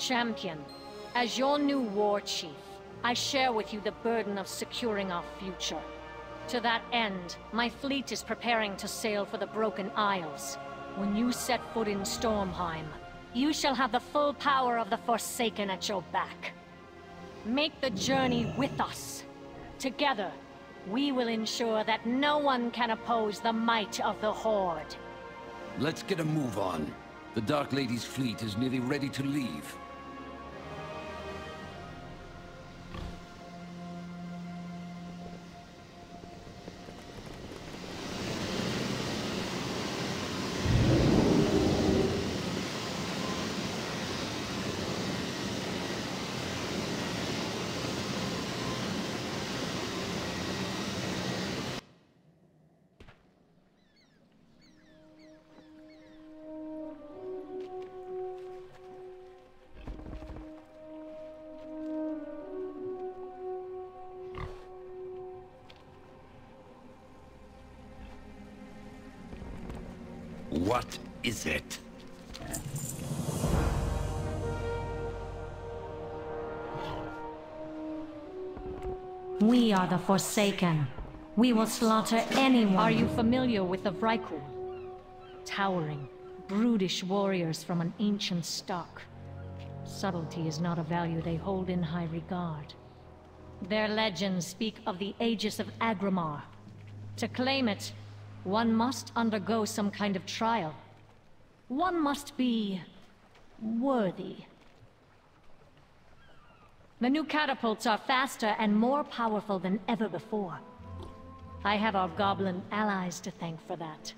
Champion, as your new war chief, I share with you the burden of securing our future. To that end, my fleet is preparing to sail for the Broken Isles. When you set foot in Stormheim, you shall have the full power of the Forsaken at your back. Make the journey with us. Together, we will ensure that no one can oppose the might of the Horde. Let's get a move on. The Dark Lady's fleet is nearly ready to leave. What is it? We are the Forsaken. We will slaughter anyone. Are you familiar with the Vrykul? Towering, brutish warriors from an ancient stock. Subtlety is not a value they hold in high regard. Their legends speak of the Aegis of Agramar. To claim it, one must undergo some kind of trial. One must be worthy. The new catapults are faster and more powerful than ever before. I have our goblin allies to thank for that.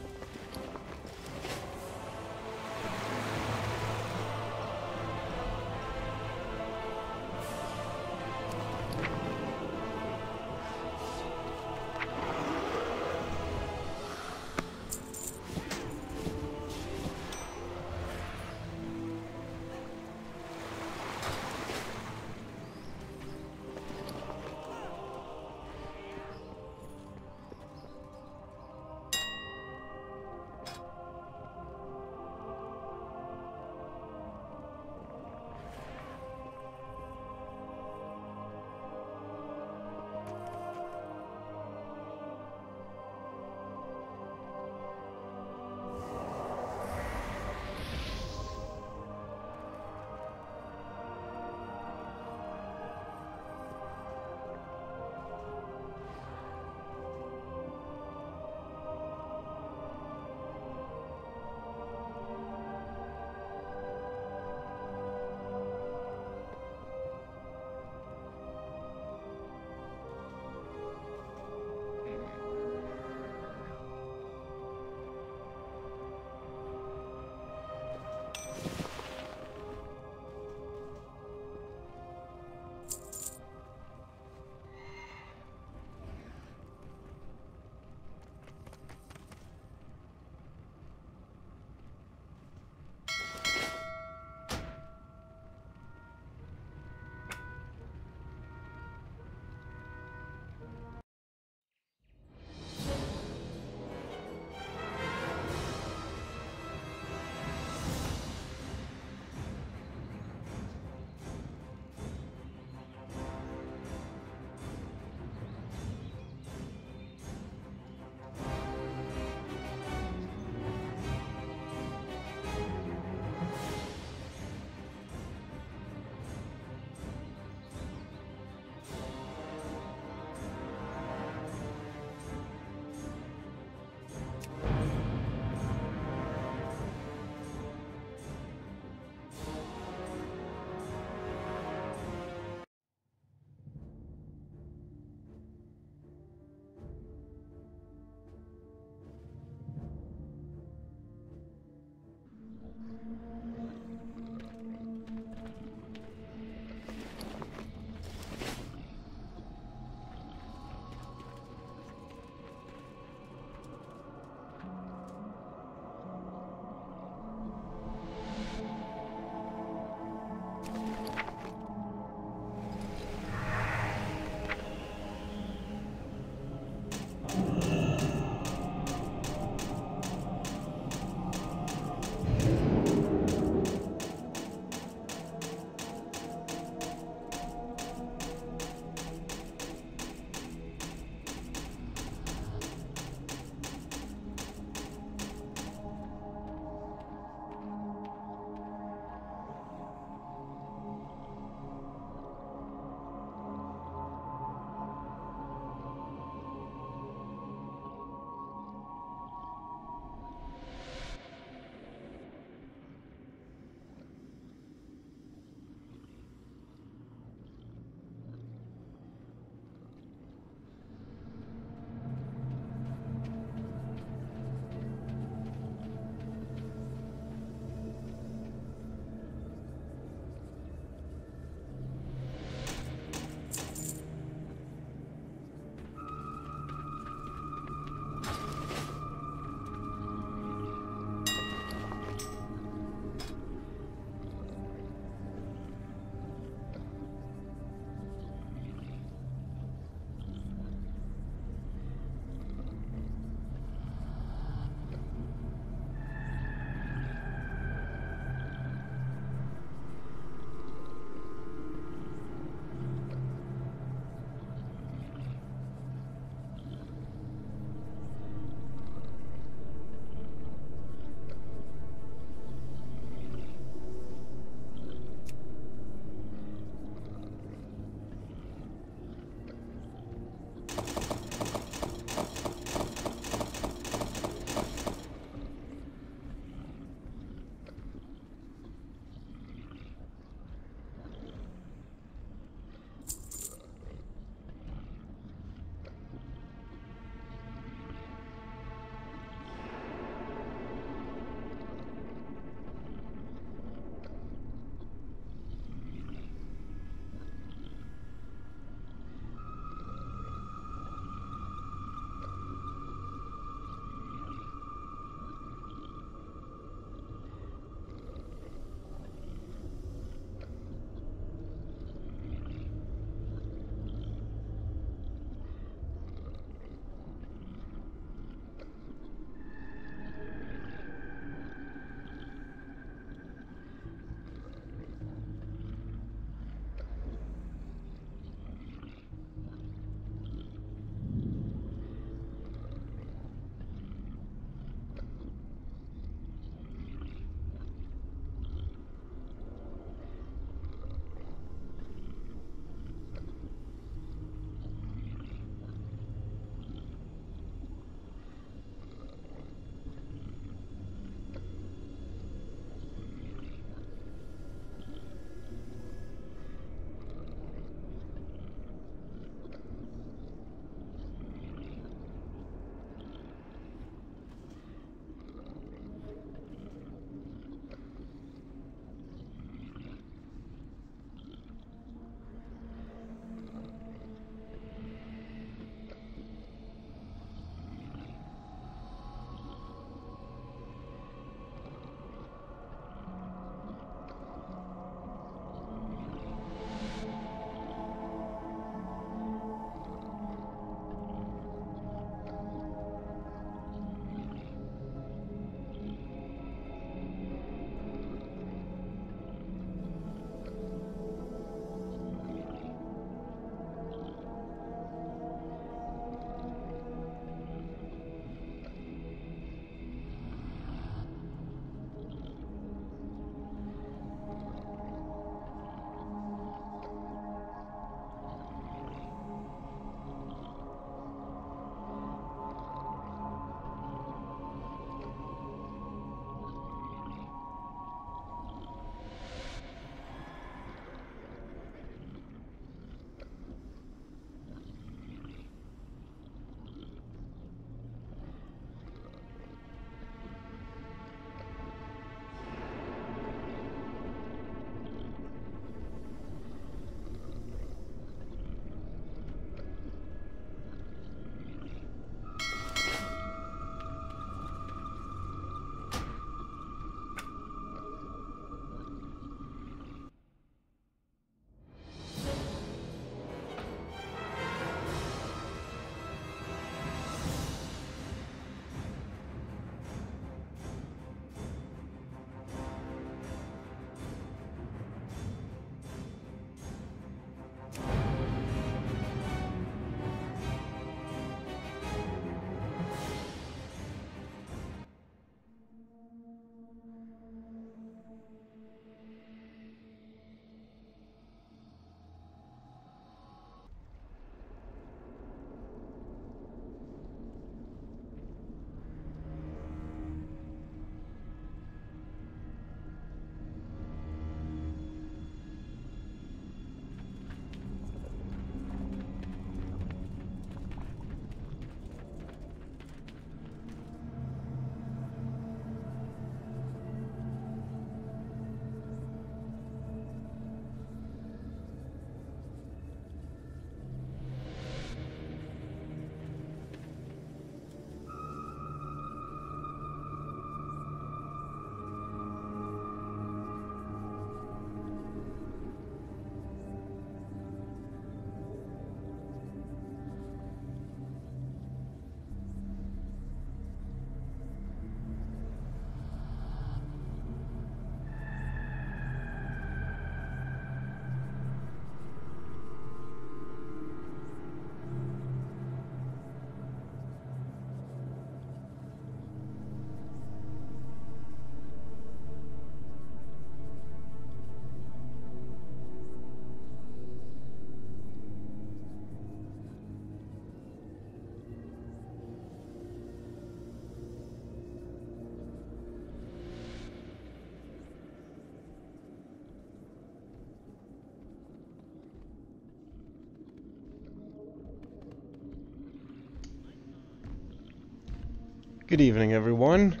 Good evening, everyone.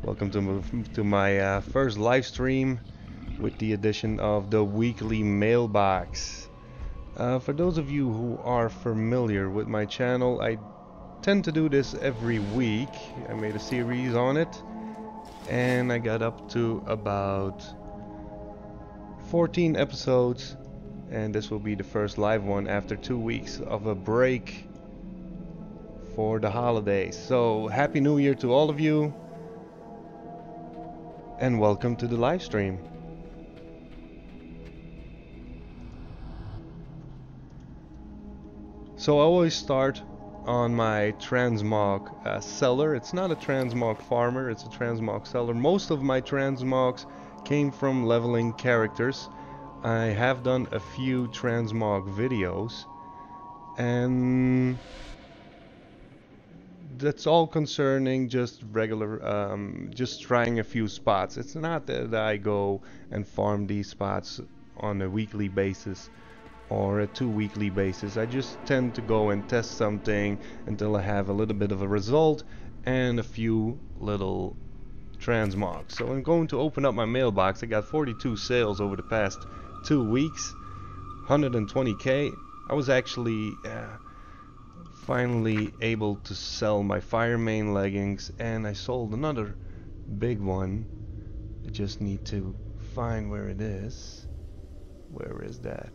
Welcome to my first live stream with the addition of the weekly mailbox. For those of you who are familiar with my channel, I tend to do this every week. I made a series on it, and I got up to about 14 episodes, and this will be the first live one after 2 weeks of a break for the holidays. So Happy New Year to all of you, and welcome to the live stream. So I always start on my transmog seller. It's not a transmog farmer, it's a transmog seller. Most of my transmogs came from leveling characters. I have done a few transmog videos, and that's all concerning just regular, just trying a few spots. It's not that I go and farm these spots on a weekly basis or a 2-weekly basis. I just tend to go and test something until I have a little bit of a result and a few little transmogs. So I'm going to open up my mailbox. I got 42 sales over the past 2 weeks, 120k. I was actually finally able to sell my fire main leggings, and I sold another big one. I just need to find where it is. Where is that?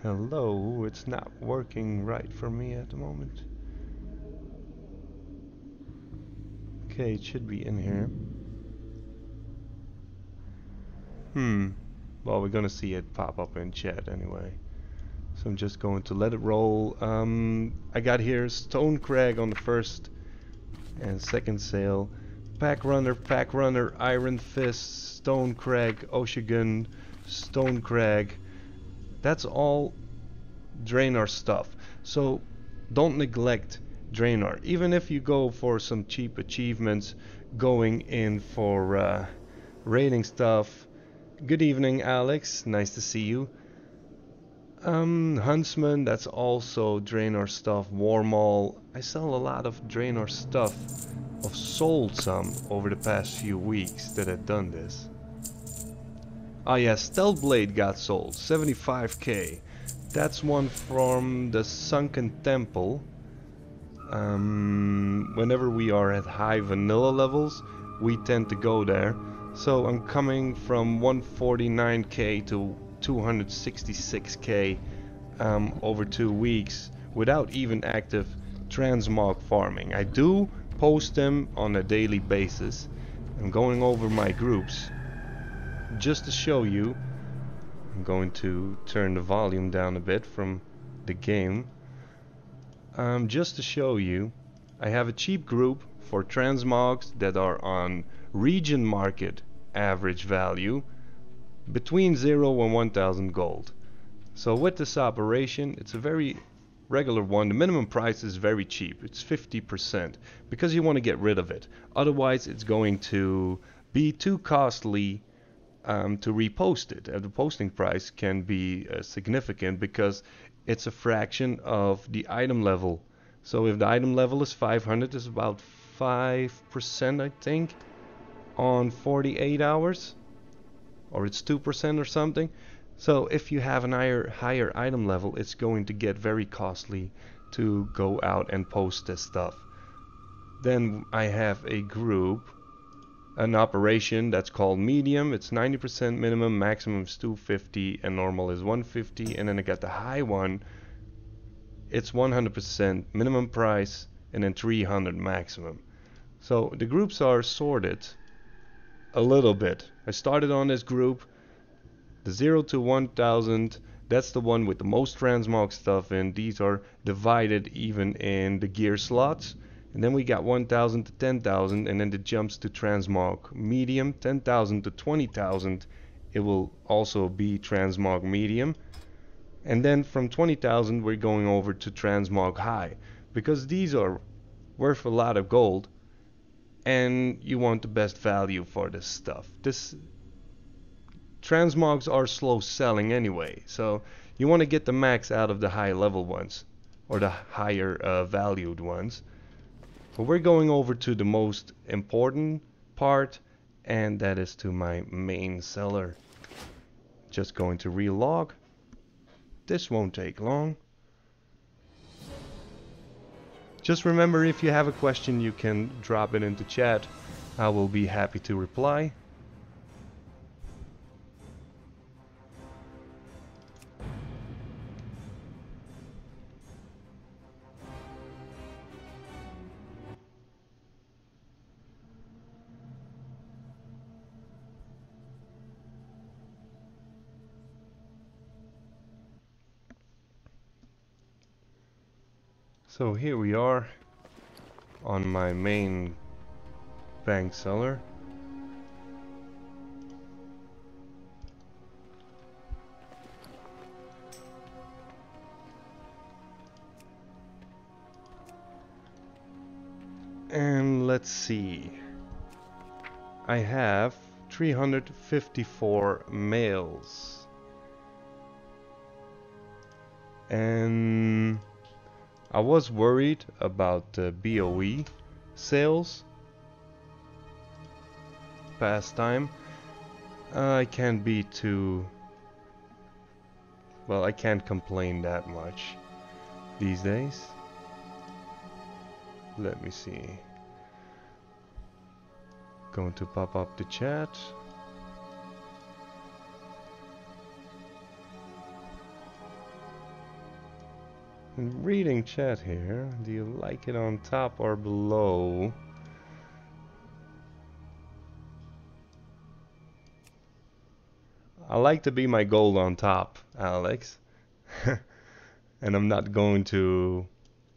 Hello, it's not working right for me at the moment. Okay, it should be in here. Well, we're gonna see it pop up in chat anyway. So I'm just going to let it roll. I got here Stone Crag on the first and second sale. Pack Runner, Iron Fist, Stone Crag, Oshigun, Stone Crag. That's all Draenor stuff. So don't neglect Draenor. Even if you go for some cheap achievements, going in for raiding stuff. Good evening, Alex. Nice to see you. Huntsman, that's also Draenor stuff. Warmaul. I sell a lot of Draenor stuff. I've sold some over the past few weeks that I've done this. Ah yeah, Stealth Blade got sold. 75k. That's one from the Sunken Temple. Whenever we are at high vanilla levels, we tend to go there. So I'm coming from 149k to 266k over 2 weeks without even active transmog farming. I do post them on a daily basis. I'm going over my groups just to show you. I'm going to turn the volume down a bit from the game. Just to show you, I have a cheap group for transmogs that are on region market average value between 0 and 1000 gold. So with this operation, it's a very regular one. The minimum price is very cheap. It's 50% because you want to get rid of it. Otherwise, it's going to be too costly to repost it. The posting price can be significant because it's a fraction of the item level. So if the item level is 500, it's about 5%, I think, on 48 hours, or it's 2% or something. So if you have an higher item level, it's going to get very costly to go out and post this stuff. Then I have a group, an operation that's called medium. It's 90% minimum, maximum is 250, and normal is 150. And then I got the high one. It's 100% minimum price, and then 300 maximum. So the groups are sorted a little bit. I started on this group, the 0 to 1000. That's the one with the most transmog stuff in. These are divided even in the gear slots. And then we got 1000 to 10,000, and then it jumps to transmog medium. 10,000 to 20,000, it will also be transmog medium. And then from 20,000 we're going over to transmog high, because these are worth a lot of gold and you want the best value for this stuff. Transmogs are slow selling anyway, so You want to get the max out of the high level ones, or the higher valued ones. But we're going over to the most important part, and that is to my main cellar. Just going to relog. This won't take long. Just remember, if you have a question, you can drop it into chat. I will be happy to reply. So here we are on my main bank cellar. And let's see. I have 354 mails. And I was worried about the BOE sales past time. I can't be too... well, I can't complain that much these days. Let me see. Going to pop up the chat. And reading chat here. Do you like it on top or below? I like to be my gold on top, Alex. And I'm not going to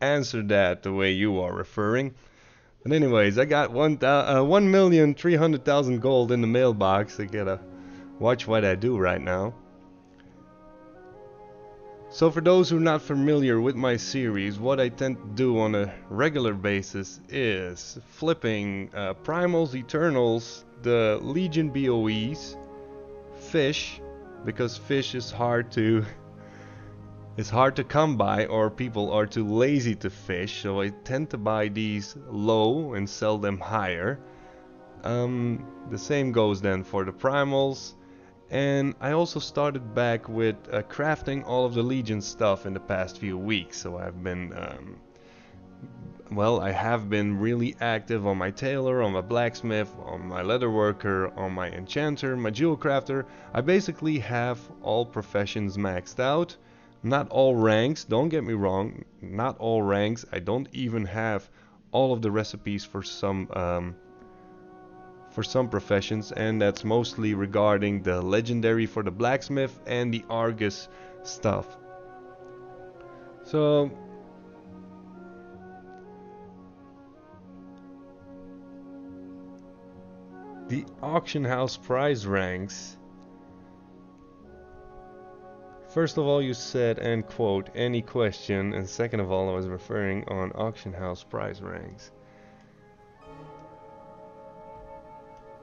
answer that the way you are referring. But anyways, I got 1,300,000 gold in the mailbox. I gotta watch what I do right now. So for those who are not familiar with my series, what I tend to do on a regular basis is flipping primals, eternals, the Legion BOEs, fish, because fish is hard to come by, or people are too lazy to fish, so I tend to buy these low and sell them higher. The same goes then for the primals. And I also started back with crafting all of the Legion stuff in the past few weeks. So I've been, well, I have been really active on my tailor, on my blacksmith, on my leatherworker, on my enchanter, my jewel crafter. I basically have all professions maxed out. Not all ranks, don't get me wrong, not all ranks. I don't even have all of the recipes for some professions, and that's mostly regarding the legendary for the blacksmith and the Argus stuff. So the auction house prize ranks. First of all, you said, and quote, any question, and second of all, I was referring on auction house prize ranks.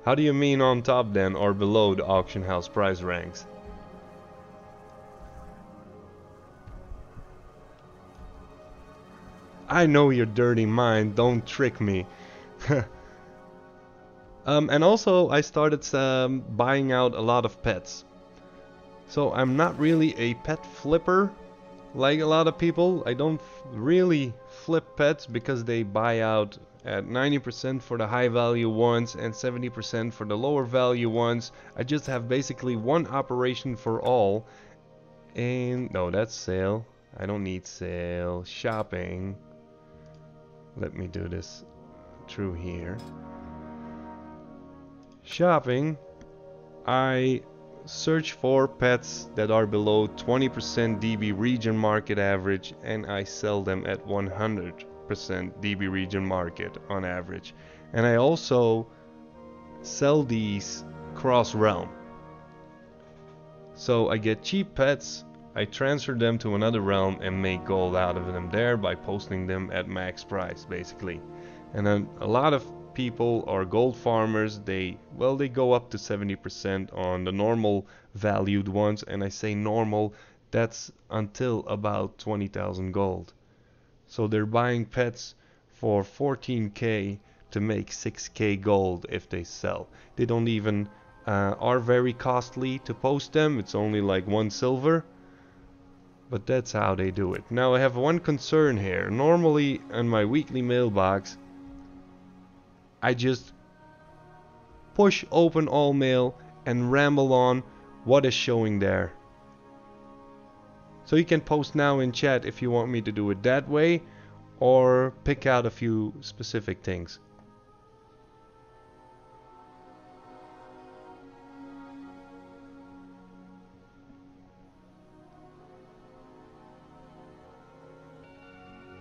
How do you mean on top then, or below the auction house price ranks? I know your dirty mind, don't trick me. And also I started buying out a lot of pets. So I'm not really a pet flipper like a lot of people. I don't really flip pets because they buy out at 90% for the high value ones and 70% for the lower value ones. I just have basically one operation for all. And no, that's sale. I don't need sale. Shopping. Let me do this through here. Shopping. I search for pets that are below 20% DB region market average, and I sell them at 100% DB region market on average. And I also sell these cross realm. So I get cheap pets, I transfer them to another realm and make gold out of them there by posting them at max price basically. And then a lot of people or gold farmers, they go up to 70% on the normal valued ones, and I say normal, That's until about 20,000 gold. So they're buying pets for 14k to make 6k gold if they sell. They don't even are very costly to post them. It's only like 1 silver. But that's how they do it. Now I have one concern here. Normally on my weekly mailbox, I just push open all mail and ramble on what is showing there. So you can post now in chat if you want me to do it that way, or pick out a few specific things.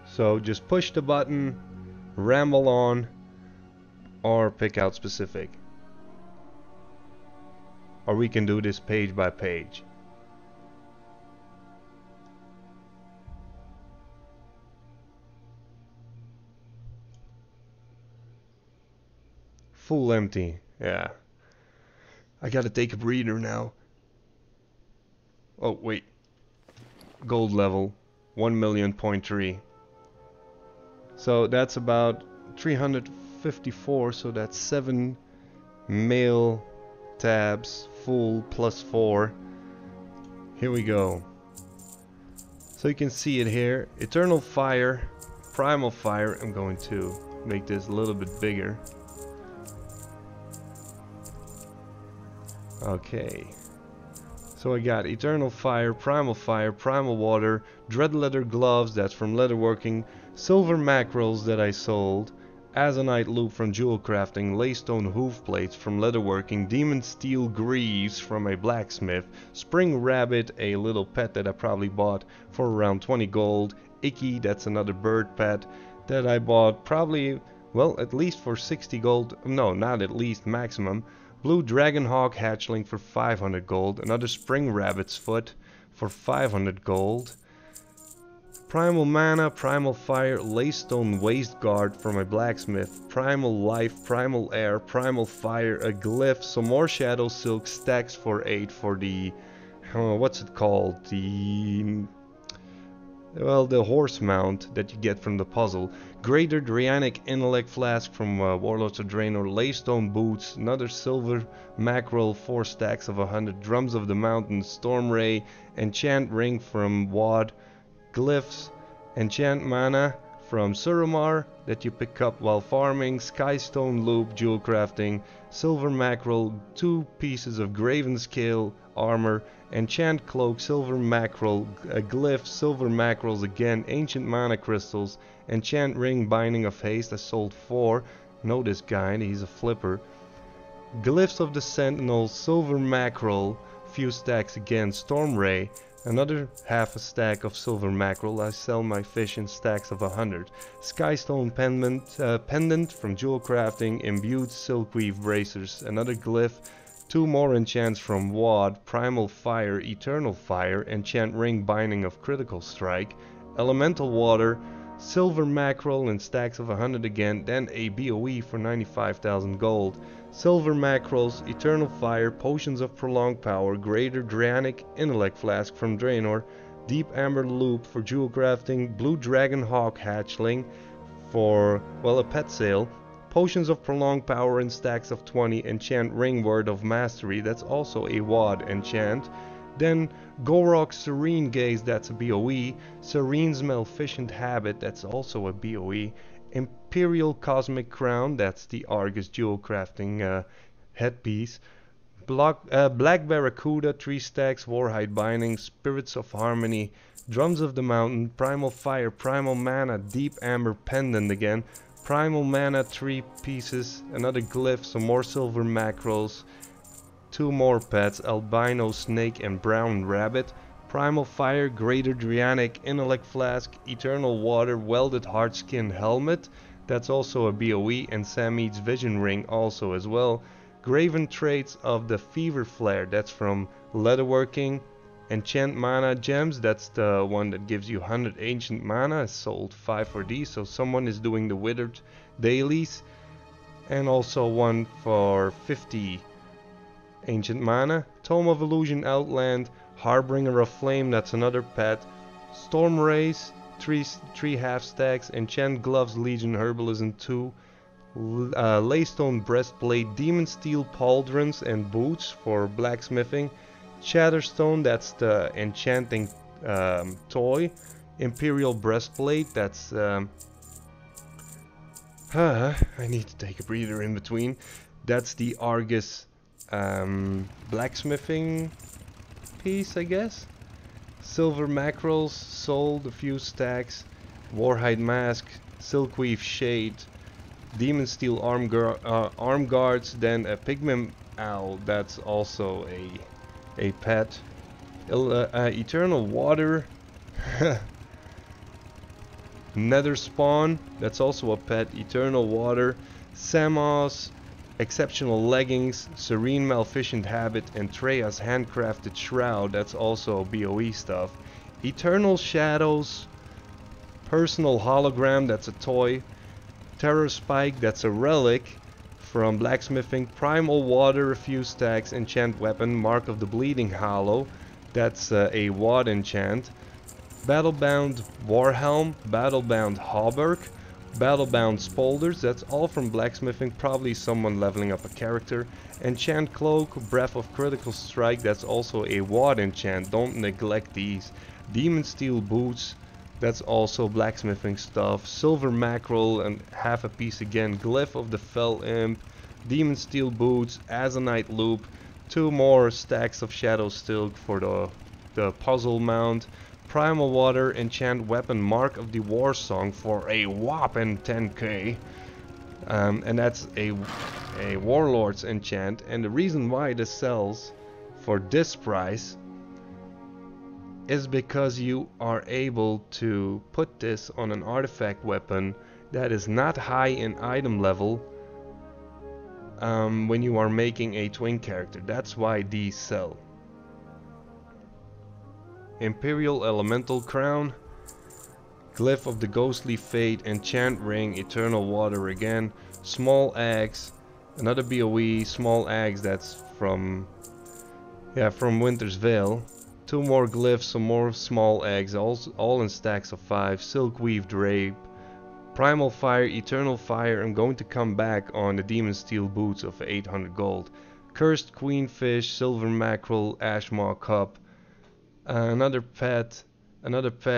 So just push the button, ramble on, or pick out specific. Or we can do this page by page. Full empty, yeah. I gotta take a breather now. Oh wait. Gold level, 1,000,000.3. So that's about 354, so that's 7 mail tabs full plus 4. Here we go. So you can see it here. Eternal Fire, Primal Fire. I'm going to make this a little bit bigger. Okay. So I got Eternal Fire, Primal Water, Dread Leather Gloves, that's from leatherworking, Silver Mackerels that I sold, Azonite Loop from jewel crafting, Laystone Hoof Plates from leatherworking, Demon Steel Greaves from a blacksmith, Spring Rabbit, a little pet that I probably bought for around 20 gold, Icky, that's another bird pet that I bought probably, well, at least for 60 gold, no, not at least, maximum. Blue Dragonhawk hatchling for 500 gold, another Spring Rabbit's Foot for 500 gold, Primal Mana, Primal Fire, Laystone Waist Guard for my blacksmith, Primal Life, Primal Air, Primal Fire, a Glyph, some more Shadow Silk stacks for 8 for the, what's it called, the horse mount that you get from the puzzle. Greater Drianic Intellect Flask from Warlords of Draenor, Laystone Boots, another Silver Mackerel, 4 stacks of 100, Drums of the Mountain, Storm Ray, Enchant Ring from Wad, Glyphs, Enchant Mana from Suramar that you pick up while farming, Skystone Loop, Jewel Crafting, Silver Mackerel, 2 pieces of Graven Scale armor, Enchant Cloak, Silver Mackerel, a Glyph, Silver Mackerels again, Ancient Mana Crystals, Enchant Ring, Binding of Haste, I sold 4, know this guy, he's a flipper, Glyphs of the Sentinel, Silver Mackerel, few stacks again, Storm Ray, another half a stack of Silver Mackerel, I sell my fish in stacks of 100, Skystone Pendant from Jewel Crafting, Imbued Silkweave Bracers, another Glyph, 2 more enchants from Wad, Primal Fire, Eternal Fire, Enchant Ring, Binding of Critical Strike, Elemental Water, Silver Mackerel in stacks of 100 again, then a BOE for 95,000 gold, Silver Mackerels, Eternal Fire, Potions of Prolonged Power, Greater Drianic Intellect Flask from Draenor, Deep Amber Loop for Jewel Crafting, Blue Dragonhawk Hatchling for, well, a pet sale, Potions of Prolonged Power in stacks of 20, Enchant Ring, Word of Mastery, that's also a WAD enchant. Then Gorok Serene Gaze, that's a BOE. Serene's Maleficent Habit, that's also a BOE. Imperial Cosmic Crown, that's the Argus Jewel Crafting headpiece. Black Barracuda, 3 stacks, Warhide Binding, Spirits of Harmony, Drums of the Mountain, Primal Fire, Primal Mana, Deep Amber Pendant again, Primal Mana, 3 pieces, another Glyph, some more Silver Mackerels, 2 more pets, Albino Snake and Brown Rabbit, Primal Fire, Greater Drianic Intellect Flask, Eternal Water, Welded Hardskin Helmet, that's also a BOE, and Samid's Vision Ring also as well. Graven Traits of the Fever Flare, that's from Leatherworking. Enchant Mana Gems, that's the one that gives you 100 Ancient Mana. I sold 5 for these, so someone is doing the Withered dailies. And also one for 50 Ancient Mana. Tome of Illusion Outland, Harbinger of Flame, that's another pet. Storm Rays, 3 half stacks. Enchant Gloves, Legion Herbalism 2. Laystone Breastplate, Demon Steel Pauldrons and Boots for blacksmithing. Shatterstone, that's the enchanting toy. Imperial Breastplate, that's I need to take a breather in between. That's the Argus blacksmithing piece, I guess. Silver Mackerels, sold a few stacks. Warhide Mask, Silkweave Shade, Demon Steel arm guards, then a Pigment Owl, that's also a pet. Eternal Water, Nether Spawn, that's also a pet. Eternal Water, Samos, Exceptional Leggings, Serene Maleficent Habit, and Treya's Handcrafted Shroud, that's also BOE stuff. Eternal Shadows, Personal Hologram, that's a toy. Terror Spike, that's a relic from blacksmithing. Primal Water, a few stacks. Enchant Weapon, Mark of the Bleeding Hollow, that's a WOD enchant. Battlebound Warhelm, Battlebound Hauberk, Battlebound Spolders, that's all from blacksmithing, probably someone leveling up a character. Enchant Cloak, Breath of Critical Strike, that's also a WOD enchant, don't neglect these. Demon Steel Boots, that's also blacksmithing stuff. Silver Mackerel, and half a piece again. Glyph of the Fell Imp, Demon Steel Boots, Azonite Loop, 2 more stacks of Shadow Silk for the puzzle mount. Primal Water, Enchant Weapon, Mark of the War Song for a whopping 10k. And that's a Warlord's enchant. And the reason why this sells for this price is because you are able to put this on an artifact weapon that is not high in item level when you are making a twin character. That's why these sell. Imperial Elemental Crown, Glyph of the Ghostly Fate, Enchant Ring, Eternal Water again, Small Axe, another BOE, Small Axe, that's from Winter's Veil. 2 more glyphs, some more small eggs, all in stacks of 5. Silkweave Drape, Primal Fire, Eternal Fire. I'm going to come back on the Demon Steel Boots of 800 gold. Cursed Queenfish, Silver Mackerel, Ashmaw Cup, another pet,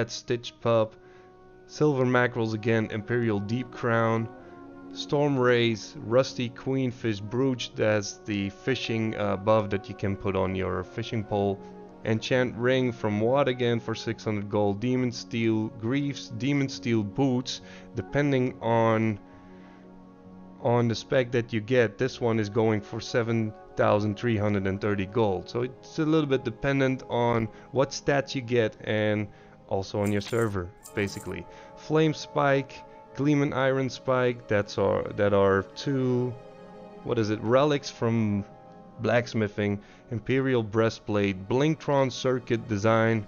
Stitch Pup, Silver Mackerels again, Imperial Deep Crown, Storm Rays, Rusty Queenfish Brooch, that's the fishing buff that you can put on your fishing pole. Enchant Ring from WOD again for 600 gold. Demon Steel Greaves, Demon Steel Boots, depending on the spec that you get. This one is going for 7,330 gold. So it's a little bit dependent on what stats you get and also on your server, basically. Flame Spike, Gleaming Iron Spike, that are 2 relics from blacksmithing. Imperial Breastplate, Blinktron Circuit Design,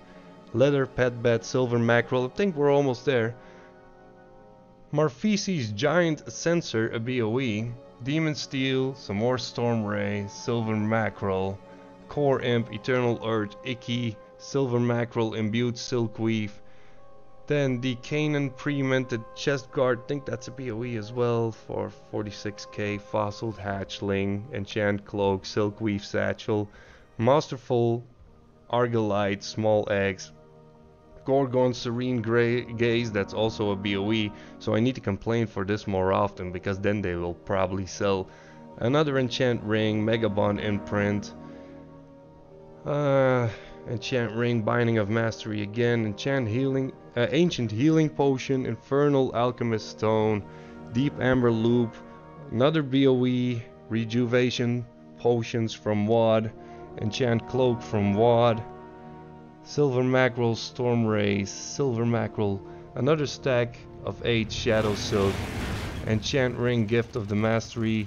Leather Pet Bed, Silver Mackerel, I think we're almost there. Marfisi's Giant Sensor, a BOE, Demon Steel, some more Storm Ray, Silver Mackerel, Core Imp, Eternal Urge, Icky, Silver Mackerel, Imbued Silkweave. Then the Canaan Pre-Minted Chest Guard, I think that's a BOE as well, for 46k. Fossiled Hatchling, Enchant Cloak, Silkweave Satchel, Masterful Argolite, Small Eggs, Gorgon Serene Gaze, that's also a BOE, so I need to complain for this more often, because then they will probably sell. Another Enchant Ring, Megabond Imprint, Enchant Ring, Binding of Mastery again, Ancient Healing Potion, Infernal Alchemist Stone, Deep Amber Loop, another BOE, Rejuvenation Potions from WOD, Enchant Cloak from WOD, Silver Mackerel, Storm Rays, Silver Mackerel, another stack of 8 Shadow Silk, Enchant Ring, Gift of the Mastery,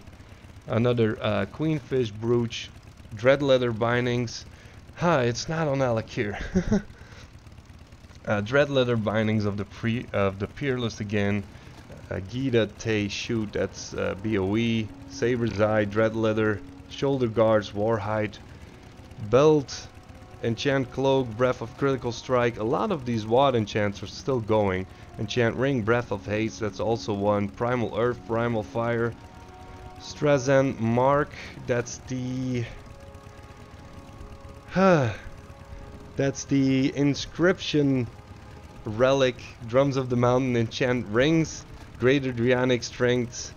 another Queenfish Brooch, Dread Leather Bindings. It's not on Alec here. Dread Leather Bindings of the Peerless again. Gita Tay Shoot, that's BOE. Saber's Eye, Dread Leather, Shoulder Guards, Warhide, Belt, Enchant Cloak, Breath of Critical Strike. A lot of these WOD enchants are still going. Enchant Ring, Breath of Haste, that's also one. Primal Earth, Primal Fire. Strazen Mark, that's the... that's the Inscription Relic. Drums of the Mountain, Enchant Rings, Greater Drianic Strength,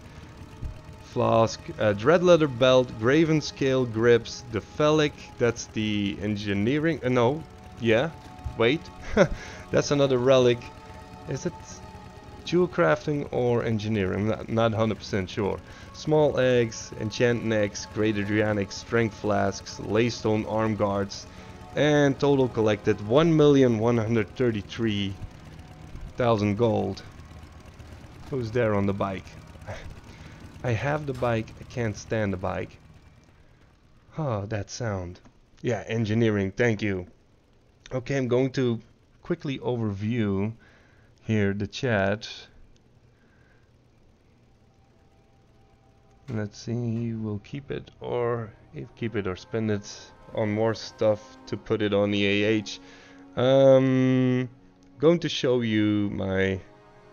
Flask, Dreadleather Belt, Graven Scale Grips, the Phallic, that's the Engineering, no, yeah, wait, that's another relic. Is it Jewel Crafting or Engineering? Not 100% sure. Small Eggs, Enchant Necks, Greater Drianic Strength Flasks, Laystone Arm Guards, and total collected 1,133,000 gold. Who's there on the bike? I have the bike, I can't stand the bike. Oh, that sound. Yeah, engineering, thank you. Okay, I'm going to quickly overview here the chat. Let's see, we'll keep it or spend it on more stuff to put it on the AH. Going to show you my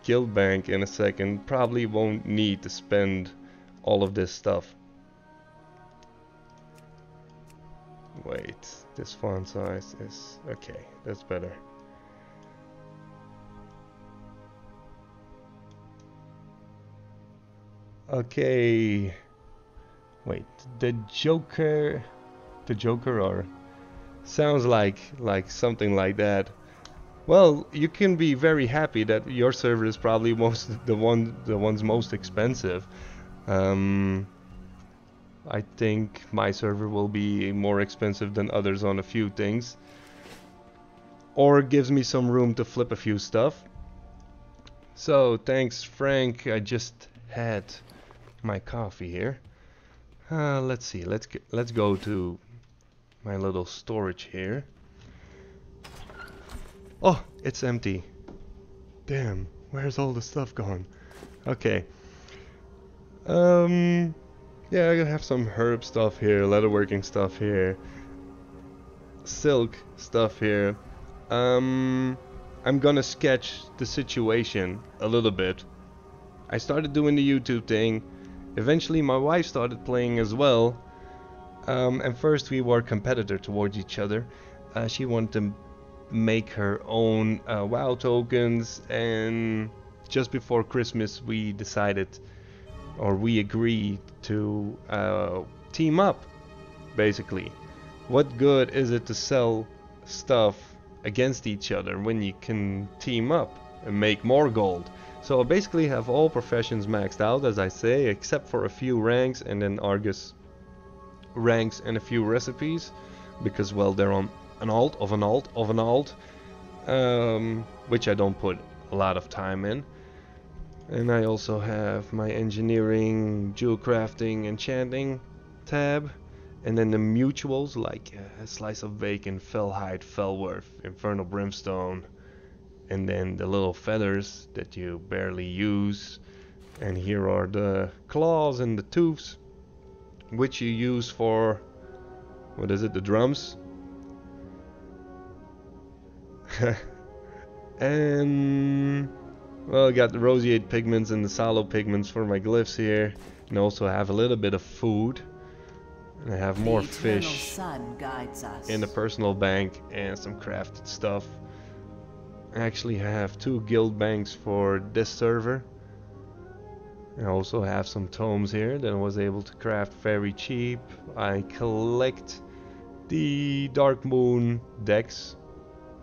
guild bank in a second. Probably won't need to spend all of this stuff. Wait, this font size is okay, that's better. Okay, wait, the Joker or sounds like something like that. Well, you can be very happy that your server is probably the one's most expensive. I think my server will be more expensive than others on a few things, or it gives me some room to flip a few stuff. So thanks, Frank. I just had my coffee here. Let's see. Let's go to my little storage here. Oh, it's empty. Damn, where's all the stuff gone? Okay. Yeah, I have some herb stuff here, leatherworking stuff here, silk stuff here. I'm gonna sketch the situation a little bit. I started doing the YouTube thing. Eventually my wife started playing as well. And first we were competitor towards each other. She wanted to make her own WoW tokens, and just before Christmas we decided, or we agreed to team up, basically. What good is it to sell stuff against each other when you can team up and make more gold? So I basically have all professions maxed out, as I say, except for a few ranks, and then Argus ranks and a few recipes, because, well, they're on an alt of an alt of an alt, which I don't put a lot of time in. And I also have my engineering, jewel crafting, enchanting tab, and then the mutuals like a slice of bacon, fellhide, fellworth, infernal brimstone, and then the little feathers that you barely use. And here are the claws and the tooths, which you use for, what is it, the drums? And well, I got the roseate pigments and the sallow pigments for my glyphs here, and I also have a little bit of food, and I have more fish in the personal bank and some crafted stuff. I actually have 2 guild banks for this server. I also have some tomes here that I was able to craft very cheap. I collect the Dark Moon decks.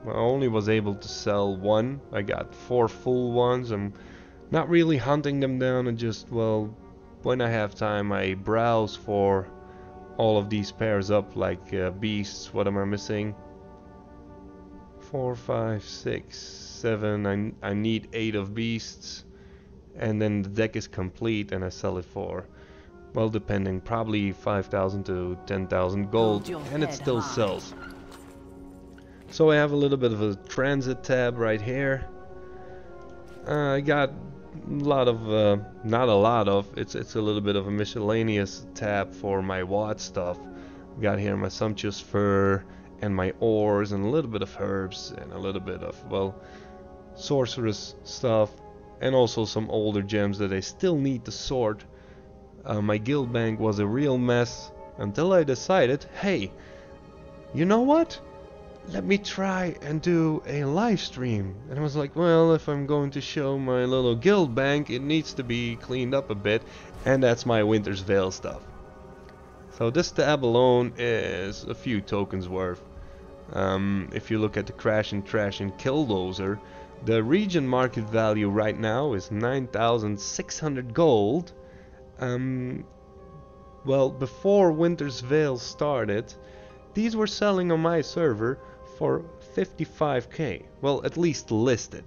I only was able to sell 1. I got 4 full ones. I'm not really hunting them down, and just, well, when I have time I browse for all of these pairs up, like beasts. What am I missing? 4, 5, 6, 7. I need 8 of beasts, and then the deck is complete and I sell it for, well, depending, probably 5,000 to 10,000 gold, and it still sells. So I have a little bit of a transit tab right here. I got a lot of, not a lot of, it's a little bit of a miscellaneous tab for my WOD stuff. Got here my sumptuous fur, and my ores and a little bit of herbs and a little bit of, well, sorceress stuff, and also some older gems that I still need to sort. My guild bank was a real mess until I decided, hey, you know what? Let me try and do a live stream. And I was like, well, if I'm going to show my little guild bank, it needs to be cleaned up a bit, and that's my Winter's Veil stuff. So this tab alone is a few tokens worth. If you look at the Crash and Trash and Killdozer, the region market value right now is 9,600 gold. Well, before Winter's Veil started, these were selling on my server for 55k. Well, at least listed.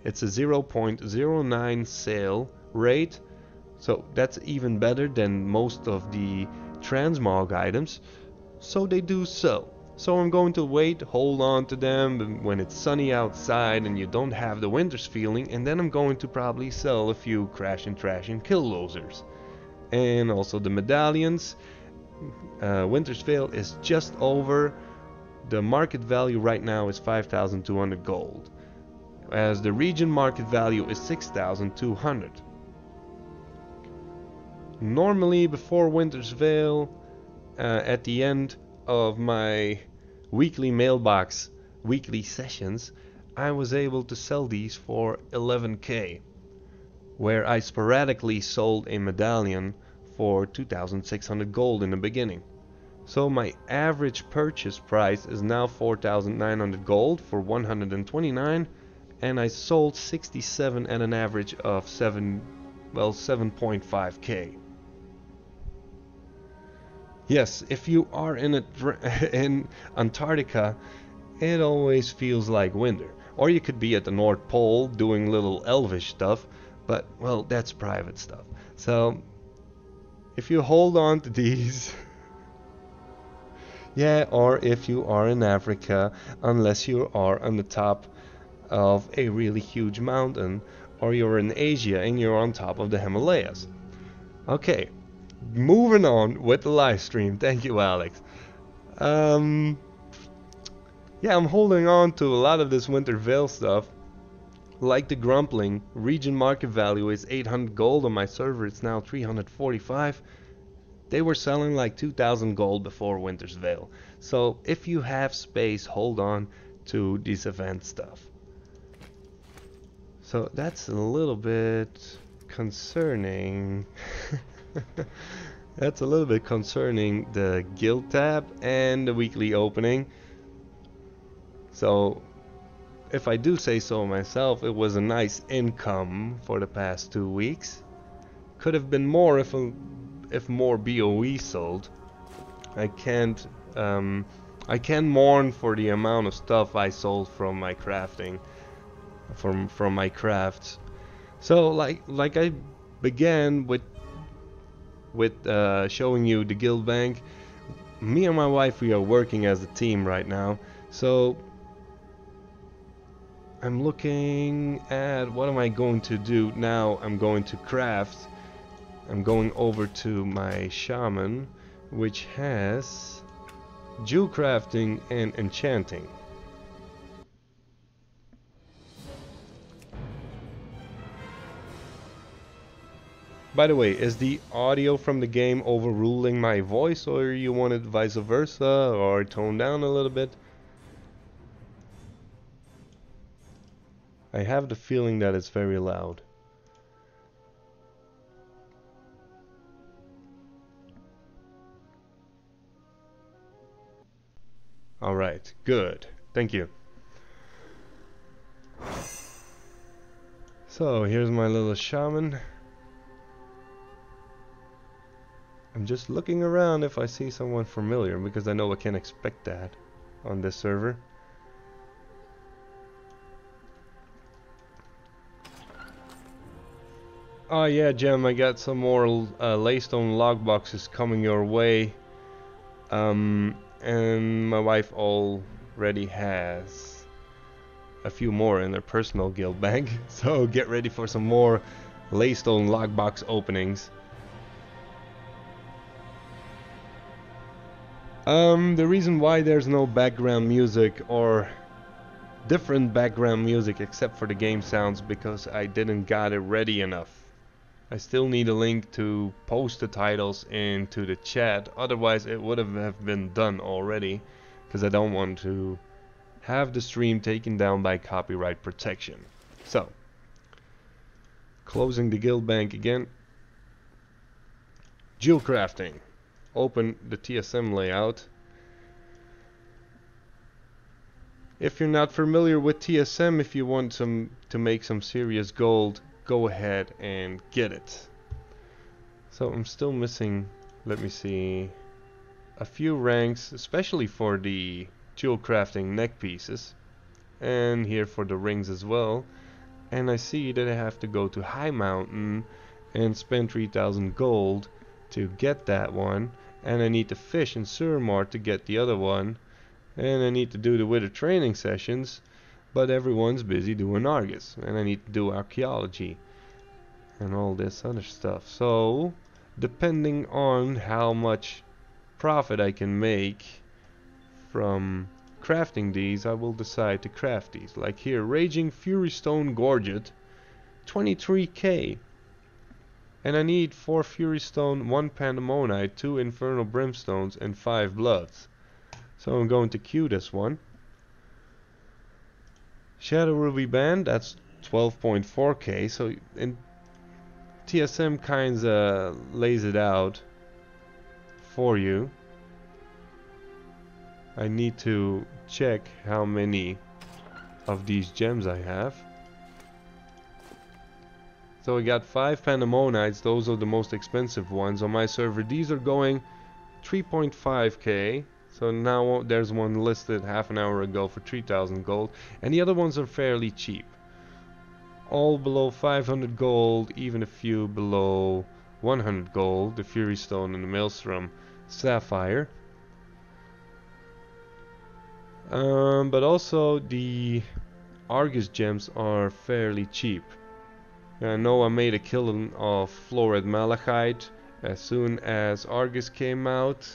It's a 0.09 sale rate, so that's even better than most of the transmog items. So they do sell. So I'm going to wait, hold on to them when it's sunny outside and you don't have the winter's feeling, and then I'm going to probably sell a few Crash and Trash and Killdozers. And also the medallions. Winter's Veil is just over. The market value right now is 5,200 gold, as the region market value is 6,200. Normally before Winter's Veil, at the end of my weekly mailbox weekly sessions, I was able to sell these for 11k, where I sporadically sold a medallion for 2,600 gold in the beginning. So my average purchase price is now 4,900 gold for 129, and I sold 67 at an average of 7.5k. Yes, if you are in Antarctica, it always feels like winter. Or you could be at the North Pole doing little elvish stuff, but well, that's private stuff. So if you hold on to these, yeah, or if you are in Africa, unless you are on the top of a really huge mountain, or you're in Asia and you're on top of the Himalayas. Okay, moving on with the live stream. Thank you, Alex. Yeah, I'm holding on to a lot of this Winter Veil stuff. Like the Grumpling, region market value is 800 gold. On my server it's now 345. They were selling like 2,000 gold before Winter's Veil. So if you have space, hold on to this event stuff. So that's a little bit concerning. That's a little bit concerning the guild tab and the weekly opening. So if I do say so myself, it was a nice income for the past 2 weeks. Could have been more if more BOE sold. I can mourn for the amount of stuff I sold from my crafting, from my crafts. So like I began with showing you the guild bank. Me and my wife, we are working as a team right now. So I'm looking at what am I going to do now. I'm going to craft. I'm going over to my shaman, which has jewel crafting and enchanting. By the way, is the audio from the game overruling my voice, or you want it vice versa, or toned down a little bit? I have the feeling that it's very loud. Alright, good. Thank you. So, here's my little shaman. I'm just looking around if I see someone familiar, because I know I can't expect that on this server. Oh yeah, Gem, I got some more laystone log boxes coming your way. And my wife already has a few more in their personal guild bank, so get ready for some more laystone log box openings. The reason why there's no background music or different background music except for the game sounds, because I didn't got it ready enough. I still need a link to post the titles into the chat, otherwise it would have been done already, because I don't want to have the stream taken down by copyright protection. So, closing the guild bank again. Jewel crafting. Open the TSM layout. If you're not familiar with TSM, if you want to make some serious gold, go ahead and get it. So I'm still missing, let me see, a few ranks, especially for the jewel crafting neck pieces, and here for the rings as well. And I see that I have to go to High Mountain and spend 3,000 gold to get that one, and I need to fish in Surmar to get the other one, and I need to do the Wither training sessions, but everyone's busy doing Argus, and I need to do archaeology and all this other stuff. So depending on how much profit I can make from crafting these, I will decide to craft these. Like here, Raging Fury Stone Gorget, 23k. And I need 4 Fury Stone, 1 Pandemonite, 2 Infernal Brimstones, and 5 Bloods. So I'm going to queue this one. Shadow Ruby Band, that's 12.4k. So in TSM kinda lays it out for you. I need to check how many of these gems I have. So I got 5 Pandemonites, those are the most expensive ones on my server. These are going 3.5k. So now there's one listed half an hour ago for 3,000 gold, and the other ones are fairly cheap. All below 500 gold, even a few below 100 gold, the Fury Stone and the Maelstrom Sapphire. But also the Argus gems are fairly cheap. I know I made a killing of Florid Malachite as soon as Argus came out.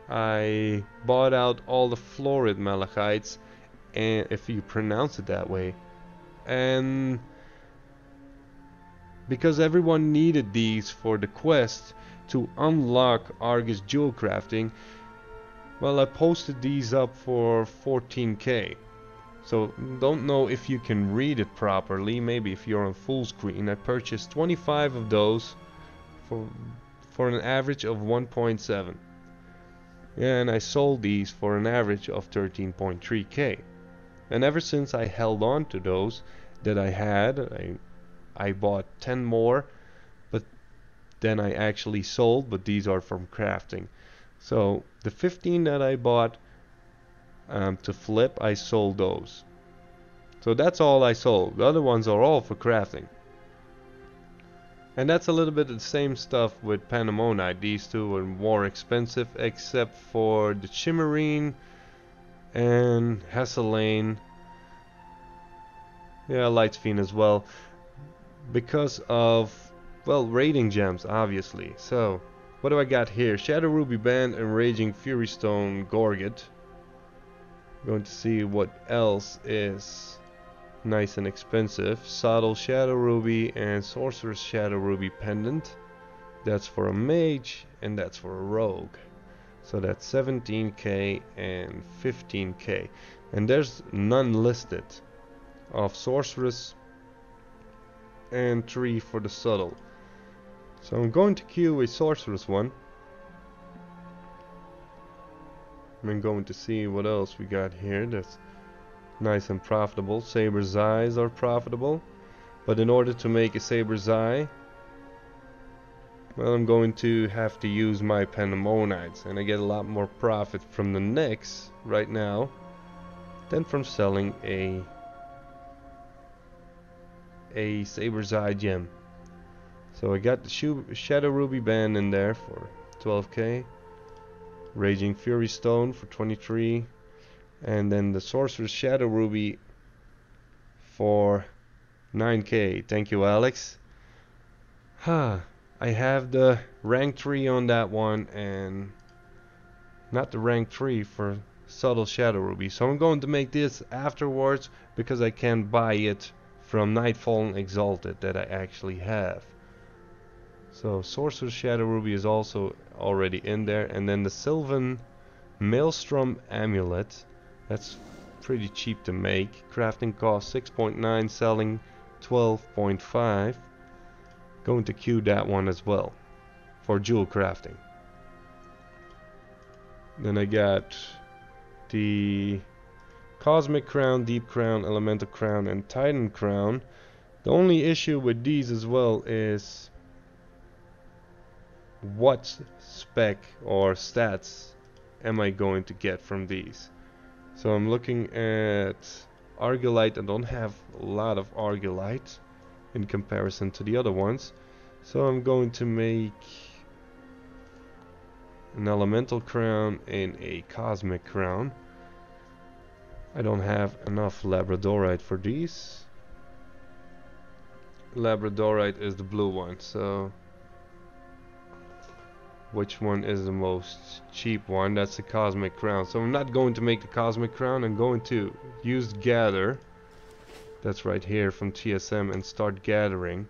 I bought out all the Florid Malachites, and if you pronounce it that way, and because everyone needed these for the quest to unlock Argus jewel crafting, well, I posted these up for 14k. So don't know if you can read it properly. Maybe if you're on full screen. I purchased 25 of those for an average of 1.7. And I sold these for an average of 13.3k. And ever since I held on to those that I had, I bought 10 more, but then I actually sold, but these are from crafting. So the 15 that I bought to flip, I sold those. So that's all I sold. The other ones are all for crafting. And that's a little bit of the same stuff with Pandemonite. These two are more expensive, except for the Chimmerine and Hesselane. Yeah, Lightsfiend as well. Because of, well, raiding gems, obviously. So, what do I got here? Shadow Ruby Band and Raging Fury Stone Gorget. Going to see what else is nice and expensive. Subtle Shadow Ruby and Sorcerer's Shadow Ruby Pendant. That's for a mage and that's for a rogue. So that's 17k and 15k. And there's none listed of Sorceress and 3 for the Subtle. So I'm going to queue a Sorceress one. I'm going to see what else we got here that's nice and profitable. Saber's Eyes are profitable, but in order to make a Saber's Eye, well, I'm going to have to use my Pandemonites, and I get a lot more profit from the necks right now than from selling a Saber's Eye gem. So I got the Shadow Ruby Band in there for 12k, Raging Fury Stone for 23, and then the Sorcerer's Shadow Ruby for 9k. Thank you, Alex. I have the rank 3 on that one, and not the rank 3 for subtle shadow ruby. So I'm going to make this afterwards because I can buy it from Nightfall and Exalted that I actually have. So Sorcerer's Shadow Ruby is also already in there, and then the Sylvan Maelstrom Amulet, that's pretty cheap to make. Crafting cost 6.9, selling 12.5. Going to queue that one as well for jewel crafting. Then I got the Cosmic Crown, Deep Crown, Elemental Crown, and Titan Crown. The only issue with these as well is what spec or stats am I going to get from these. So I'm looking at Argolite. I don't have a lot of Argolite in comparison to the other ones. So I'm going to make an Elemental Crown and a Cosmic Crown. I don't have enough Labradorite for these. Labradorite is the blue one, so which one is the most cheap one? That's the Cosmic Crown. So I'm not going to make the Cosmic Crown. I'm going to use Gather. That's right here from TSM, and start gathering.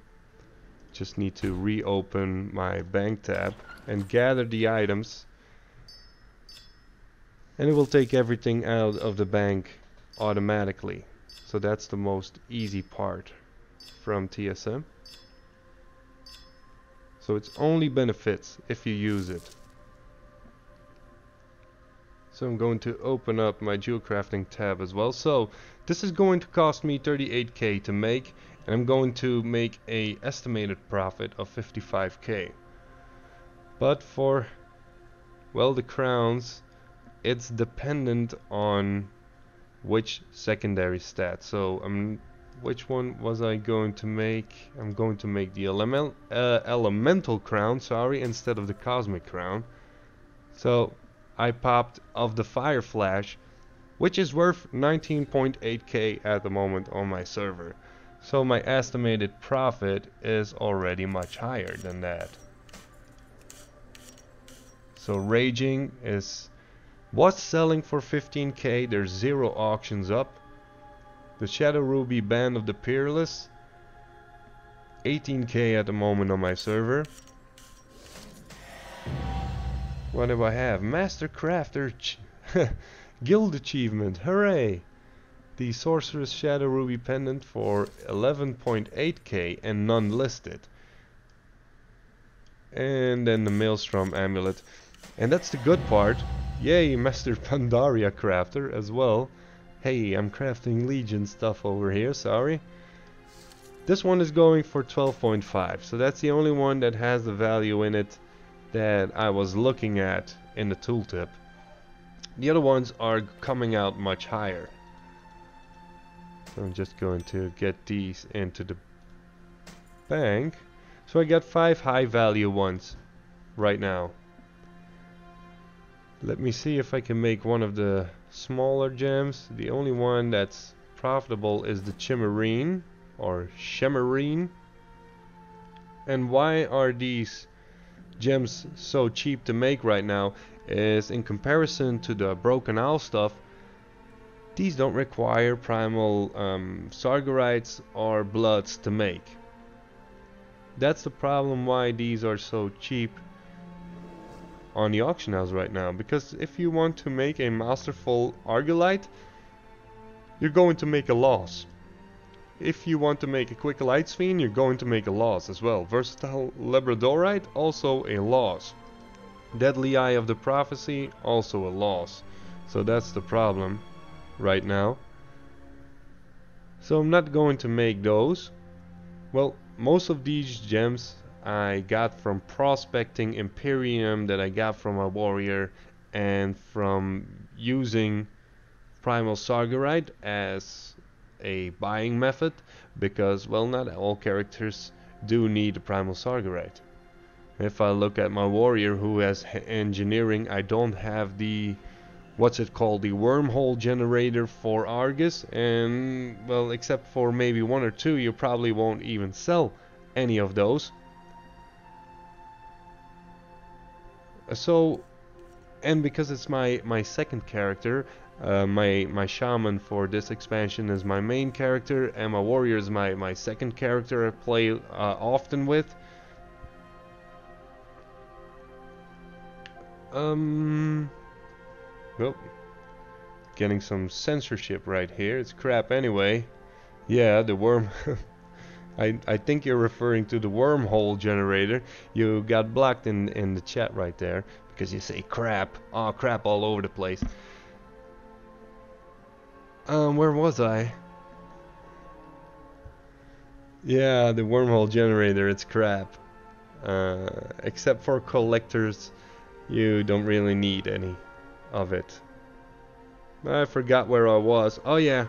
Just need to reopen my bank tab and gather the items, and it will take everything out of the bank automatically. So that's the most easy part from TSM. So it's only benefits if you use it. So I'm going to open up my jewel crafting tab as well. So this is going to cost me 38k to make, and I'm going to make a estimated profit of 55k. But for, well, the crowns, it's dependent on which secondary stat. So which one was I going to make? I'm going to make the elemental crown, sorry, instead of the cosmic crown. So I popped of the fire flash, which is worth 19.8k at the moment on my server. So my estimated profit is already much higher than that. So raging was selling for 15k. There's 0 auctions up. The Shadow Ruby Band of the Peerless, 18k at the moment on my server. What do I have? Master Crafter Guild Achievement, hooray! The Sorcerer's Shadow Ruby Pendant for 11.8k and none listed. And then the Maelstrom Amulet. And that's the good part. Yay, Master Pandaria Crafter as well. Hey, I'm crafting Legion stuff over here, sorry. This one is going for 12.5, so that's the only one that has the value in it that I was looking at in the tooltip. The other ones are coming out much higher. So I'm just going to get these into the bank. So I got 5 high value ones right now. Let me see if I can make one of the smaller gems. The only one that's profitable is the Chimarine or Shemarine. And why are these gems so cheap to make right now is in comparison to the Broken Owl stuff, these don't require primal Sargorites or bloods to make. That's the problem why these are so cheap on the auction house right now, because if you want to make a masterful Argolite, you're going to make a loss. If you want to make a quick Light Fiend, you're going to make a loss as well. Versatile Labradorite, also a loss. Deadly Eye of the Prophecy, also a loss. So that's the problem right now. So I'm not going to make those. Well, most of these gems I got from prospecting Imperium, that I got from a warrior, and from using Primal Sargorite as a buying method, because, well, not all characters do need a Primal Sargorite. If I look at my warrior who has engineering, I don't have the, what's it called, the wormhole generator for Argus, and, well, except for maybe 1 or 2, you probably won't even sell any of those. So And because it's my second character, my shaman for this expansion is my main character, and my warrior is my second character I play often with. Well, getting some censorship right here. It's crap anyway. Yeah, the worm. I think you're referring to the wormhole generator. You got blocked in the chat right there because you say crap. Oh, crap all over the place. Where was I? Yeah, the wormhole generator, it's crap. Except for collectors, you don't really need any of it. I forgot where I was. Oh yeah,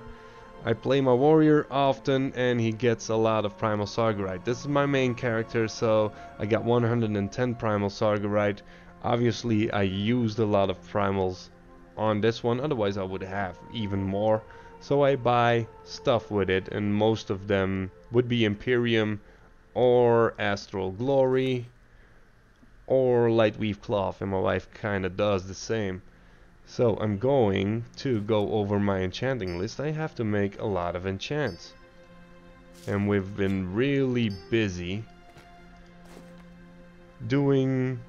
I play my warrior often and he gets a lot of primal sargarite. This is my main character, so I got 110 primal sargarite. Obviously I used a lot of primals on this one, otherwise I would have even more. So I buy stuff with it, and most of them would be Imperium or Astral Glory or Lightweave Cloth, and my wife kinda does the same. So I'm going to go over my enchanting list. I have to make a lot of enchants. And we've been really busy doing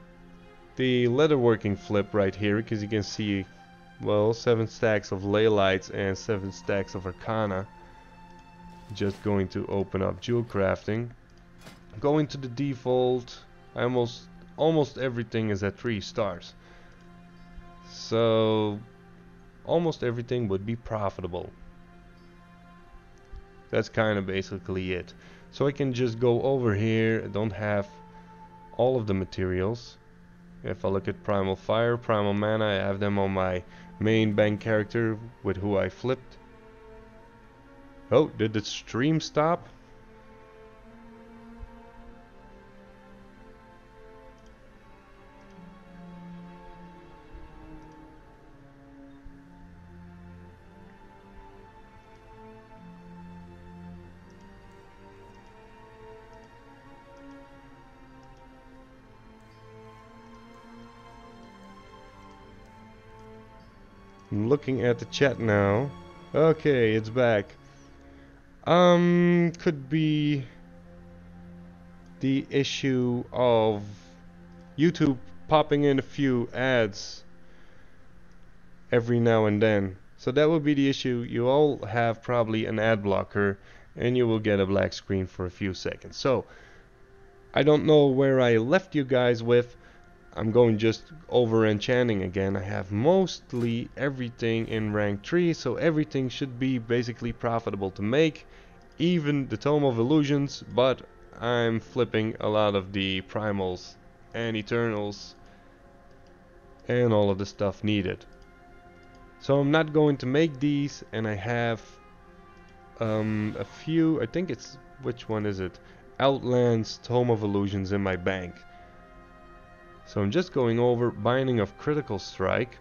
the leatherworking flip right here, because you can see, well, 7 stacks of ley lights and 7 stacks of arcana. Just going to open up jewel crafting. Going to the default, almost everything is at 3 stars. So almost everything would be profitable. That's kind of basically it. So I can just go over here. I don't have all of the materials. If I look at Primal Fire, Primal Mana, I have them on my main bank character with who I flipped. Oh, did the stream stop? I'm looking at the chat now. Okay, it's back. Could be the issue of YouTube popping in a few ads every now and then. So that would be the issue. You all have probably an ad blocker and you will get a black screen for a few seconds. So I don't know where I left you guys with. I'm going just over enchanting again. I have mostly everything in rank 3, so everything should be basically profitable to make, even the Tome of Illusions, but I'm flipping a lot of the primals and eternals and all of the stuff needed. So I'm not going to make these, and I have a few, I think it's, which one is it? Outlands Tome of Illusions in my bank. So I'm just going over Binding of Critical Strike.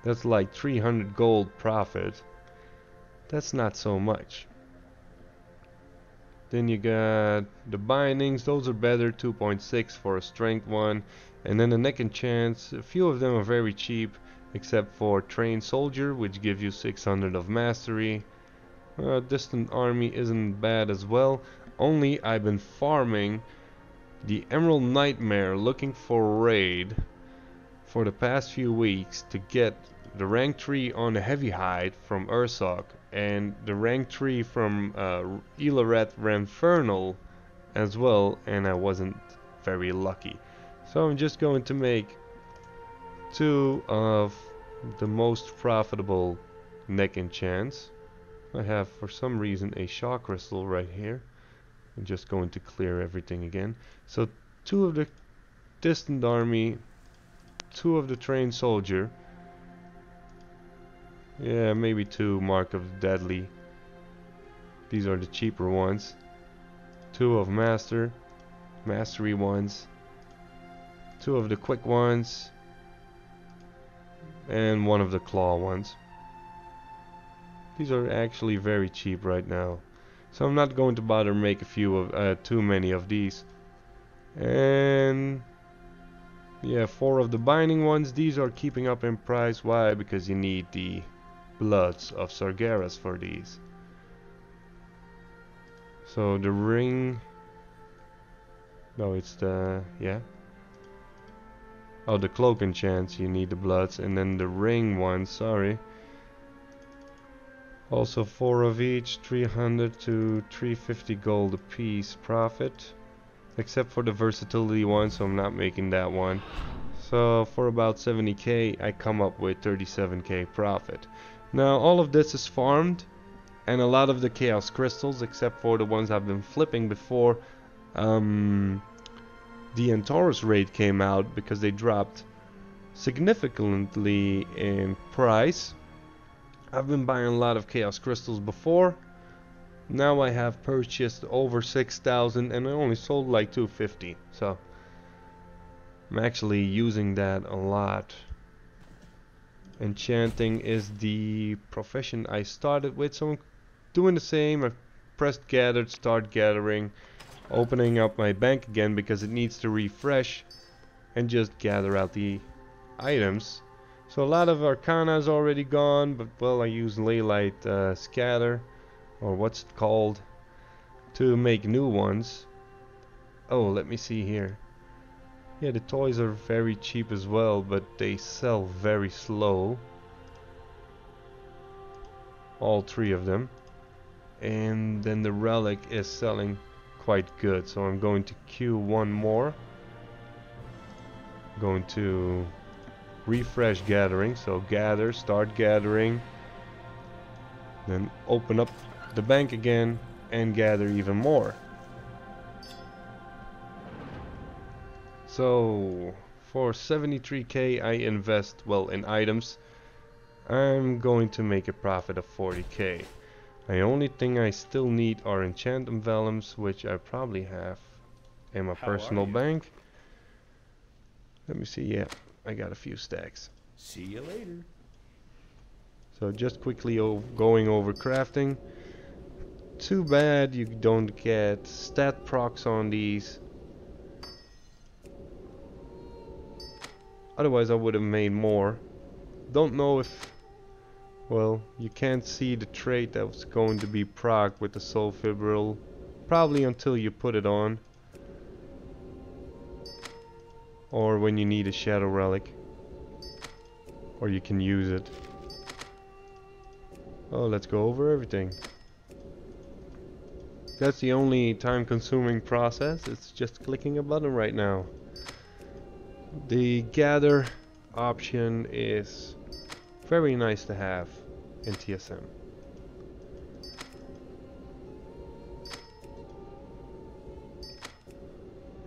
That's like 300 gold profit. That's not so much. Then you got the bindings, those are better, 2.6 for a strength one. And then the neck enchants, a few of them are very cheap, except for Trained Soldier, which gives you 600 of mastery. Distant Army isn't bad as well, only I've been farming the Emerald Nightmare looking for raid for the past few weeks to get the rank 3 on the Heavy Hide from Ursok and the rank 3 from Ilaret Renfernal as well, and I wasn't very lucky. So I'm just going to make 2 of the most profitable neck enchants. I have for some reason a Shaw Crystal right here. I'm just going to clear everything again. So 2 of the Distant Army, 2 of the Trained Soldier. Yeah, maybe 2 Mark of the Deadly. These are the cheaper ones. 2 of Mastery ones. 2 of the quick ones. And 1 of the claw ones. These are actually very cheap right now. So I'm not going to bother make a few of too many of these. And Yeah, 4 of the binding ones. These are keeping up in price. Why? Because you need the bloods of Sargeras for these. So the ring... No, it's the... yeah. Oh, the cloak enchants, you need the bloods. And then the ring one, sorry. Also 4 of each, 300 to 350 gold a piece profit. Except for the versatility one, so I'm not making that one. So for about 70k, I come up with 37k profit. Now all of this is farmed, and a lot of the chaos crystals, except for the ones I've been flipping before, the Antaurus raid came out because they dropped significantly in price. I've been buying a lot of chaos crystals before. Now I have purchased over 6,000 and I only sold like 250. So I'm actually using that a lot. Enchanting is the profession I started with, so I'm doing the same. I've pressed gathered, start gathering, opening up my bank again because it needs to refresh and just gather out the items. So a lot of Arcana is already gone, but well, I use Leylight Scatter, or what's it called, to make new ones. Oh, let me see here. Yeah, the toys are very cheap as well, but they sell very slow. All 3 of them. And then the relic is selling quite good, so I'm going to queue one more. Going to refresh gathering, so gather, start gathering, then open up the bank again and gather even more. So for 73k I invest, well, in items. I'm going to make a profit of 40k. The only thing I still need are enchantment vellums, which I probably have in my personal bank. Let me see, yeah, I got a few stacks. See you later. So just quickly going over crafting. Too bad you don't get stat procs on these. Otherwise I would have made more. Don't know if... well, you can't see the trait that was going to be proc with the soul fibril. Probably until you put it on. Or when you need a shadow relic. Or you can use it. Oh, let's go over everything. That's the only time-consuming process. It's just clicking a button right now. The gather option is very nice to have in TSM.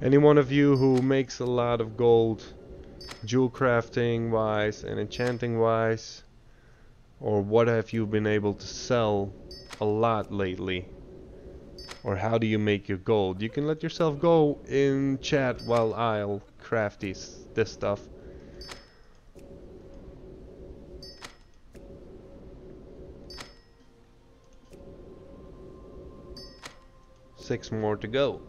Any one of you who makes a lot of gold, jewel crafting wise and enchanting wise, or what have you been able to sell a lot lately? Or how do you make your gold? You can let yourself go in chat while I'll craft this stuff. Six more to go.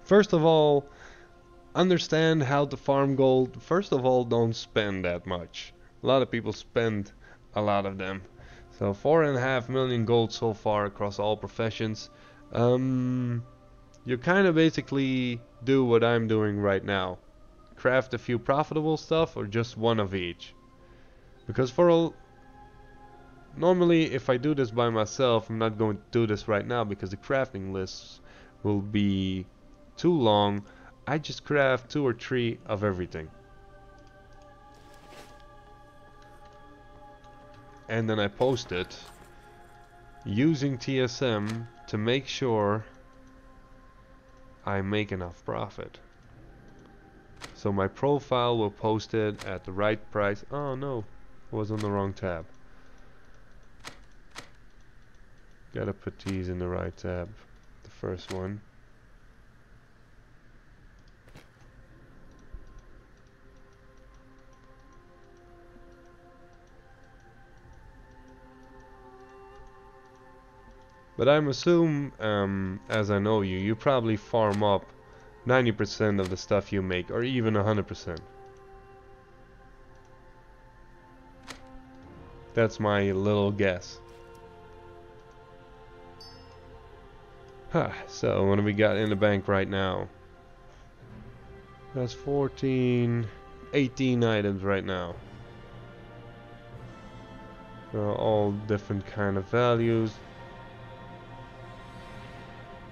First of all, understand how to farm gold. First of all, don't spend that much. A lot of people spend a lot of them. So 4.5 million gold so far across all professions. You kind of basically do what I'm doing right now. Craft a few profitable stuff or just one of each. Because normally if I do this by myself, I'm not going to do this right now because the crafting lists will be too long. I just craft 2 or 3 of everything. And then I post it using TSM to make sure I make enough profit. So my profile will post it at the right price. Oh no, I was on the wrong tab. Gotta put these in the right tab. The first one. But I'm assume, as I know you, you probably farm up 90% of the stuff you make, or even 100%. That's my little guess. Huh, so what do we got in the bank right now? That's 14, 18 items right now. All different kind of values.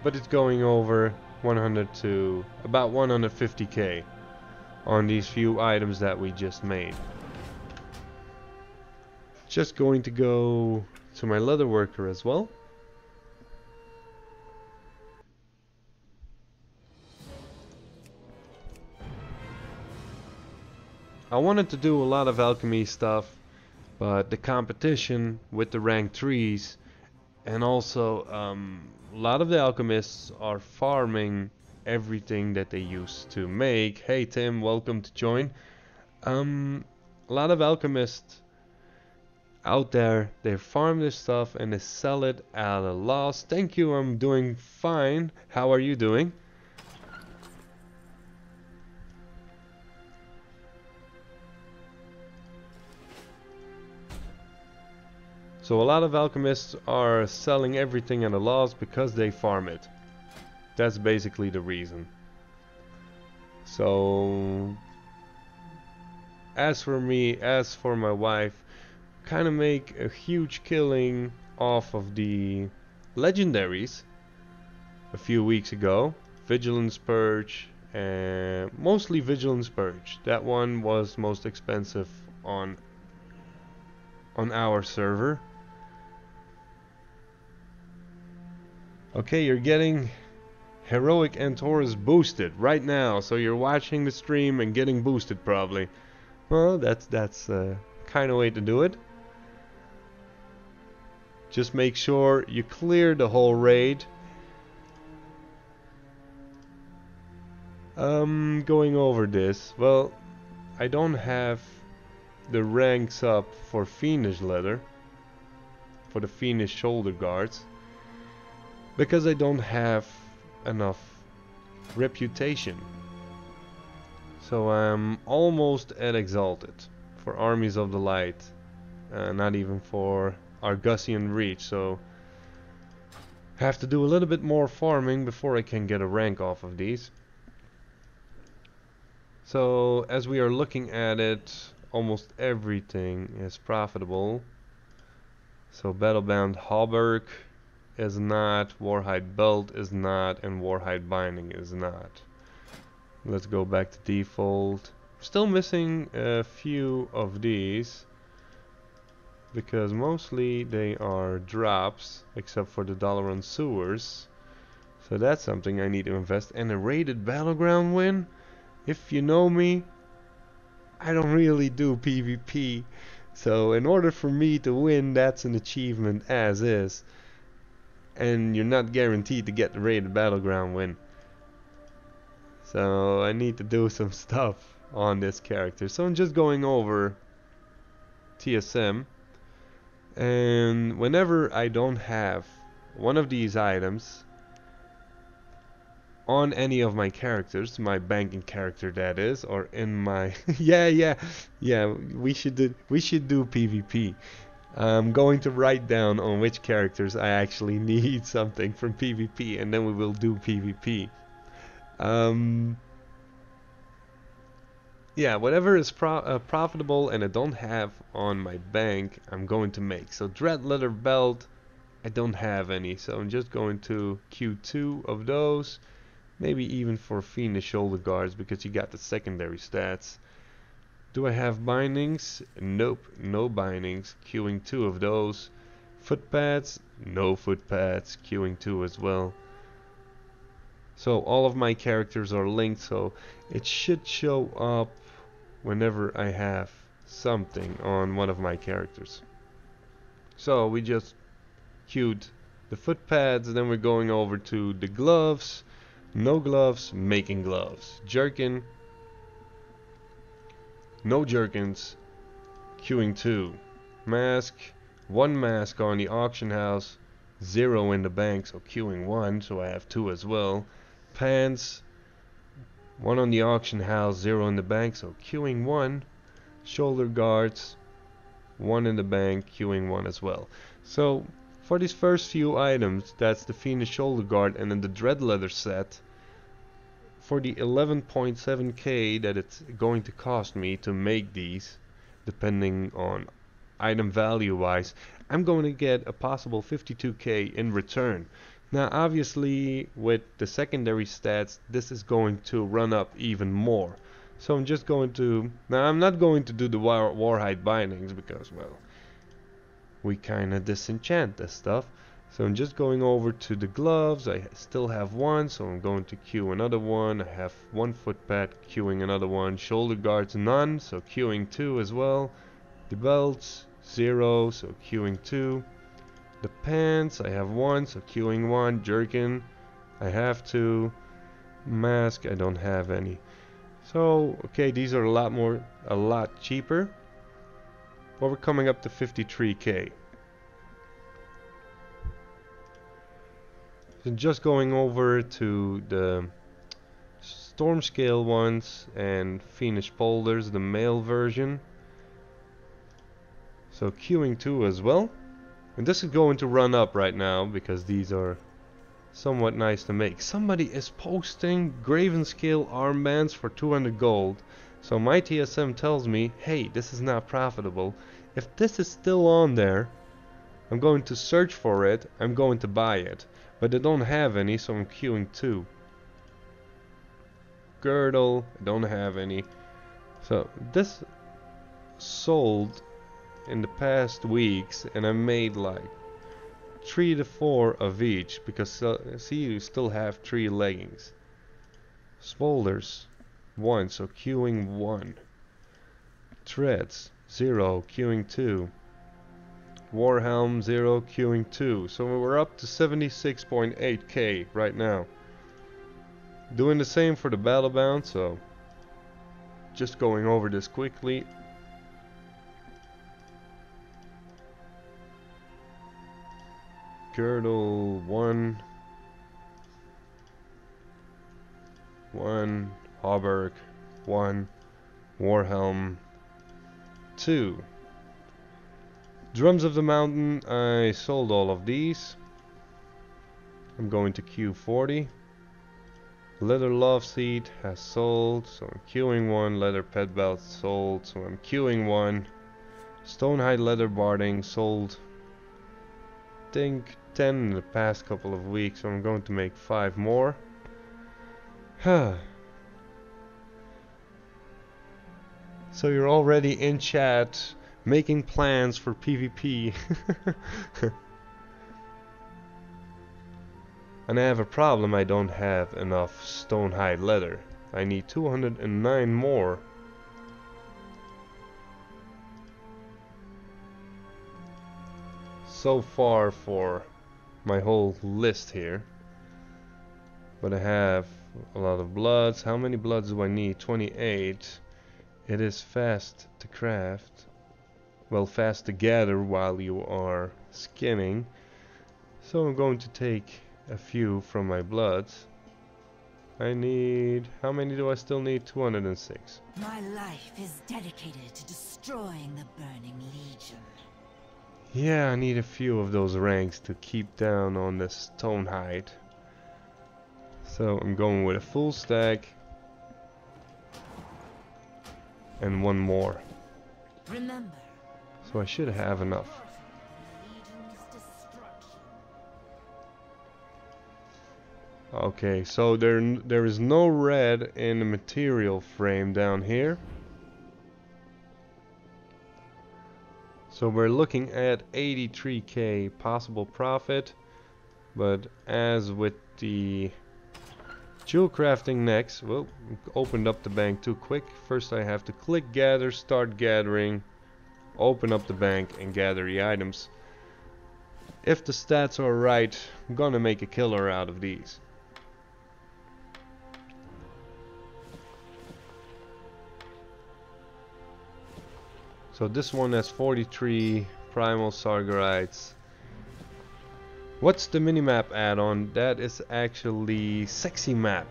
But it's going over 100 to about 150k on these few items that we just made. Just going to go to my leather worker as well. I wanted to do a lot of alchemy stuff, but the competition with the rank 3s and also a lot of the alchemists are farming everything that they used to make. Hey Tim, welcome to join. A lot of alchemists out there, they farm this stuff and they sell it at a loss. Thank you, I'm doing fine. How are you doing? So a lot of alchemists are selling everything at a loss because they farm it. That's basically the reason. So as for me, as for my wife, kind of make a huge killing off of the legendaries a few weeks ago. Vigilance Purge, and mostly Vigilance Purge. That one was most expensive on our server. Okay, you're getting Heroic and Taurus boosted right now, so you're watching the stream and getting boosted probably. Well, that's kind of way to do it. Just make sure you clear the whole raid. Going over this, well, I don't have the ranks up for Fiendish leather, for the Fiendish shoulder guards, because I don't have enough reputation. So I'm almost at Exalted for Armies of the Light, not even for Argusian Reach, so have to do a little bit more farming before I can get a rank off of these. So as we are looking at it, almost everything is profitable. So Battlebound Hauberk is not, Warhide Belt is not, and Warhide Binding is not. Let's go back to default. Still missing a few of these because mostly they are drops, except for the Dalaran Sewers. So that's something I need to invest. And a rated battleground win? If you know me, I don't really do PvP. So in order for me to win, that's an achievement as is. And you're not guaranteed to get the rated battleground win. So I need to do some stuff on this character. So I'm just going over TSM. And whenever I don't have one of these items on any of my characters, my banking character that is, or in my yeah, we should do PvP. I'm going to write down on which characters I actually need something from PvP, and then we will do PvP. Yeah, whatever is profitable and I don't have on my bank, I'm going to make. So Dread Leather Belt, I don't have any, so I'm just going to Q2 of those. Maybe even for Fiendish Shoulder Guards, because you got the secondary stats. Do I have bindings? Nope, no bindings. Queuing 2 of those. Foot pads? No foot pads. Queuing 2 as well. So all of my characters are linked, so it should show up whenever I have something on one of my characters. So we just queued the foot pads, then we're going over to the gloves. No gloves, making gloves. Jerkin. No jerkins. Queuing 2. Mask. One mask on the auction house. 0 in the bank, so queuing 1, so I have 2 as well. Pants, 1 on the auction house, 0 in the bank, so queuing 1. Shoulder guards, 1 in the bank, queuing 1 as well. So for these first few items, that's the Phoenix shoulder guard and then the dread leather set. For the 11.7k that it's going to cost me to make these, depending on item value wise, I'm going to get a possible 52k in return. Now obviously with the secondary stats this is going to run up even more. So I'm just going to, now I'm not going to do the Warhide bindings because, well, we kinda disenchant this stuff. So I'm just going over to the gloves. I still have 1, so I'm going to queue another one. I have 1 foot pad, queuing another one. Shoulder guards none, so queuing 2 as well. The belts 0, so queuing 2. The pants I have 1, so queuing 1. Jerkin I have 2. Mask I don't have any. So okay, these are a lot cheaper. But we're coming up to 53k. So just going over to the storm scale ones and Phoenix polders, the male version. So queuing 2 as well. And this is going to run up right now because these are somewhat nice to make. Somebody is posting graven scale armbands for 200 gold. So my TSM tells me, hey, this is not profitable. If this is still on there, I'm going to search for it, I'm going to buy it. But they don't have any, so I'm queuing 2. Girdle, I don't have any. So this sold in the past weeks and I made like 3 to 4 of each because see, you still have 3 leggings. Spolders 1, so queuing 1. Treads 0, queuing 2. Warhelm 0, queuing 2. So we're up to 76.8k right now. Doing the same for the battlebound, so just going over this quickly. Girdle 1. Hauberk 1. Warhelm 2. Drums of the Mountain, I sold all of these. I'm going to queue 40. Leather Love Seat has sold, so I'm queuing 1. Leather Pet Belt sold, so I'm queuing 1. Stonehide Leather Barding sold, I think 10 in the past couple of weeks, so I'm going to make 5 more. So you're already in chat making plans for PvP. And I have a problem, I don't have enough Stonehide leather. I need 209 more. So far for my whole list here. But I have a lot of bloods. How many bloods do I need? 28. It is fast to craft. Well, fast to gather while you are skinning. So I'm going to take a few from my bloods. I need... how many do I still need? 206. My life is dedicated to destroying the Burning Legion. Yeah, I need a few of those ranks to keep down on the Stonehide. So I'm going with a full stack. And 1 more. Remember, so I should have enough. Okay, so there is no red in the material frame down here. So we're looking at 83k possible profit, but as with the jewel crafting next, well, opened up the bank too quick. First I have to click gather, start gathering, open up the bank and gather the items. If the stats are right, I'm gonna make a killer out of these. So this one has 43 primal sargerites, What's the minimap add-on? That is actually Sexy Map.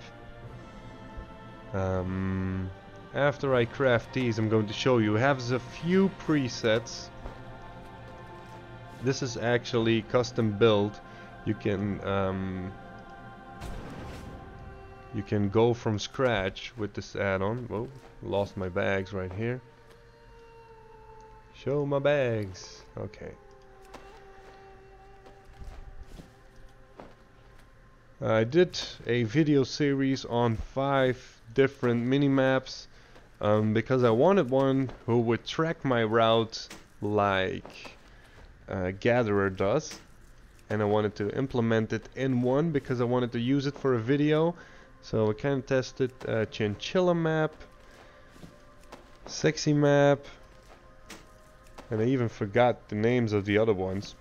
After I craft these, I'm going to show you. It has a few presets. This is actually custom built. You can go from scratch with this add-on. Whoa, lost my bags right here. Show my bags. Okay. I did a video series on 5 different mini-maps because I wanted one who would track my route like Gatherer does, and I wanted to implement it in one because I wanted to use it for a video. So I kind of tested Chinchilla map, Sexy map, and I even forgot the names of the other ones.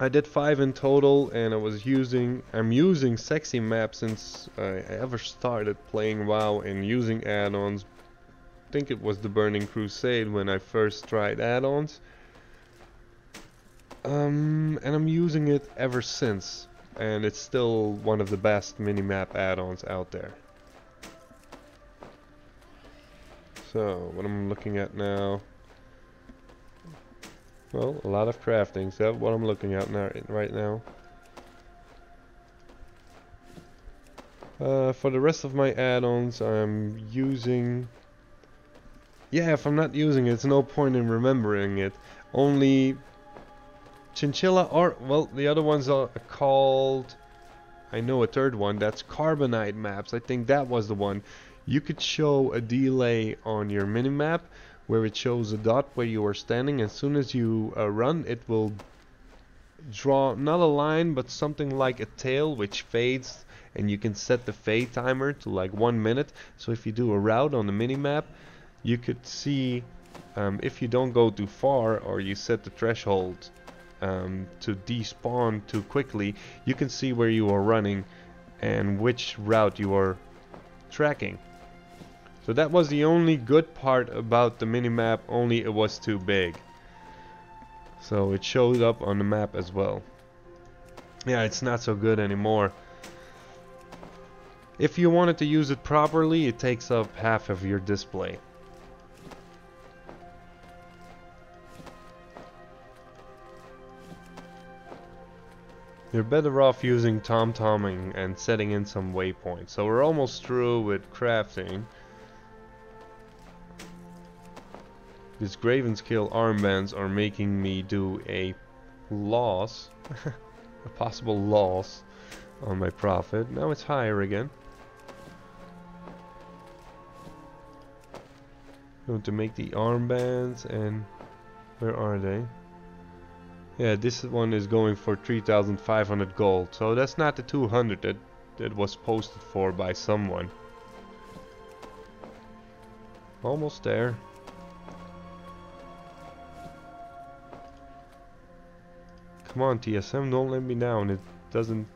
I did 5 in total, and I'm using Sexy Map since I ever started playing WoW and using add-ons. I think it was the Burning Crusade when I first tried add-ons. And I'm using it ever since, and it's still one of the best minimap add-ons out there. So, what I'm looking at now. Well, a lot of crafting, so that's what I'm looking at now, right now. For the rest of my add-ons, I'm using... Yeah, if I'm not using it, it's no point in remembering it. Only Chinchilla or... Well, the other ones are called... I know a third one, that's Carbonite maps. I think that was the one. You could show a delay on your minimap where it shows a dot where you are standing. As soon as you run, it will draw not a line but something like a tail which fades, and you can set the fade timer to like 1 minute. So if you do a route on the minimap, you could see if you don't go too far or you set the threshold to despawn too quickly, you can see where you are running and which route you are tracking. So that was the only good part about the minimap, only it was too big. So it showed up on the map as well. Yeah, it's not so good anymore. If you wanted to use it properly, it takes up half of your display. You're better off using TomToming and setting in some waypoints. So we're almost through with crafting. These Gravenskill armbands are making me do a loss, a possible loss on my profit. Now it's higher again. Going to make the armbands, and where are they? Yeah, this one is going for 3,500 gold. So that's not the 200 that was posted for by someone. Almost there. Come on, TSM, don't let me down. It doesn't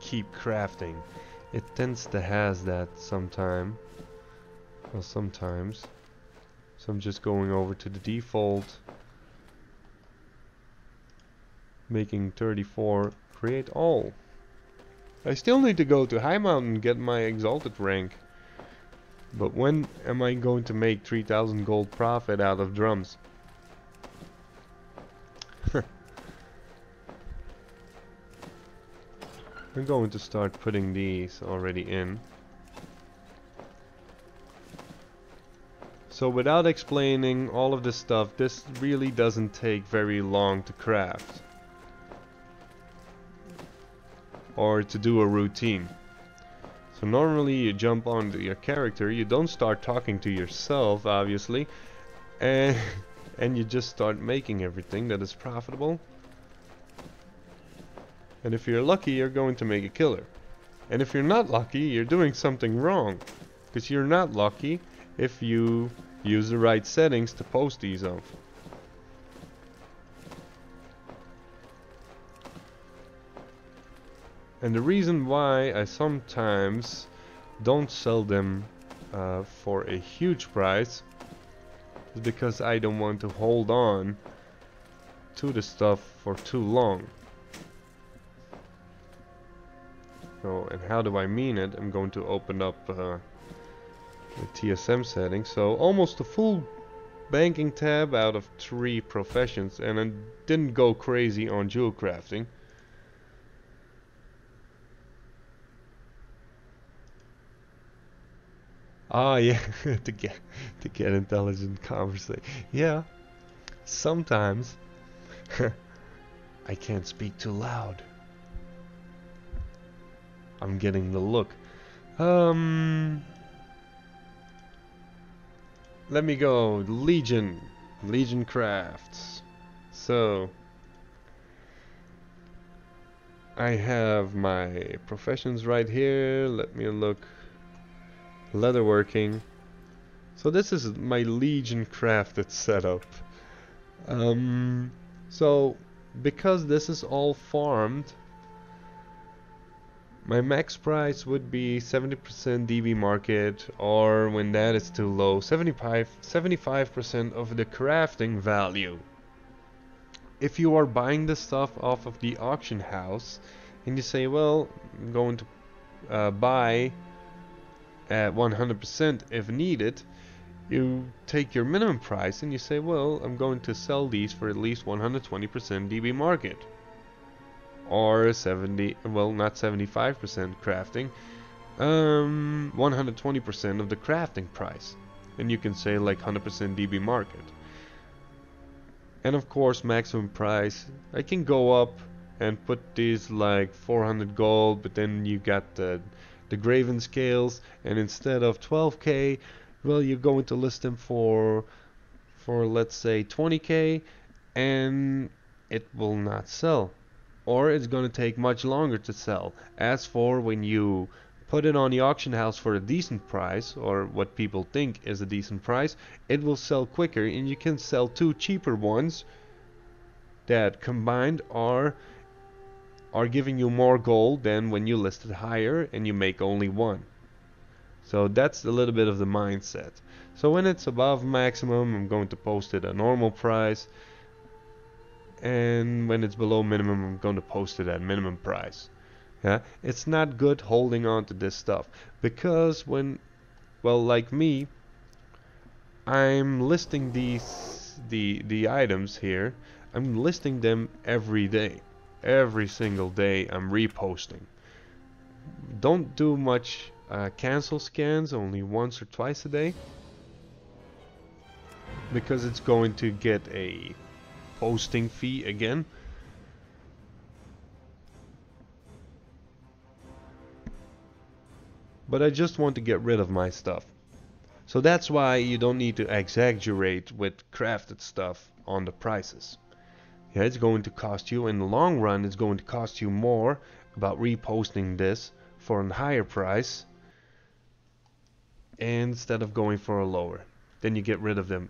keep crafting. It tends to has that sometime. Well, sometimes. So I'm just going over to the default, making 34, create all. I still need to go to High Mountain and get my exalted rank. But when am I going to make 3,000 gold profit out of drums? I'm going to start putting these already in. So without explaining all of this stuff, this really doesn't take very long to craft. Or to do a routine. So normally you jump onto your character, you don't start talking to yourself obviously, and you just start making everything that is profitable. And if you're lucky, you're going to make a killer. And if you're not lucky, you're doing something wrong. Because you're not lucky if you use the right settings to post these on. And the reason why I sometimes don't sell them for a huge price is because I don't want to hold on to the stuff for too long. So, and how do I mean it? I'm going to open up the TSM settings. So almost a full banking tab out of 3 professions, and I didn't go crazy on jewel crafting. Ah, yeah, to get intelligent conversation. Yeah, sometimes I can't speak too loud. I'm getting the look. Let me go. Legion crafts. So I have my professions right here. Let me look. Leatherworking. So this is my Legion crafted setup. So because this is all farmed, my max price would be 70% DB market, or when that is too low, 75% of the crafting value. If you are buying the stuff off of the auction house and you say, well, I'm going to buy at 100% if needed, you take your minimum price and you say, well, I'm going to sell these for at least 120% DB market, or 70, well, not 75% crafting, 120% of the crafting price, and you can say like 100% DB market. And of course maximum price, I can go up and put these like 400 gold, but then you got the graven scales, and instead of 12k, well, you're going to list them for let's say 20k, and it will not sell, or it's going to take much longer to sell. As for when you put it on the auction house for a decent price, or what people think is a decent price, it will sell quicker, and you can sell 2 cheaper ones that combined are giving you more gold than when you list it higher and you make only 1. So that's a little bit of the mindset. So when it's above maximum, I'm going to post it at normal price, and when it's below minimum, I'm going to post it at minimum price. Yeah, it's not good holding on to this stuff, because when, well, like me, I'm listing the items here. I'm listing them every day. Every single day I'm reposting. Don't do much cancel scans, only once or twice a day, because it's going to get a posting fee again. But I just want to get rid of my stuff. So that's why you don't need to exaggerate with crafted stuff on the prices. Yeah, it's going to cost you, in the long run, it's going to cost you more about reposting this for a higher price instead of going for a lower. Then you get rid of them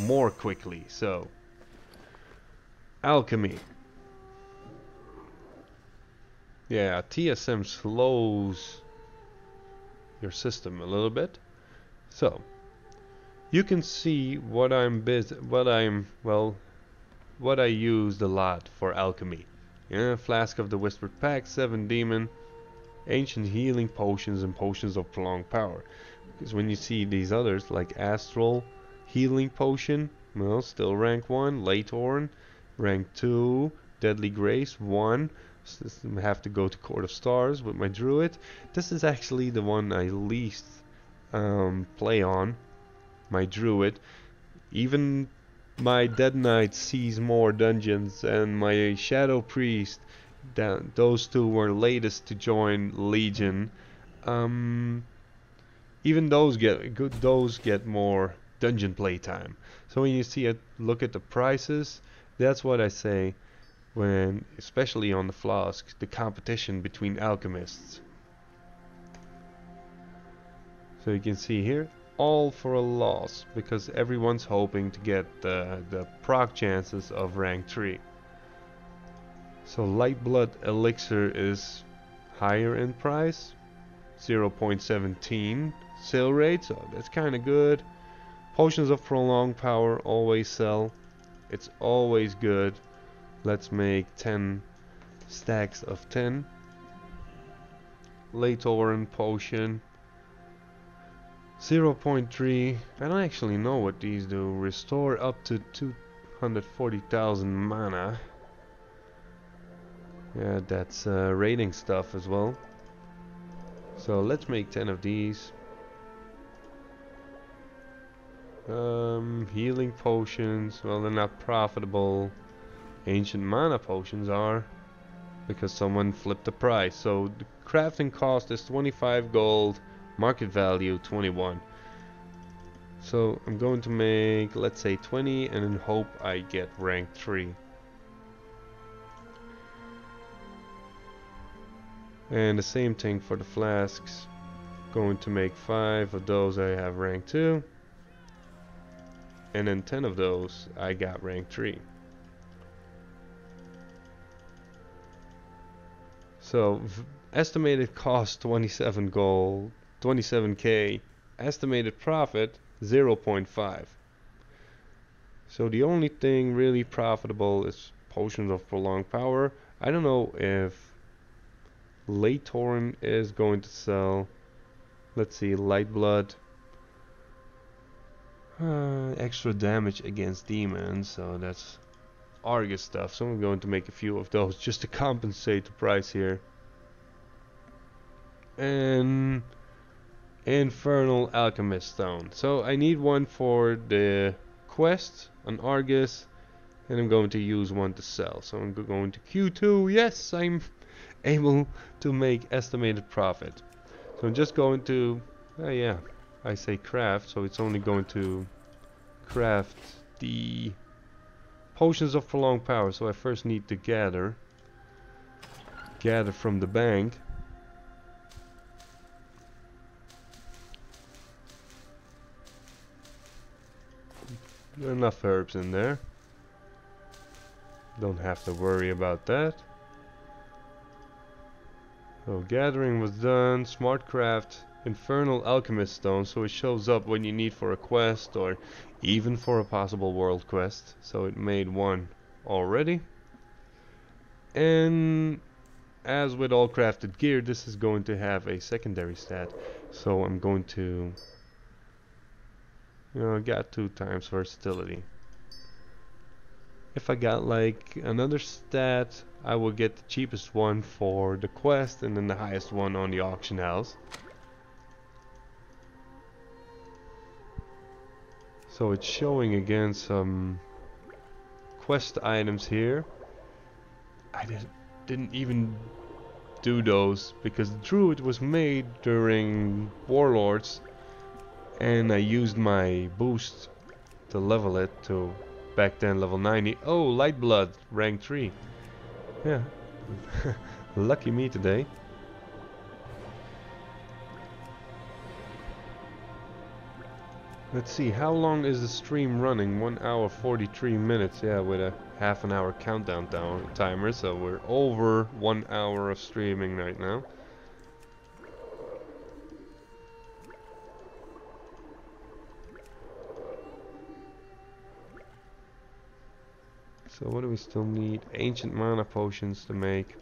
more quickly. So, alchemy. Yeah, TSM slows your system a little bit. So, you can see what what I used a lot for alchemy. Yeah, Flask of the Whispered Pact, 7 Demon, Ancient Healing Potions, and Potions of Prolonged Power. Because when you see these others, like Astral Healing Potion, well, still rank 1, Latorn, rank 2, Deadly Grace, 1. So I have to go to Court of Stars with my Druid. This is actually the one I least play on, my Druid. Even my Dead Knight sees more dungeons, and my Shadow Priest, those 2 were latest to join Legion. Even those get more dungeon playtime. So when you look at the prices, that's what I say when, especially on the flask, the competition between alchemists. So you can see here, all for a loss, because everyone's hoping to get the proc chances of rank 3. So Lightblood Elixir is higher in price, 0.17 sale rate, so that's kind of good. Potions of Prolonged Power always sell, it's always good. Let's make 10 stacks of 10. Latoran potion. 0.3. I don't actually know what these do. Restore up to 240,000 mana. Yeah, that's raiding stuff as well. So let's make 10 of these. Healing potions, well, they're not profitable. Ancient mana potions are, because someone flipped the price. So the crafting cost is 25 gold, market value 21. So I'm going to make, let's say 20, and then hope I get rank 3. And the same thing for the flasks. Going to make 5 of those, I have rank 2. And then 10 of those I got rank 3. So estimated cost 27 gold, 27k. Estimated profit 0.5. So the only thing really profitable is potions of prolonged power. I don't know if Latoran is going to sell. Let's see, light blood. Extra damage against demons, so that's Argus stuff. So I'm going to make a few of those just to compensate the price here. And Infernal Alchemist Stone. So I need one for the quest, an Argus, and I'm going to use one to sell. So I'm going to Q2. Yes, I'm able to make estimated profit. So I'm just going to, yeah, I say craft, so it's only going to craft the potions of prolonged power. So I first need to gather from the bank. There are enough herbs in there. Don't have to worry about that. So gathering was done. Smart craft Infernal Alchemist Stone, so it shows up when you need for a quest or even for a possible world quest. So it made one already. And as with all crafted gear, this is going to have a secondary stat. So I'm going to, I got 2 times versatility. If I got like another stat, I will get the cheapest one for the quest and then the highest one on the auction house. So it's showing again some quest items here. I didn't even do those because the druid was made during Warlords, and I used my boost to level it to back then level 90. Oh, light blood, rank 3. Yeah, lucky me today. Let's see, how long is the stream running? 1 hour 43 minutes. Yeah, with a half an hour countdown timer, so we're over 1 hour of streaming right now. So what do we still need? Ancient mana potions to make.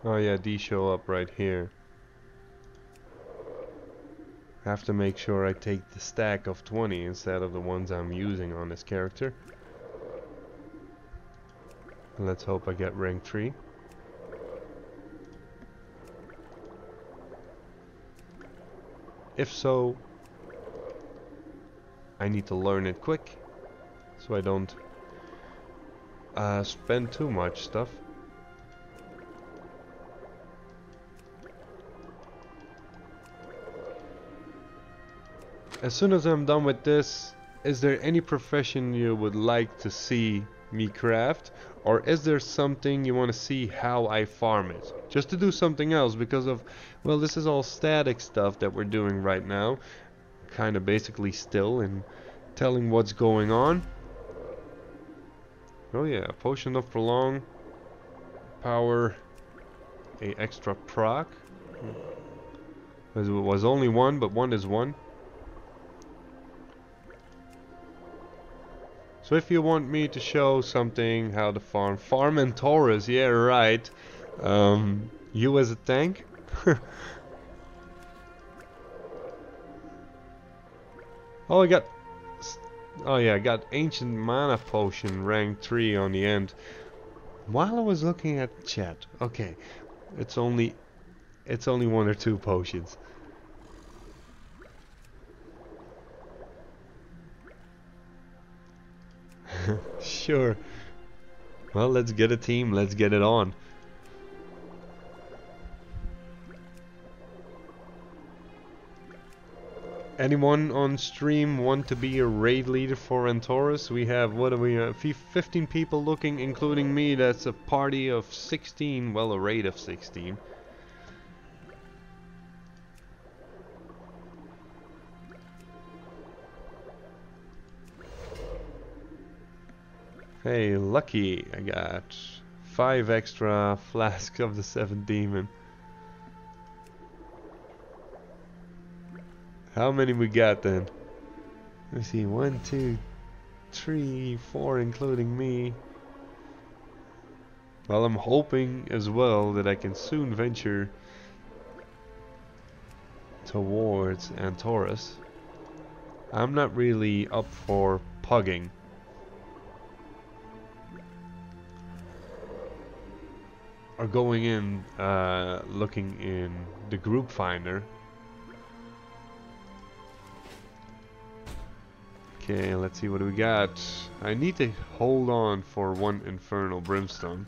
Oh yeah, these show up right here. I have to make sure I take the stack of 20 instead of the ones I'm using on this character. Let's hope I get rank 3. If so, I need to learn it quick, so I don't spend too much stuff. As soon as I'm done with this, is there any profession you would like to see me craft? Or is there something you want to see how I farm it? Just to do something else because of, well, this is all static stuff that we're doing right now. Kind of basically still and telling what's going on. Oh yeah, potion of prolong power, a extra proc. It was only 1, but 1 is 1. So if you want me to show something how to farm and Taurus, yeah right, You as a tank? Oh, oh yeah, I got Ancient Mana Potion rank 3 on the end. While I was looking at the chat, okay, it's only 1 or 2 potions. Sure. Well, let's get a team. Let's get it on. Anyone on stream want to be a raid leader for Antorus? We have, what are we, 15 people looking, including me. That's a party of 16, well, a raid of 16. Hey, lucky, I got 5 extra flasks of the 7th demon. How many we got then? Let me see, 1, 2, 3, 4 including me. Well, I'm hoping as well that I can soon venture towards Antorus. I'm not really up for pugging. Or going in, looking in the group finder. Okay, let's see what we got. I need to hold on for 1 Infernal Brimstone.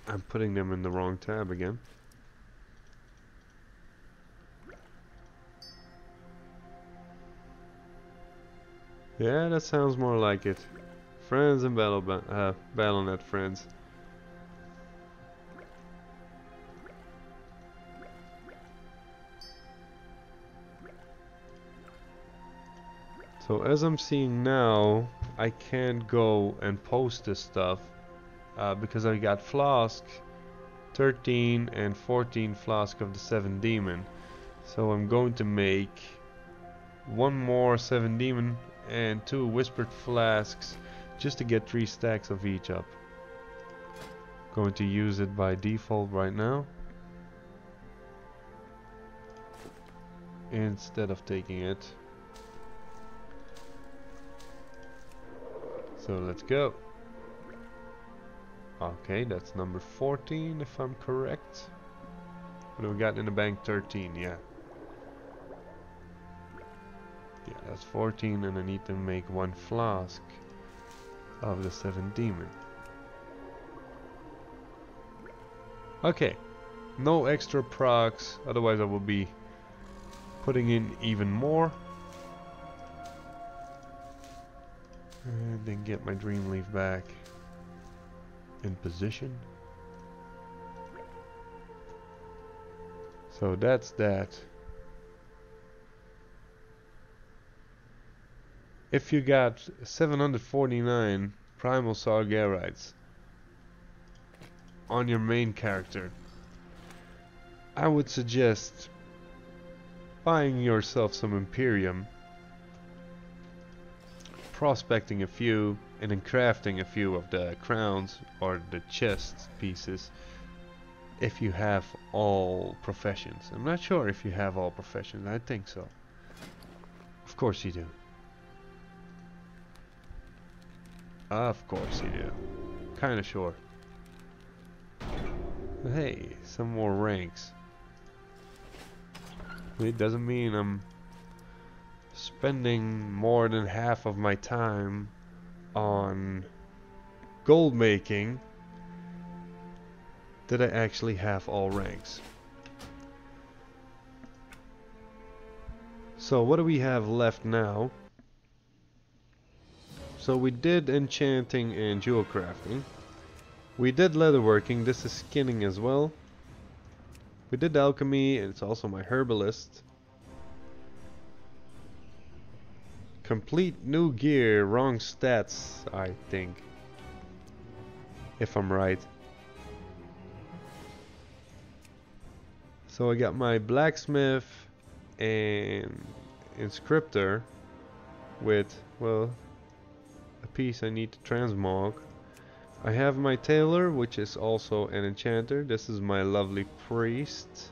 I'm putting them in the wrong tab again. Yeah, that sounds more like it. Friends and Battle.net friends. So as I'm seeing now, I can't go and post this stuff because I got flask 13 and 14 flask of the 7 demon. So I'm going to make 1 more 7 demon and 2 whispered flasks just to get 3 stacks of each up. Going to use it by default right now instead of taking it. So let's go. Okay, that's number 14 if I'm correct. What do we got in the bank? 13, yeah. Yeah, that's 14 and I need to make 1 flask of the 7 demon. Okay, no extra procs, otherwise I will be putting in even more. And then get my dream leaf back in position. So that's that. If you got 749 primal Sargerites on your main character, I would suggest buying yourself some Imperium, prospecting a few, and then crafting a few of the crowns or the chest pieces if you have all professions. I'm not sure if you have all professions. I think so. Of course you do. Of course you do. Kinda sure. But hey, some more ranks. It doesn't mean I'm spending more than half of my time on gold making that I actually have all ranks. So what do we have left now? So we did enchanting and jewel crafting. We did leatherworking. This is skinning as well. We did alchemy, and it's also my herbalist. Complete new gear, wrong stats, I think. If I'm right. So I got my blacksmith, an inscriptor with, well, a piece I need to transmog. I have my tailor, which is also an enchanter. This is my lovely priest.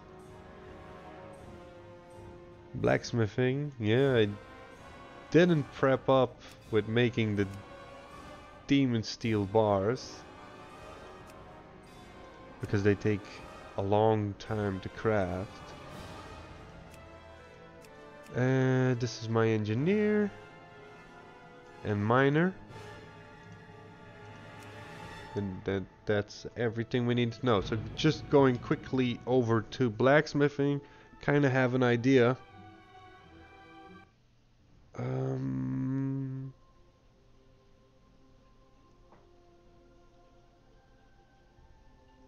Blacksmithing, yeah, I didn't prep up with making the demon steel bars because they take a long time to craft. This is my engineer and miner. And that's everything we need to know. So just going quickly over to blacksmithing, kind of have an idea.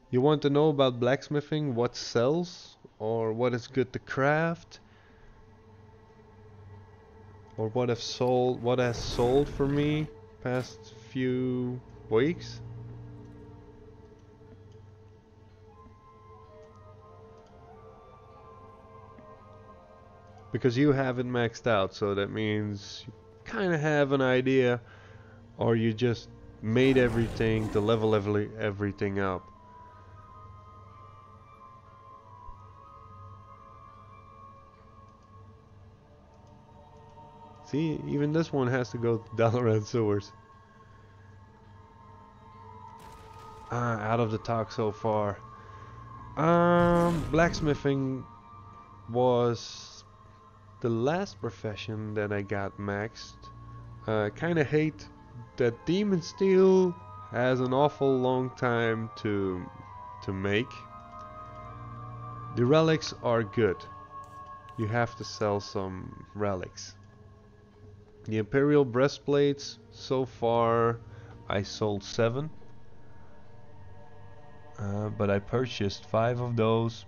You want to know about blacksmithing, what sells, or what is good to craft, or what has sold for me past few weeks? Because you have it maxed out, so that means you kind of have an idea, or you just made everything to level everything up. See, even this one has to go to Dalaran sewers. Out of the talk so far. Blacksmithing was the last profession that I got maxed. Kinda hate that demon steel has an awful long time to make. The relics are good. You have to sell some relics. The Imperial breastplates, so far I sold 7. But I purchased 5 of those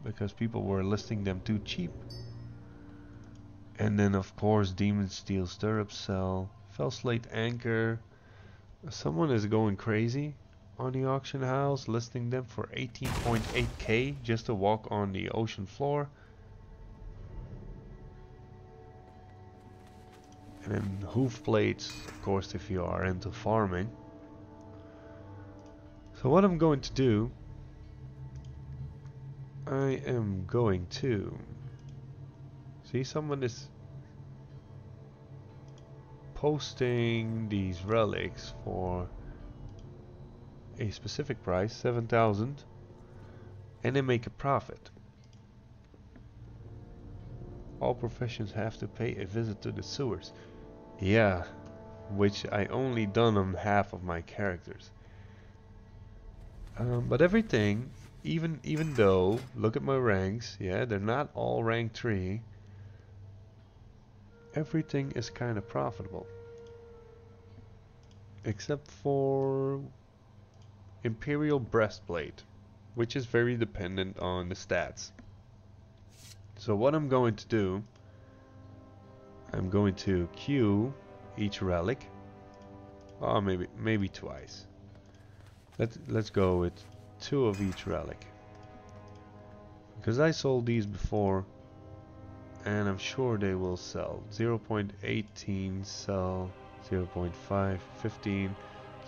because people were listing them too cheap. And then of course Demon Steel Stirrup Cell, Fell Slate Anchor. Someone is going crazy on the auction house, listing them for 18.8k just to walk on the ocean floor. And then hoof plates, of course, if you are into farming. So what I'm going to do, I am going to see someone is posting these relics for a specific price, 7,000, and they make a profit. All professions have to pay a visit to the sewers. Yeah, which I only done on half of my characters. But everything, even though, look at my ranks, yeah, they're not all rank 3. Everything is kind of profitable. Except for Imperial Breastplate, which is very dependent on the stats. So what I'm going to do, I'm going to queue each relic. Oh, maybe twice. Let's go with 2 of each relic. Because I sold these before, and I'm sure they will sell. 0.18 sell, 0.5, 15,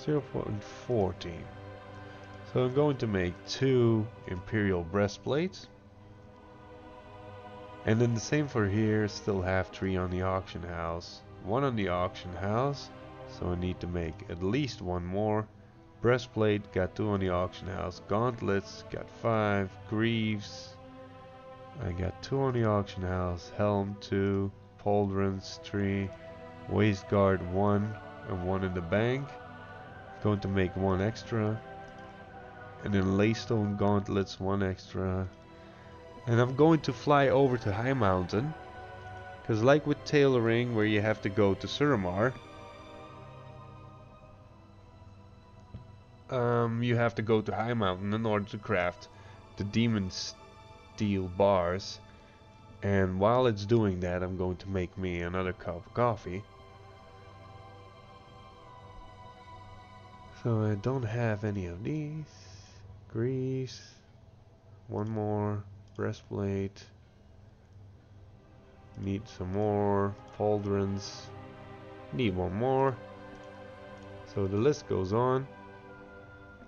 0.14. So I'm going to make 2 Imperial breastplates. And then the same for here, still have 3 on the auction house. 1 on the auction house, so I need to make at least 1 more. Breastplate, got 2 on the auction house. Gauntlets, got 5. Greaves, I got 2 on the auction house. Helm, 2. Pauldrons, 3. Waistguard, 1. And 1 in the bank. Going to make 1 extra. And then Laystone gauntlets, 1 extra. And I'm going to fly over to High Mountain. Because like with tailoring, where you have to go to Suramar, you have to go to High Mountain in order to craft the Demon Steel bars. And while it's doing that, I'm going to make me another cup of coffee. So I don't have any of these. Grease. 1 more. Breastplate. Need some more pauldrons. Need one more. So the list goes on.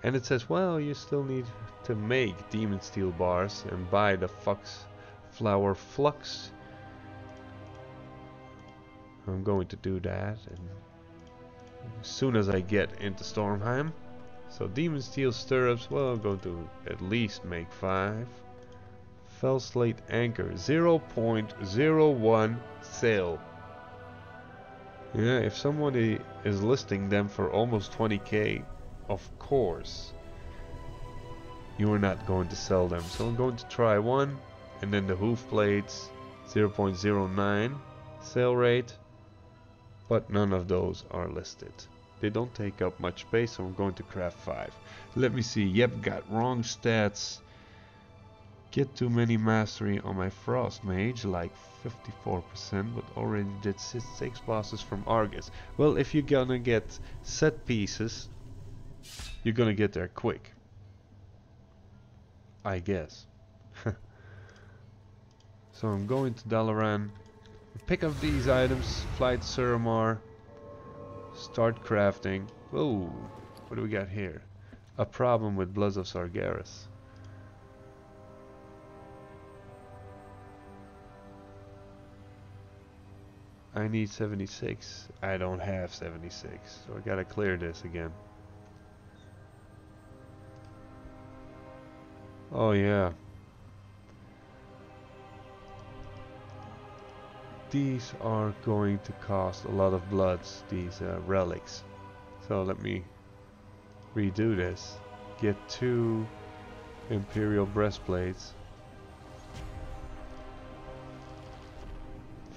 And it says, well, you still need to make demon steel bars and buy the fox flower flux. I'm going to do that and as soon as I get into Stormheim. So demon steel stirrups, well, I'm going to at least make 5. Fell slate anchor 0.01 sale. Yeah, if somebody is listing them for almost 20k, of course you are not going to sell them. So I'm going to try one, and then the hoof plates 0.09 sale rate, but none of those are listed. They don't take up much space, so I'm going to craft 5. Let me see. Yep, got wrong stats. Get too many mastery on my frost mage, like 54%, but already did 6 bosses from Argus. Well, if you're gonna get set pieces, you're gonna get there quick, I guess. So I'm going to Dalaran, pick up these items, fly to Suramar, start crafting. Whoa, what do we got here? A problem with Bloods of Sargeras. I need 76. I don't have 76, so I gotta clear this again. Oh yeah. These are going to cost a lot of bloods, these relics. So let me redo this. Get 2 Imperial breastplates.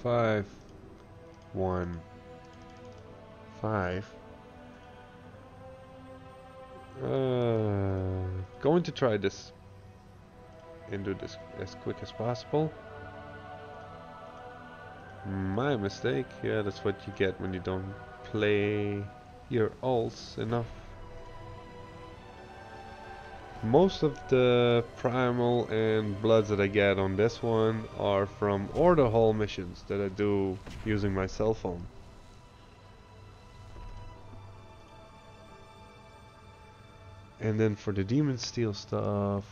5, 1, 5. Going to try this and do this as quick as possible. My mistake. Yeah, that's what you get when you don't play your ults enough. Most of the primal and bloods that I get on this one are from order hall missions that I do using my cell phone. And then for the demon steel stuff,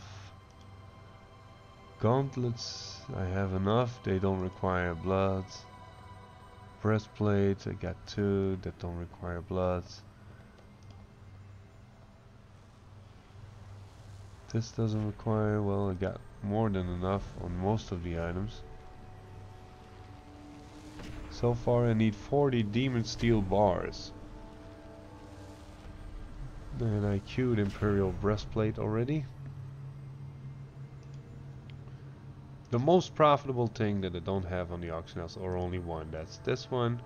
gauntlets, I have enough, they don't require bloods. Breastplates, I got 2 that don't require bloods. This doesn't require, well, I got more than enough on most of the items. So far I need 40 demon steel bars. Then I queued Imperial breastplate already. The most profitable thing that I don't have on the auction house, or only one, that's this one.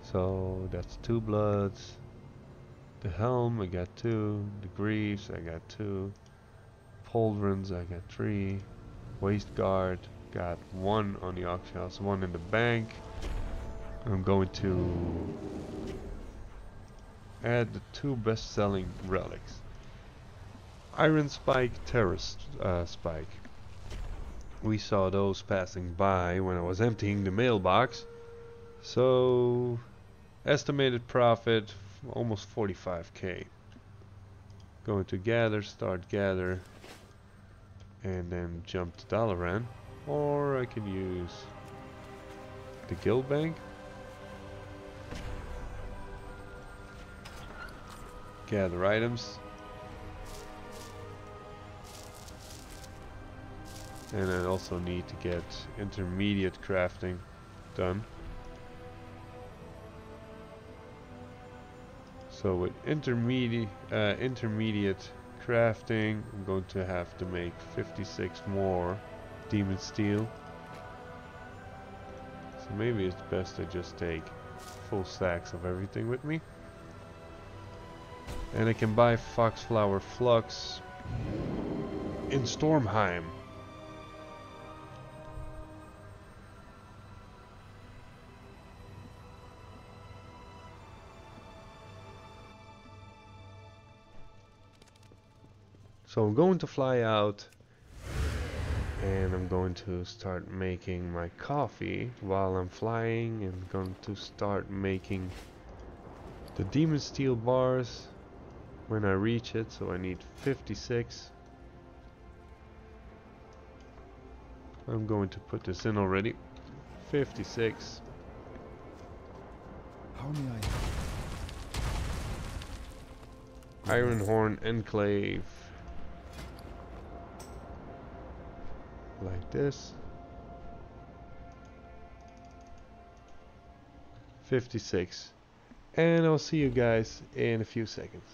So that's 2 bloods. The helm I got 2. The greaves I got 2. Pauldrons I got 3. Waist guard got 1 on the auction house, 1 in the bank. I'm going to add the 2 best selling relics. Iron Spike, Terrace Spike. We saw those passing by when I was emptying the mailbox. So estimated profit almost 45k. Going to gather, start gather, and then jump to Dalaran. Or I can use the guild bank. Gather items. And I also need to get intermediate crafting done. So with intermediate crafting, I'm going to have to make 56 more demon steel. So maybe it's best I just take full stacks of everything with me. And I can buy Foxflower Flux in Stormheim. So I'm going to fly out And I'm going to start making my coffee while I'm flying, and going to start making the demon steel bars when I reach it. So I need 56. I'm going to put this in already. 56. How may I? Ironhorn Enclave. Like this. 56. And I'll see you guys in a few seconds.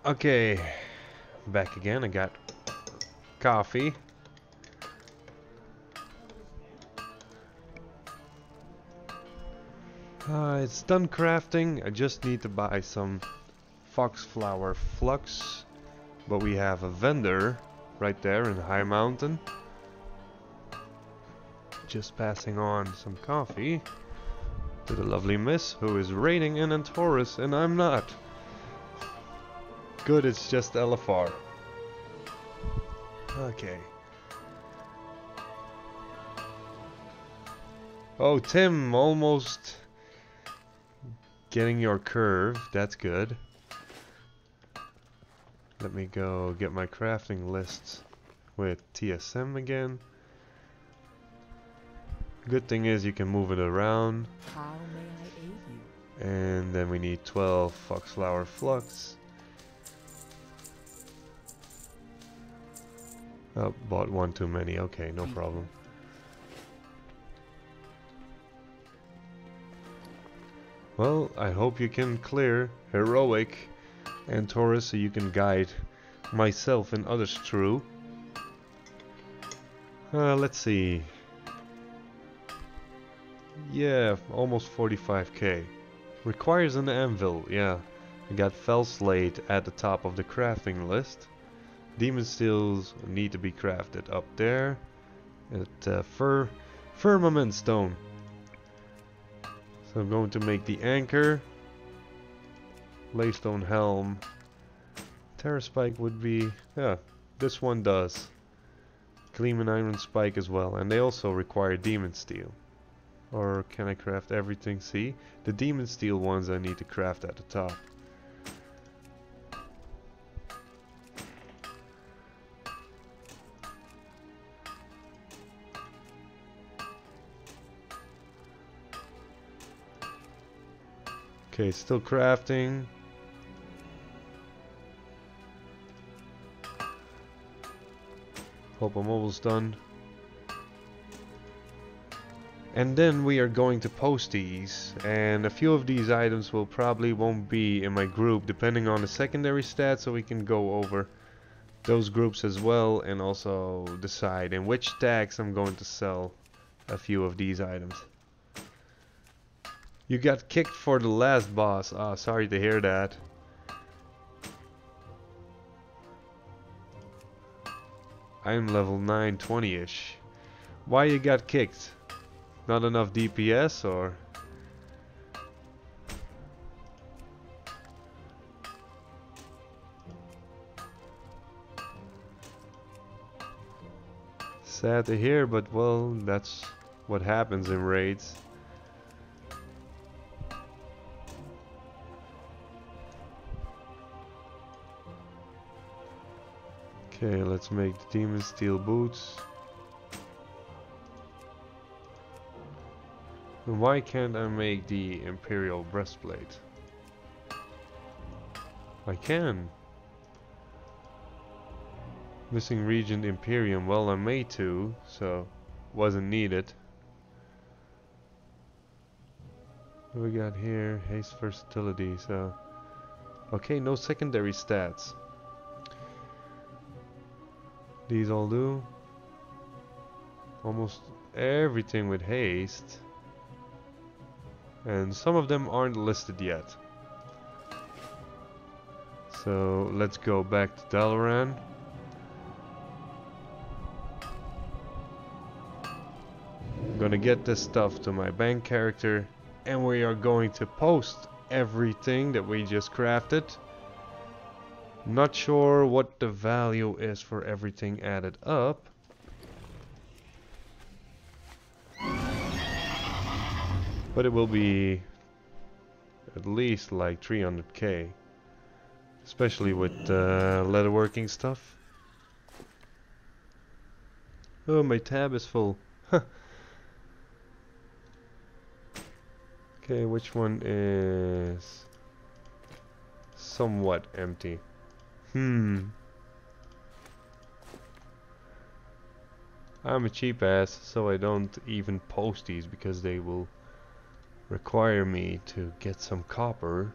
Okay, back again. I got coffee. It's done crafting. I just need to buy some foxflower flux, but we have a vendor right there in High Mountain. Just passing on some coffee to the lovely miss who is raiding in Taurus, and I'm not. Good, it's just LFR. Okay. Oh, Tim, almost getting your curve. That's good. Let me go get my crafting lists with TSM again. Good thing is you can move it around. How may I aid you? And then we need 12 foxflower flux. Oh, bought one too many. Okay, no problem. Well, I hope you can clear heroic and Taurus so you can guide myself and others through. Let's see. Yeah, almost 45k. Requires an anvil, yeah. I got fell slate at the top of the crafting list. Demon steels need to be crafted up there. At firmament stone. So I'm going to make the anchor. Laystone helm. Terra spike would be, yeah, this one does. Gleaming iron spike as well, and they also require demon steel. Or can I craft everything? See, the demon steel ones I need to craft at the top. Okay, still crafting. Hope I'm almost done. And then we are going to post these, and a few of these items will probably won't be in my group depending on the secondary stats, so we can go over those groups as well and also decide in which tags I'm going to sell a few of these items. You got kicked for the last boss. Ah, sorry to hear that. I'm level 920-ish. Why you got kicked? Not enough DPS or? Sad to hear, but well, that's what happens in raids. Okay, let's make the demon steel boots. And why can't I make the imperial breastplate? I can. Missing region Imperium. Well, I made two, so wasn't needed. What we got here? Haste versatility. So okay, no secondary stats. These all do. Almost everything with haste. And some of them aren't listed yet. So let's go back to Dalaran. I'm gonna get this stuff to my bank character, and we are going to post everything that we just crafted. Not sure what the value is for everything added up. But it will be at least like 300k. Especially with leatherworking stuff. Oh, my tab is full. Okay, which one is somewhat empty? I'm a cheap ass, so I don't even post these because they will require me to get some copper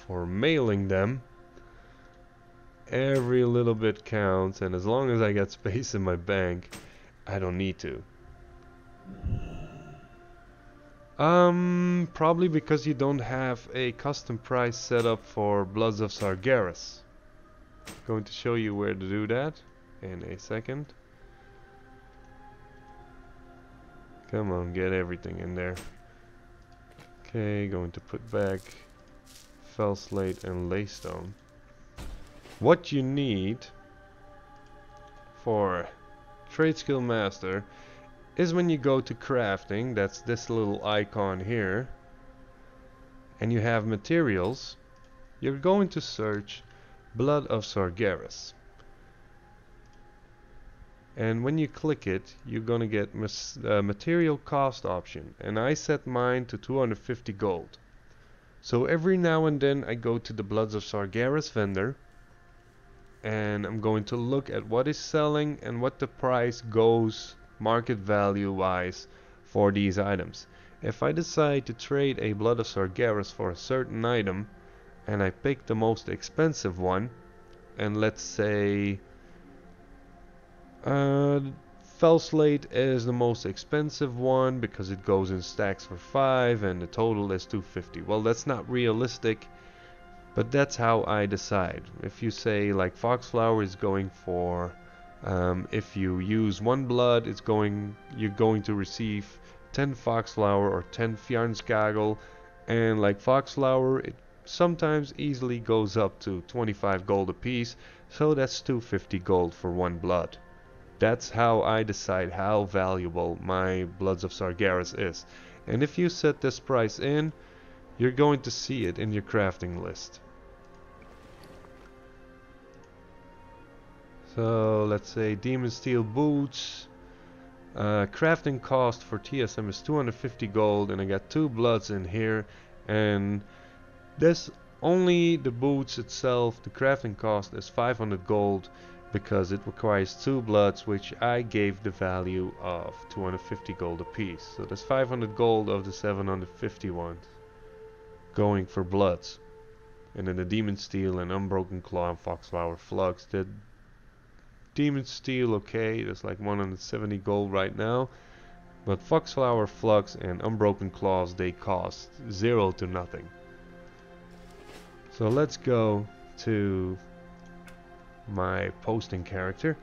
for mailing them. every little bit counts, and as long as I got space in my bank, I don't need to. Probably because you don't have a custom price set up for Bloods of Sargeras. Going to show you where to do that in a second. Come on, get everything in there. Okay, going to put back Fell Slate and Laystone. What you need for Trade Skill Master is when you go to crafting, that's this little icon here, and you have materials, you're going to search Blood of Sargeras. And when you click it, you're gonna get material cost option, and I set mine to 250 gold. So every now and then I go to the Bloods of Sargeras vendor, and I'm going to look at what is selling and what the price goes market value wise for these items. If I decide to trade a Blood of Sargeras for a certain item, and I pick the most expensive one, and let's say Fell Slate is the most expensive one because it goes in stacks for 5 and the total is 250. Well, that's not realistic, but that's how I decide. If you say like Foxflower is going for, if you use 1 blood, you're going to receive 10 Foxflower or 10 Fjarnskagel, and like Foxflower, it sometimes easily goes up to 25 gold a piece, so that's 250 gold for 1 blood. That's how I decide how valuable my Bloods of Sargeras is. And if you set this price in, you're going to see it in your crafting list. So let's say Demon Steel Boots. Crafting cost for TSM is 250 gold, and I got 2 bloods in here, and this only the boots itself, the crafting cost is 500 gold because it requires 2 bloods, which I gave the value of 250 gold a piece. So there's 500 gold of the 750 ones going for bloods. And then the Demon Steel and Unbroken Claw and Foxflower Flux. The Demon Steel, okay, there's like 170 gold right now, but Foxflower Flux and Unbroken Claws, they cost 0 to nothing. So let's go to my posting character.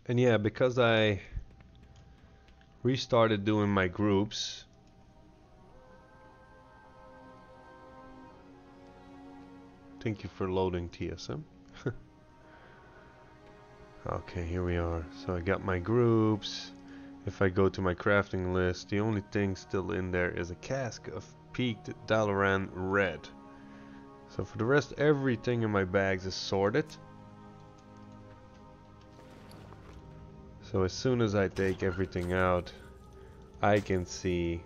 And yeah, because I restarted doing my groups, thank you for loading TSM. Okay, here we are. So I got my groups. If I go to my crafting list, the only thing still in there is a cask of peaked Dalaran red. So for the rest, everything in my bags is sorted. So as soon as I take everything out, I can see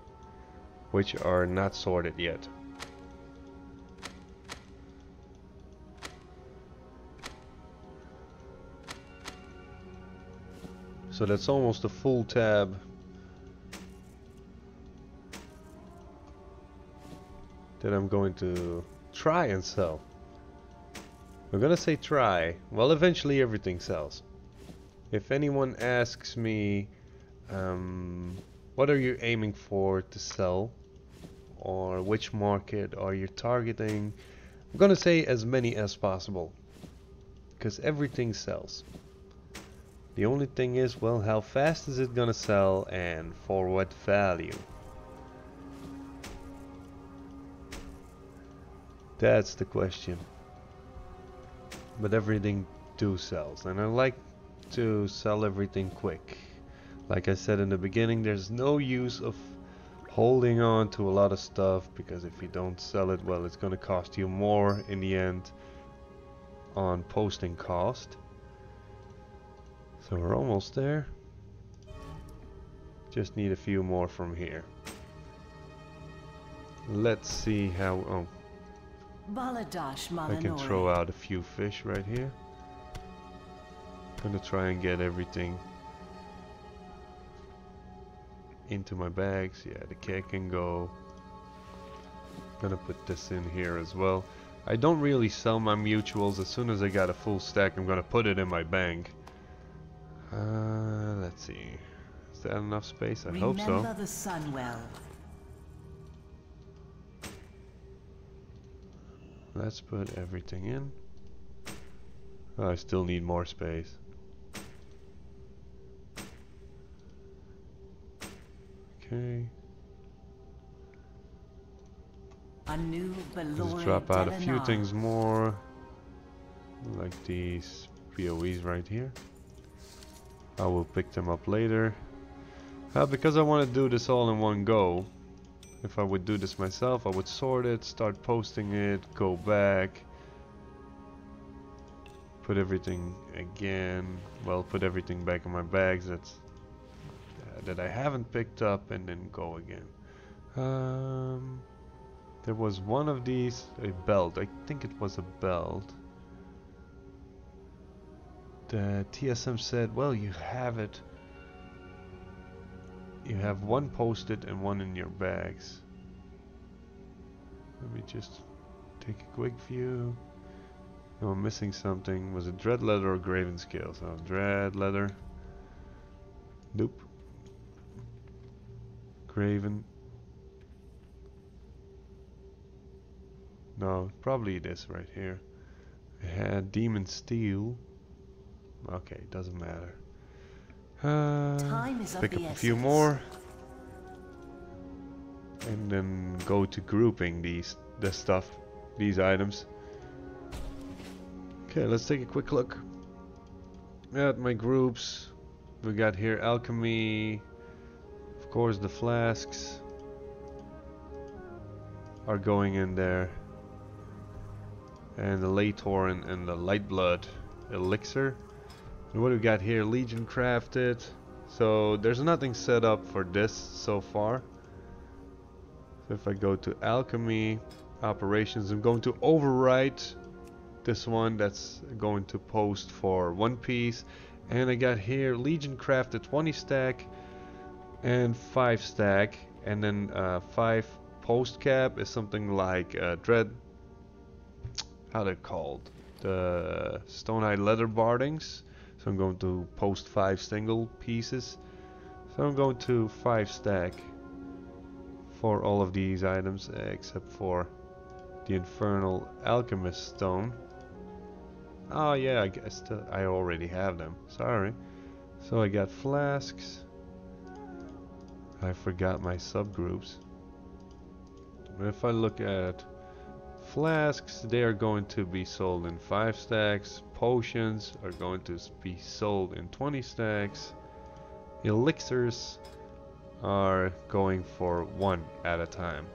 which are not sorted yet. So that's almost a full tab. That I'm going to try and sell. I'm gonna say try. Well, eventually everything sells. If anyone asks me, what are you aiming for to sell? Or which market are you targeting? I'm gonna say as many as possible. Because everything sells. The only thing is, well, how fast is it gonna sell and for what value? That's the question. But everything do sells, and I like to sell everything quick. Like I said in the beginning, there's no use of holding on to a lot of stuff, because if you don't sell it, well, it's gonna cost you more in the end on posting cost. So we're almost there. Just need a few more from here. Let's see how... Oh, Baladash I can Malanore. throw out a few fish right here. Gonna try and get everything into my bags. Yeah, the cake can go. Gonna put this in here as well. I don't really sell my mutuals. As soon as I got a full stack, I'm gonna put it in my bank. Let's see. Is that enough space? I hope so. Remember the sun well. Let's put everything in. Oh, I still need more space. Okay. A new Let's drop out a few things more. Like these PoEs right here. I will pick them up later. Because I want to do this all in one go. If I would do this myself, I would sort it, start posting it, go back. Put everything again. Well, put everything back in my bags that I haven't picked up, and then go again. There was one of these, a belt. I think it was a belt. The TSM said, well, you have it. You have one posted and one in your bags. Let me just take a quick view. No, I'm missing something. Was it dread leather or graven scale? So dread leather. Nope. Graven. No, probably this right here. I had demon steel. Okay, doesn't matter. Pick up a few more. And then go to grouping these items. Okay, let's take a quick look at my groups. We got here alchemy, of course the flasks are going in there, and the Lator and the light blood elixir. And what do we got here? Legion crafted. So there's nothing set up for this so far. So if I go to alchemy operations, I'm going to overwrite this one that's going to post for one piece. And I got here Legion crafted 20 stack and 5 stack, and then 5 post cap is something like dread, how they're called, the Stonehide leather bardings. So I'm going to post 5 single pieces. So I'm going to 5 stack for all of these items except for the Infernal Alchemist Stone. Oh yeah, I guess I already have them. Sorry. So I got flasks. I forgot my subgroups. If I look at flasks, they are going to be sold in 5 stacks. Potions are going to be sold in 20 stacks. Elixirs are going for 1 at a time.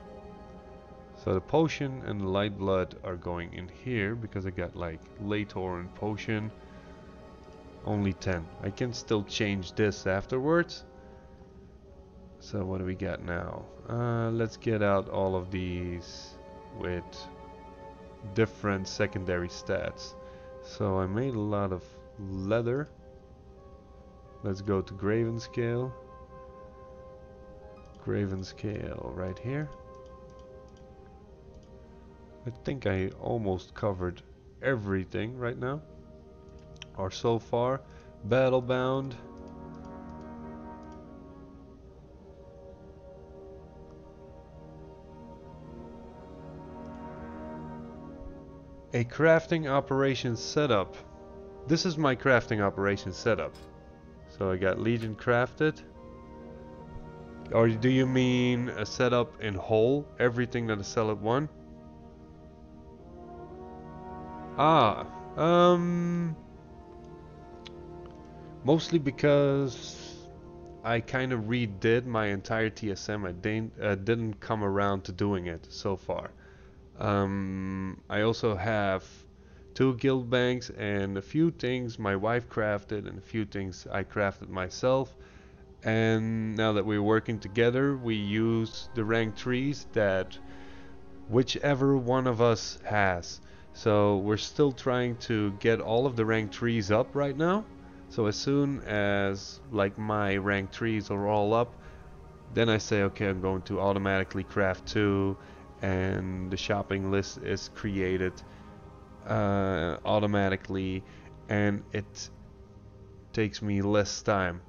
So the potion and the light blood are going in here because I got like Lator and potion. Only 10. I can still change this afterwards. So what do we got now? Let's get out all of these with different secondary stats. So I made a lot of leather. Let's go to graven scale. Graven scale right here. I think I almost covered everything right now, or so far. Battle bound. A crafting operation setup. This is my crafting operation setup. So I got Legion crafted. Or do you mean a setup in whole? Everything that is sell at 1? Mostly because I kind of redid my entire TSM. I didn't come around to doing it so far. I also have 2 guild banks and a few things my wife crafted and a few things I crafted myself. And now that we're working together, we use the rank trees that whichever one of us has. So we're still trying to get all of the rank trees up right now. So as soon as like my rank trees are all up, then I say, okay, I'm going to automatically craft 2, and the shopping list is created automatically, and it takes me less time.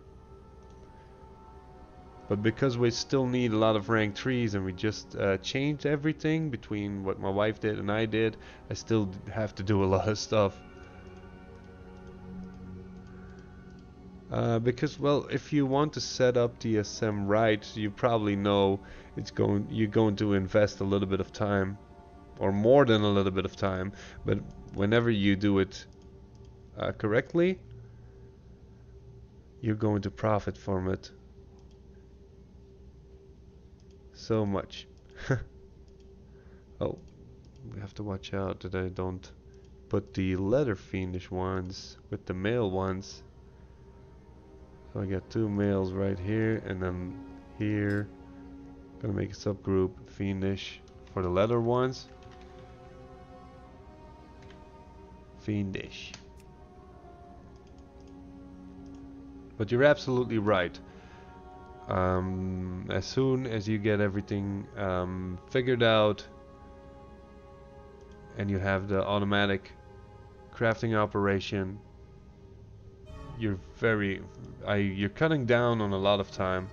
But because we still need a lot of rank trees, and we just changed everything between what my wife did and I did, I still have to do a lot of stuff. Because, well, if you want to set up TSM right, you probably know you're going to invest a little bit of time, or more than a little bit of time. But whenever you do it correctly, you're going to profit from it so much. Oh, we have to watch out that I don't put the leather fiendish ones with the male ones. So I got 2 males right here, and then here gonna make a subgroup fiendish for the leather ones. Fiendish. But you're absolutely right. As soon as you get everything figured out, and you have the automatic crafting operation, you're cutting down on a lot of time.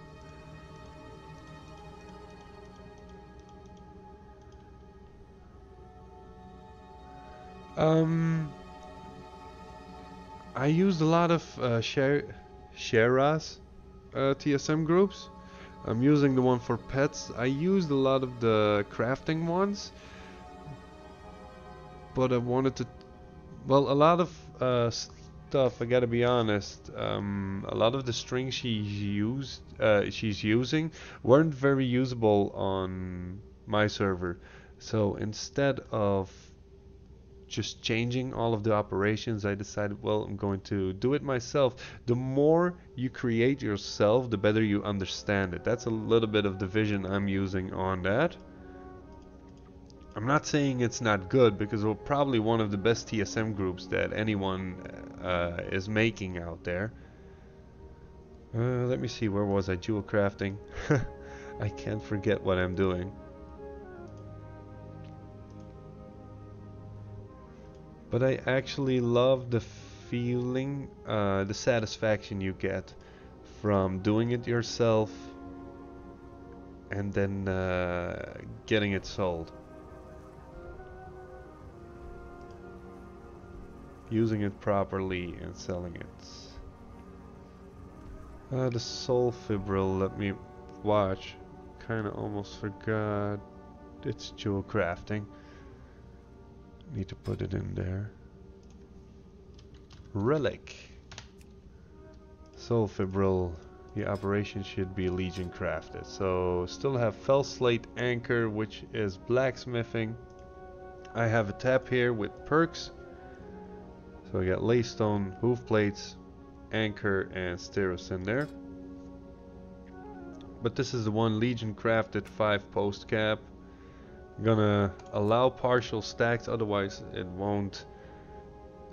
I used a lot of Shera's TSM groups. I'm using the one for pets. I used a lot of the crafting ones, but I wanted to, well, a lot of stuff, I gotta be honest, a lot of the strings she's using weren't very usable on my server. So instead of just changing all of the operations, I decided, well, I'm going to do it myself. The more you create yourself, the better you understand it. That's a little bit of the vision I'm using on that. I'm not saying it's not good, because we're probably one of the best TSM groups that anyone is making out there. Let me see, where was I? Jewel crafting. I can't forget what I'm doing. But I actually love the feeling, the satisfaction you get from doing it yourself and then getting it sold. Using it properly and selling it. The soul fibril, let me watch. Kinda almost forgot. It's jewel crafting. Need to put it in there. Relic. Soul fibril. The operation should be Legion crafted. So still have fell slate anchor, which is blacksmithing. I have a tab here with perks. So I got laystone, hoof plates, anchor, and steros in there. But this is the one Legion crafted 5 post cap. I'm gonna allow partial stacks, otherwise it won't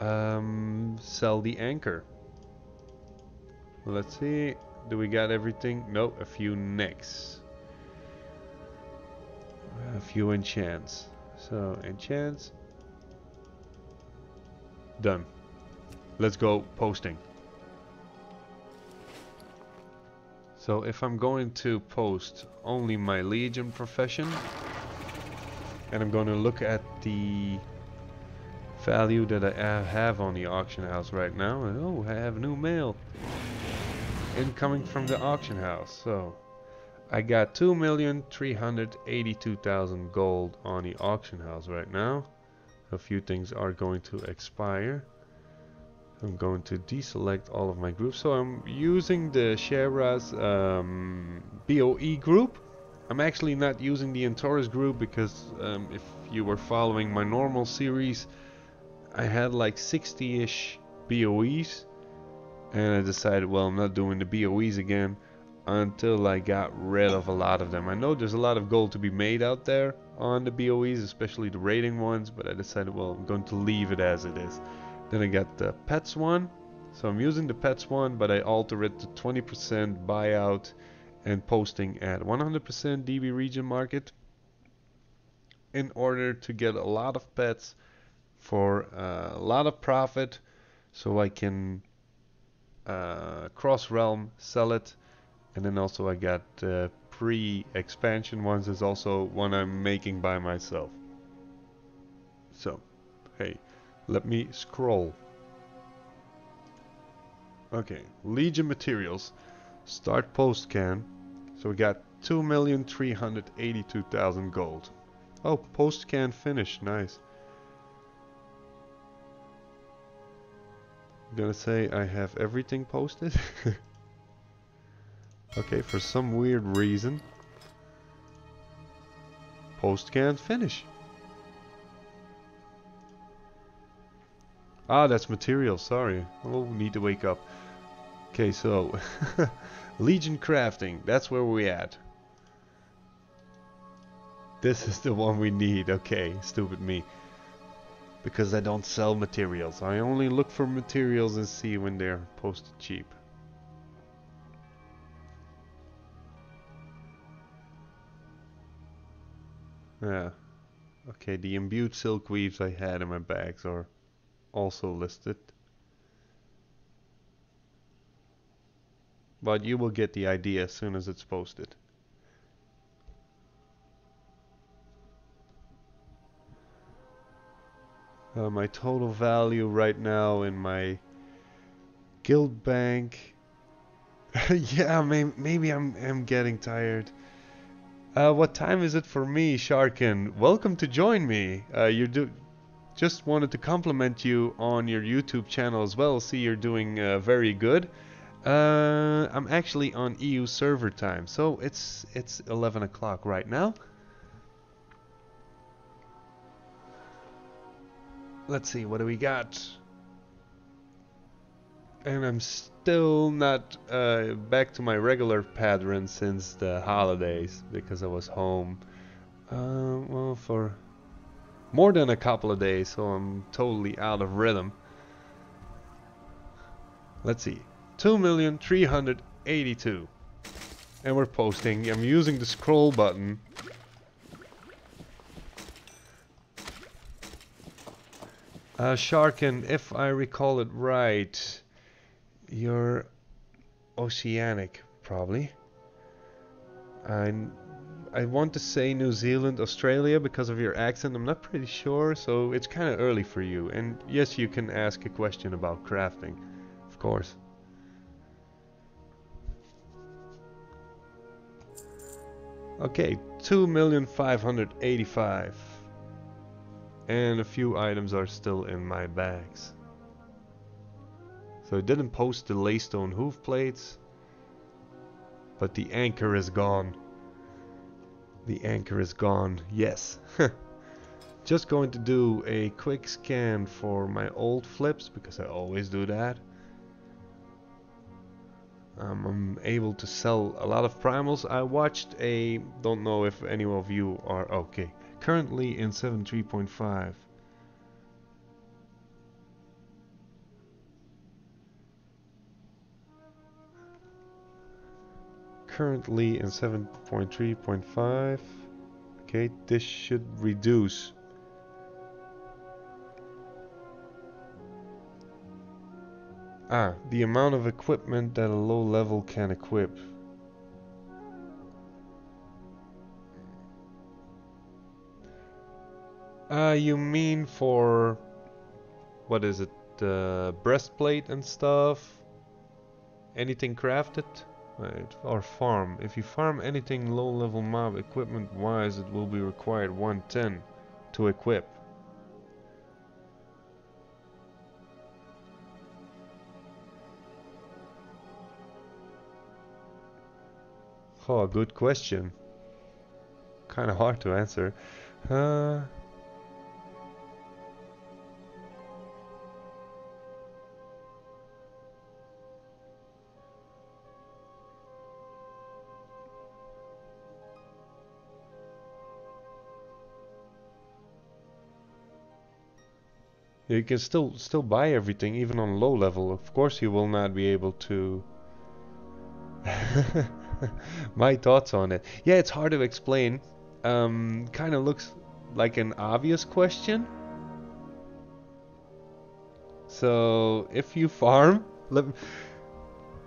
sell the anchor. Let's see, do we got everything? Nope, a few necks. A few enchants. So enchants. Done. Let's go posting. So if I'm going to post only my Legion profession, and I'm going to look at the value that I have on the auction house right now. Oh, I have a new mail incoming from the auction house. So I got 2,382,000 gold on the auction house right now. A few things are going to expire. I'm going to deselect all of my groups. So I'm using the Shera's BOE group. I'm actually not using the Antaurus group because if you were following my normal series, I had like 60-ish BOEs, and I decided, well, I'm not doing the BOEs again. until I got rid of a lot of them. I know there's a lot of gold to be made out there on the BOEs, especially the raiding ones, but I decided, well, I'm going to leave it as it is. Then I got the pets one. So I'm using the pets one, but I alter it to 20% buyout and posting at 100% DB region market in order to get a lot of pets for a lot of profit, so I can cross realm, sell it. And then also I got pre-expansion ones is also one I'm making by myself. So, hey, let me scroll. Okay, Legion materials. Start post can. So we got 2,382,000 gold. Oh, post can finish, nice. I'm gonna say I have everything posted. Okay, for some weird reason, post can't finish. Ah, that's material, sorry. Oh, need to wake up. Okay, so Legion crafting, that's where we at. This is the one we need, okay, stupid me. Because I don't sell materials. I only look for materials and see when they're posted cheap. Yeah. Okay, the imbued silk weaves I had in my bags are also listed. But you will get the idea as soon as it's posted. My total value right now in my guild bank. Yeah, maybe I'm getting tired. What time is it for me, Sharkin? Welcome to join me. Just wanted to compliment you on your YouTube channel as well. See, you're doing very good. I'm actually on EU server time, so it's 11 o'clock right now. Let's see, what do we got? And I'm still not back to my regular pattern since the holidays, because I was home well, for more than a couple of days, so I'm totally out of rhythm. Let's see, 2,382,000, and we're posting. I'm using the scroll button. Sharkin, if I recall it right, you're Oceanic, probably. I want to say New Zealand, Australia, because of your accent. I'm not pretty sure, so it's kind of early for you. And yes, you can ask a question about crafting, of course. Okay, 2,585,000. And a few items are still in my bags. So I didn't post the laystone hoof plates, but the anchor is gone. The anchor is gone, yes. Just going to do a quick scan for my old flips, because I always do that. I'm able to sell a lot of primals. I watched a, don't know if any of you are, okay, currently in 7.3.5. Currently in 7.3.5. Okay, this should reduce. The amount of equipment that a low level can equip. You mean for, what is it, breastplate and stuff? Anything crafted? Right, or farm. If you farm anything low level mob equipment wise, it will be required 110 to equip. Oh, good question. Kind of hard to answer. You can still buy everything, even on low level. Of course, you will not be able to. My thoughts on it. Yeah, it's hard to explain. Kind of looks like an obvious question. So if you farm,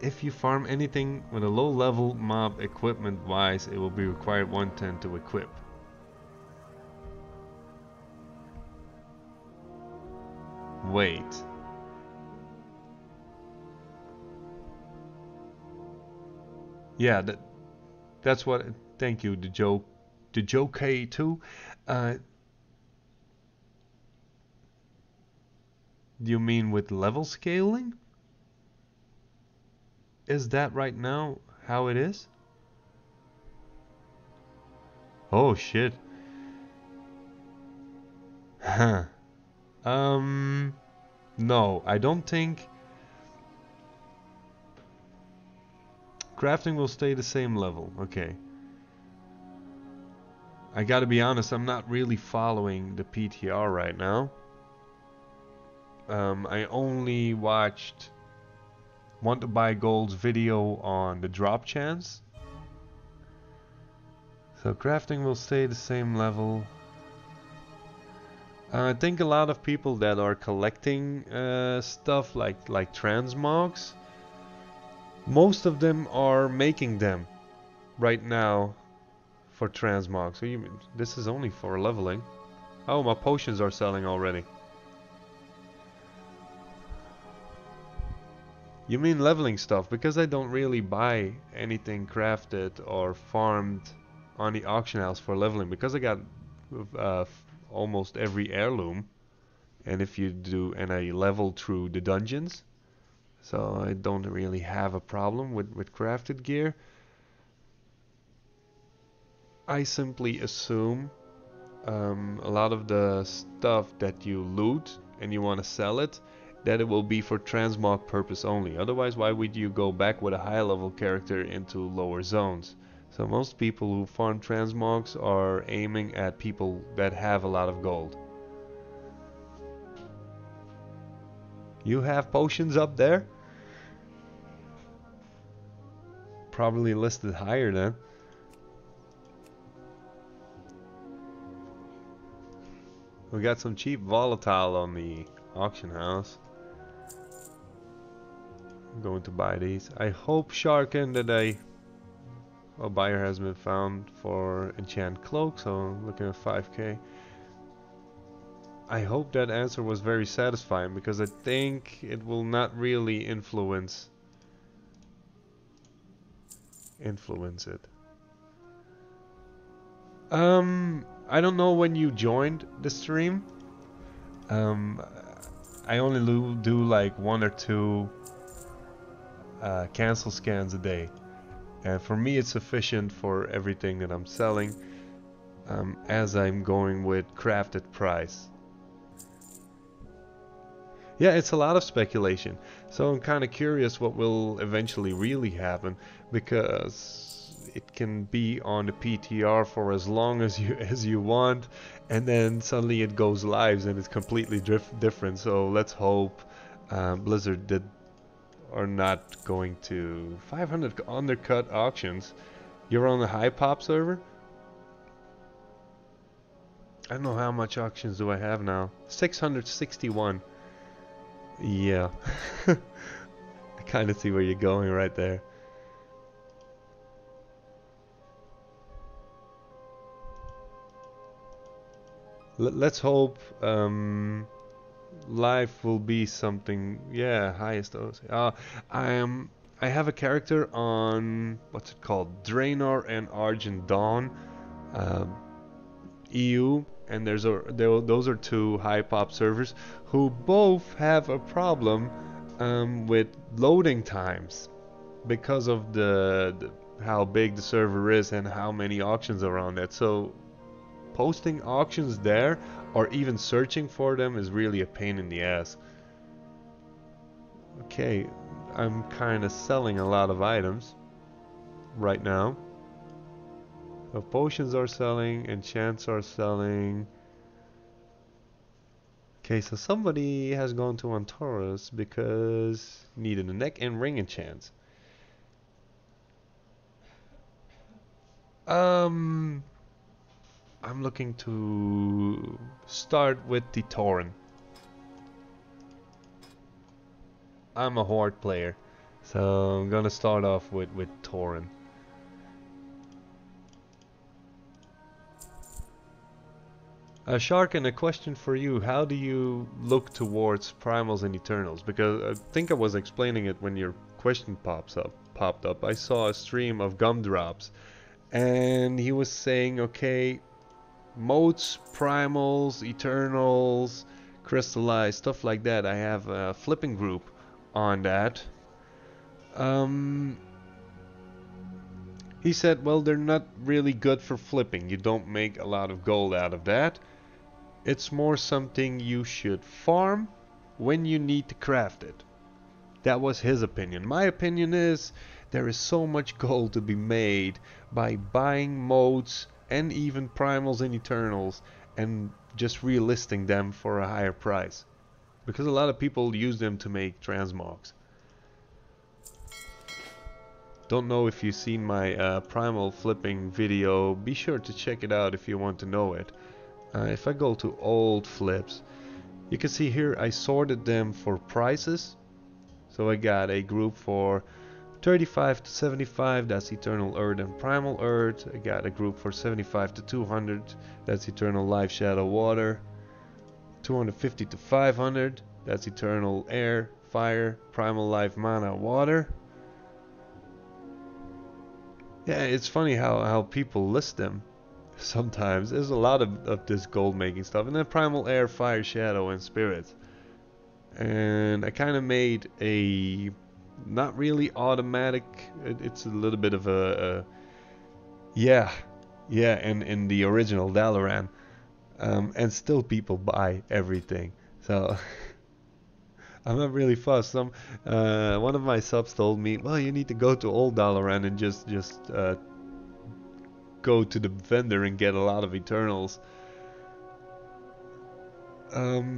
if you farm anything with a low level mob equipment wise, it will be required 110 to equip. Wait. Yeah, that's what. Thank you, the Joe K2. Do you mean with level scaling? Is that right now how it is? Oh shit. Huh. No, I don't think crafting will stay the same level. Okay. I gotta be honest, I'm not really following the PTR right now. I only watched Want to Buy Gold's video on the drop chance. So crafting will stay the same level. I think a lot of people that are collecting stuff like transmogs, most of them are making them right now for transmog. So this is only for leveling. Oh, my potions are selling already. You mean leveling stuff? Because I don't really buy anything crafted or farmed on the auction house for leveling, because I got almost every heirloom, and I level through the dungeons, so I don't really have a problem with crafted gear. I simply assume a lot of the stuff that you loot and you want to sell it, that it will be for transmog purpose only. Otherwise, why would you go back with a high level character into lower zones? So most people who farm transmogs are aiming at people that have a lot of gold. You have potions up there? Probably listed higher then. We got some cheap volatile on the auction house. I'm going to buy these. I hope, Sharkin, that a buyer has been found for enchant cloak, so I'm looking at 5k. I hope that answer was very satisfying, because I think it will not really influence it. I don't know when you joined the stream. I only do like 1 or 2 cancel scans a day, and for me it's sufficient for everything that I'm selling, as I'm going with crafted price. Yeah, it's a lot of speculation, so I'm kind of curious what will eventually really happen, because it can be on the PTR for as long as you want, and then suddenly it goes live and it's completely different. So let's hope Blizzard are not going to 500 undercut auctions. You're on the high pop server? I don't know how much auctions do I have now. 661. Yeah. I kind of see where you're going right there. Let's hope life will be something. Yeah, highest dose. I have a character on, what's it called, Draenor and Argent Dawn, EU, and those are 2 high pop servers who both have a problem with loading times, because of the how big the server is and how many auctions are on it. So posting auctions there, or even searching for them, is really a pain in the ass. Okay, I'm kind of selling a lot of items right now. So potions are selling, enchants are selling. Okay, so somebody has gone to Antares because needed a neck and ring enchants. I'm looking to start with the Tauren. I'm a Horde player, so I'm gonna start off with Tauren. Sharkin, a question for you. How do you look towards primals and eternals? Because I think I was explaining it when your question popped up. I saw a stream of Gumdrops, and he was saying, okay, motes, primals, eternals, crystallized, stuff like that. I have a flipping group on that. He said, well, they're not really good for flipping. You don't make a lot of gold out of that. It's more something you should farm when you need to craft it. That was his opinion. My opinion is there is so much gold to be made by buying modes and even primals and eternals and just relisting them for a higher price. Because a lot of people use them to make transmogs. Don't know if you've seen my primal flipping video. Be sure to check it out if you want to know it. If I go to old flips, you can see here I sorted them for prices. So I got a group for 35 to 75, that's Eternal Earth and Primal Earth. I got a group for 75 to 200, that's Eternal Life Shadow Water. 250 to 500, that's Eternal Air, Fire, Primal Life Mana Water. Yeah, it's funny how people list them. Sometimes there's a lot of this gold making stuff, and then Primal Air, Fire, Shadow, and Spirit. And I kind of made a not really automatic. It's a little bit of a yeah, and in the original Dalaran, and still people buy everything. So I'm not really fussed. One of my subs told me, well, you need to go to old Dalaran and just go to the vendor and get a lot of Eternals. At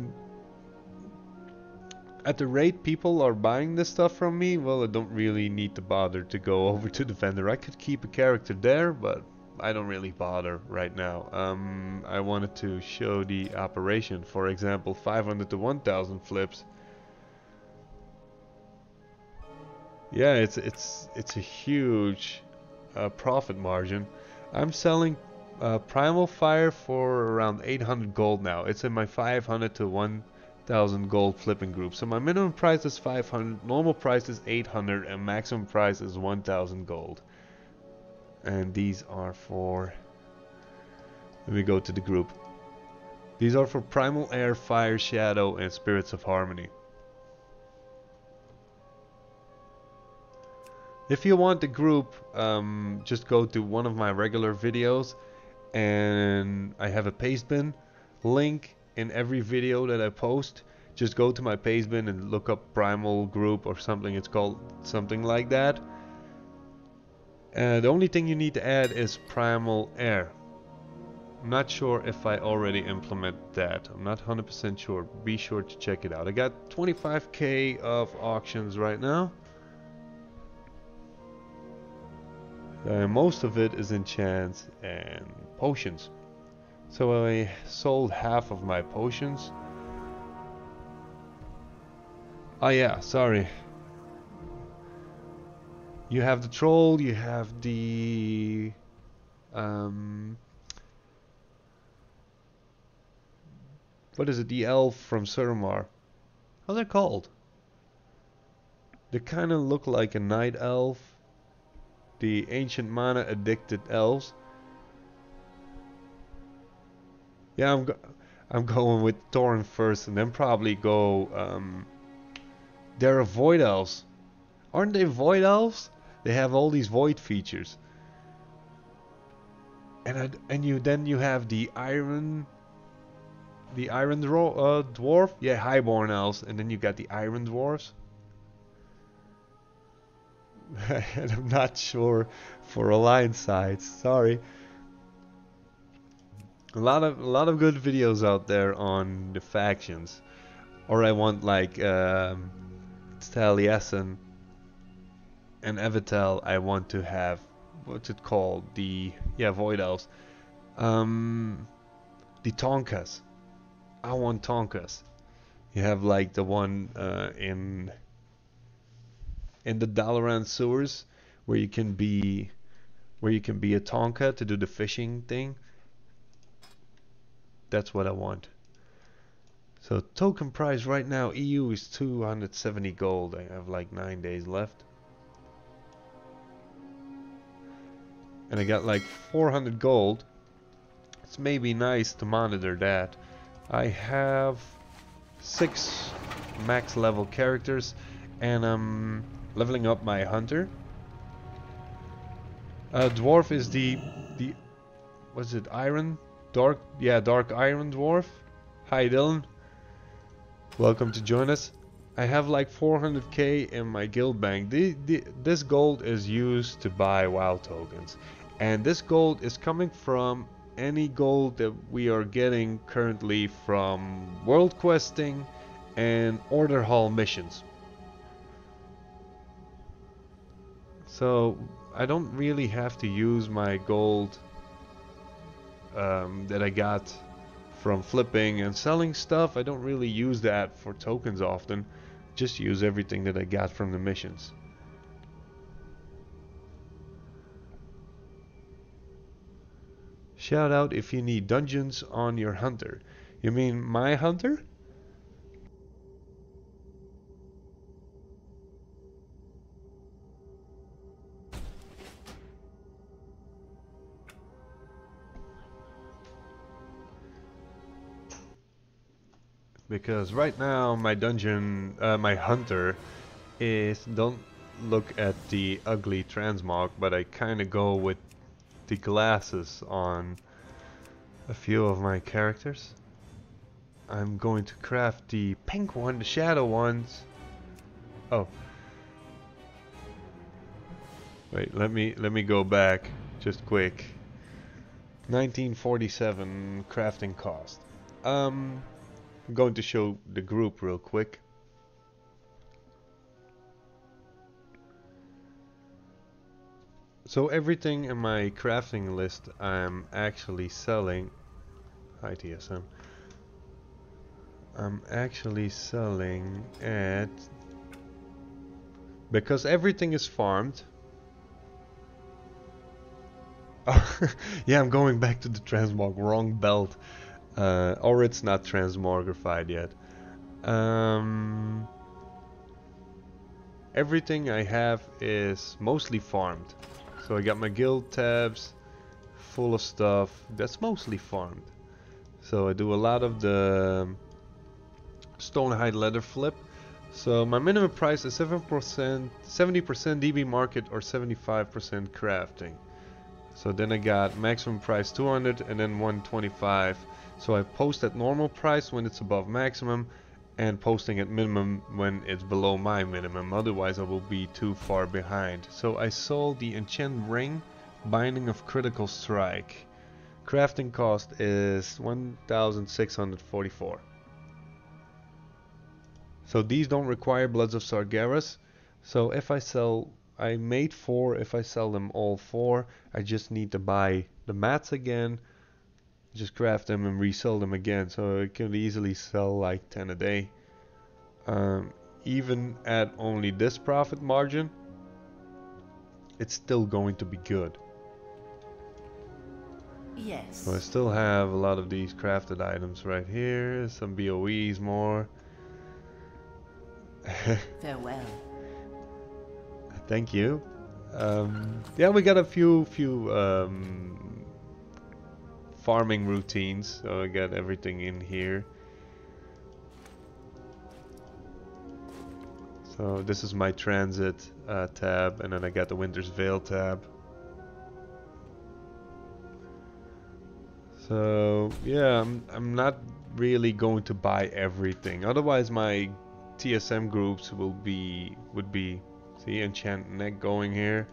the rate people are buying this stuff from me, well, I don't really need to bother to go over to the vendor. I could keep a character there, but I don't really bother right now. I wanted to show the operation. For example, 500 to 1000 flips. Yeah, it's a huge profit margin. I'm selling Primal Fire for around 800 gold now. It's in my 500 to 1000 gold flipping group. So my minimum price is 500, normal price is 800, and maximum price is 1000 gold. And these are for, let me go to the group. These are for Primal Air, Fire, Shadow, and Spirits of Harmony. If you want the group, just go to one of my regular videos, and I have a paste bin link in every video that I post. Just go to my paste bin and look up Primal Group or something. It's called something like that. The only thing you need to add is Primal Air. I'm not sure if I already implement that. I'm not 100% sure. Be sure to check it out. I got 25k of auctions right now. Most of it is enchants and potions. So I sold half of my potions. Oh yeah, sorry. You have the troll, you have the what is it? The elf from Suramar. How's it called? They kind of look like a night elf. The ancient mana addicted elves. Yeah, I'm going with Tauren first, and then probably go. They're a void elves, aren't they? Void elves. They have all these void features. And then you have the iron dwarf. Yeah, highborn elves, and then you got the iron dwarves. And I'm not sure for Alliance sides. Sorry. A lot of good videos out there on the factions. Or I want like Taliesin and Evitel. I want to have, what's it called? Void Elves. The Tonkas. I want Tonkas. You have like the one in the Dalaran sewers where you can be a Tonka to do the fishing thing. That's what I want. So token price right now EU is 270 gold. I have like 9 days left. And I got like 400 gold. It's maybe nice to monitor that. I have 6 max level characters and I'm leveling up my hunter. Dwarf is the what's it, iron? Dark iron dwarf. Hi Dylan. Welcome to join us. I have like 400k in my guild bank. This gold is used to buy WoW tokens. And this gold is coming from any gold that we are getting currently from world questing and order hall missions. So I don't really have to use my gold that I got from flipping and selling stuff. I don't really use that for tokens often. Just use everything that I got from the missions. Shout out if you need dungeons on your hunter. You mean my hunter? Because right now my dungeon, my hunter is, don't look at the ugly transmog, but I kind of go with the glasses on a few of my characters. I'm going to craft the pink one, the shadow ones. Oh. Wait, let me go back just quick. 1947 crafting cost. I'm going to show the group real quick. So everything in my crafting list I'm actually selling. Hi TSM. I'm actually selling at, because everything is farmed. Yeah, I'm going back to the transmog, wrong belt. Or it's not transmogrified yet. Everything I have is mostly farmed. So I got my guild tabs full of stuff that's mostly farmed. So I do a lot of the Stonehide leather flip. So my minimum price is 7%, 70% DB market or 75% crafting. So then I got maximum price 200 and then 125. So I post at normal price when it's above maximum and posting at minimum when it's below my minimum. Otherwise I will be too far behind. So I sold the enchant ring, binding of critical strike. Crafting cost is 1,644. So these don't require Bloods of Sargeras. So if I sell, I made 4, if I sell them all 4, I just need to buy the mats again, just craft them and resell them again. So I can easily sell like 10 a day. Even at only this profit margin, it's still going to be good. Yes. So I still have a lot of these crafted items right here, some BOEs more. Farewell. Thank you. Yeah, we got a few farming routines, so I got everything in here. So this is my transit tab, and then I got the Winter's Veil tab. So yeah, I'm not really going to buy everything. Otherwise, my TSM groups would be see, enchant neck going here,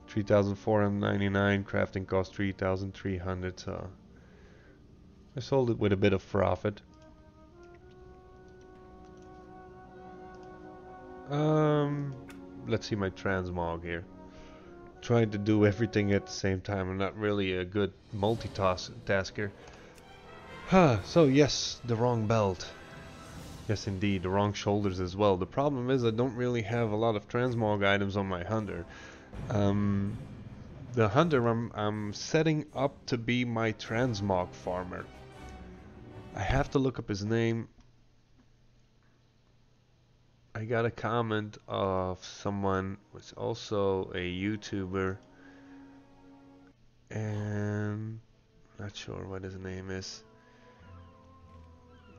3,499, crafting cost 3,300. So I sold it with a bit of profit. Let's see my transmog here. Trying to do everything at the same time. I'm not really a good multitasker. So yes, the wrong belt. Yes indeed, the wrong shoulders as well. The problem is I don't really have a lot of transmog items on my hunter. The hunter I'm setting up to be my transmog farmer. I have to look up his name. I got a comment of someone who's also a YouTuber, and not sure what his name is.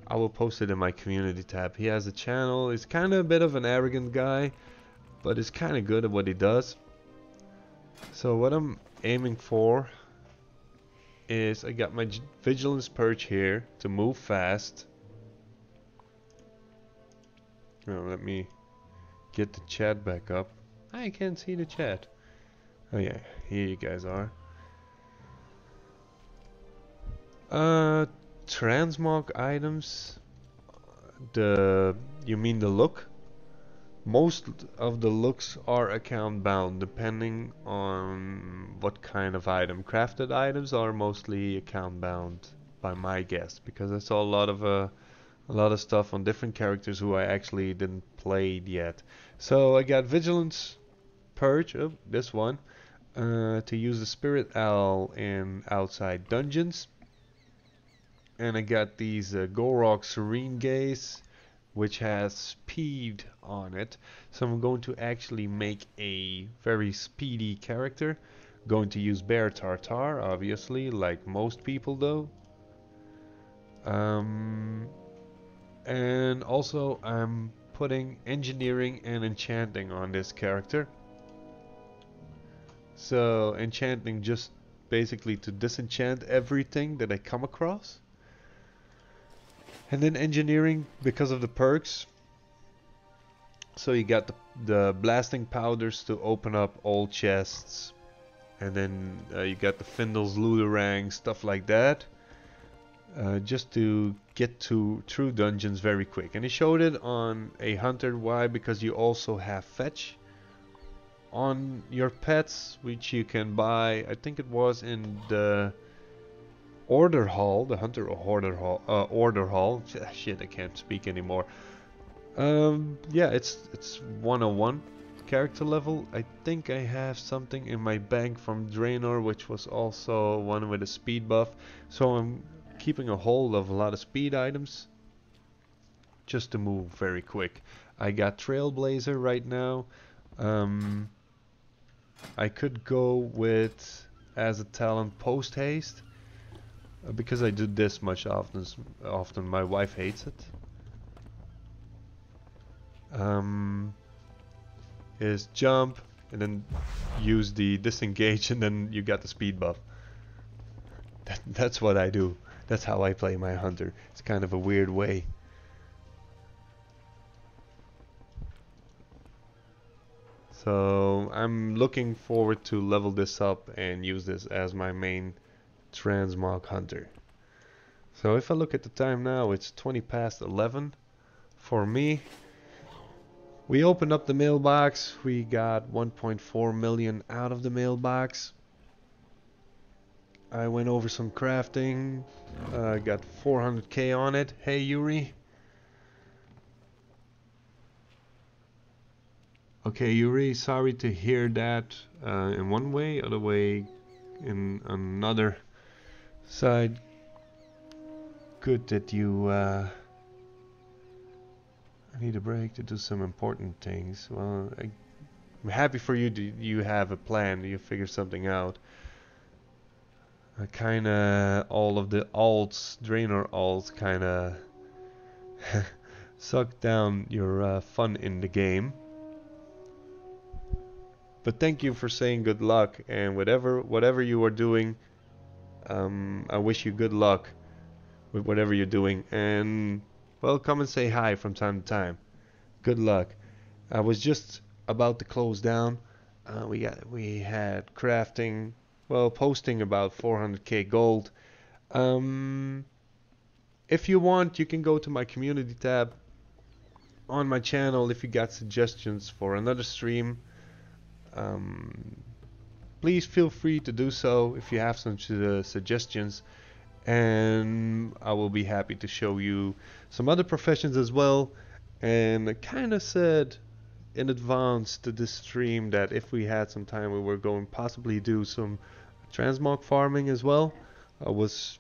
I will post it in my community tab. He has a channel. He's kind of a bit of an arrogant guy, but he's kind of good at what he does. So what I'm aiming for is I got my vigilance perch here to move fast. Oh, let me get the chat back up. I can't see the chat. Oh yeah, here you guys are. Transmog items. You mean the look? Most of the looks are account bound, depending on what kind of item. Crafted items are mostly account bound, by my guess, because I saw a lot of stuff on different characters who I actually didn't play yet. So I got Vigilance Purge, oh, this one, to use the Spirit Owl in outside dungeons. And I got these Gorok Serene Gaze, which has speed on it. So I'm going to actually make a very speedy character. Going to use Bear Tartar, obviously, like most people though. And also I'm putting engineering and enchanting on this character. So enchanting just basically to disenchant everything that I come across. And then engineering because of the perks. So you got the blasting powders to open up old chests. And then you got the Findle's Looterang, stuff like that. Just to get through dungeons very quick. And he showed it on a hunter. Why? Because you also have fetch on your pets, which you can buy. I think it was in the order hall, the hunter order hall. Shit, I can't speak anymore. Yeah, it's 101 character level. I think I have something in my bank from Draenor, which was also one with a speed buff. So I'm keeping a hold of a lot of speed items just to move very quick. I got Trailblazer right now. I could go with as a talent post haste. Because I do this much often my wife hates it. Is jump and then use the disengage and then you got the speed buff. That's what I do. That's how I play my hunter. It's kind of a weird way. So I'm looking forward to level this up and use this as my main transmog hunter. So if I look at the time now, it's 20 past 11 for me. We opened up the mailbox. We got 1.4 million out of the mailbox. I went over some crafting. Got 400k on it. Hey Yuri. Okay Yuri, sorry to hear that in one way, other way in another side. Good that you I need a break to do some important things. Well, I'm happy for you. You have a plan. You figure something out. Kinda all of the alts, Draenor alts, kinda suck down your fun in the game. But thank you for saying good luck, and whatever you are doing, I wish you good luck with whatever you're doing, and well, come and say hi from time to time. Good luck. I was just about to close down. We had crafting, well, posting about 400k gold. If you want, you can go to my community tab on my channel if you got suggestions for another stream. Please feel free to do so if you have some suggestions, and I will be happy to show you some other professions as well. And I kind of said in advance to this stream that if we had some time, we were going possibly do some transmog farming as well. I was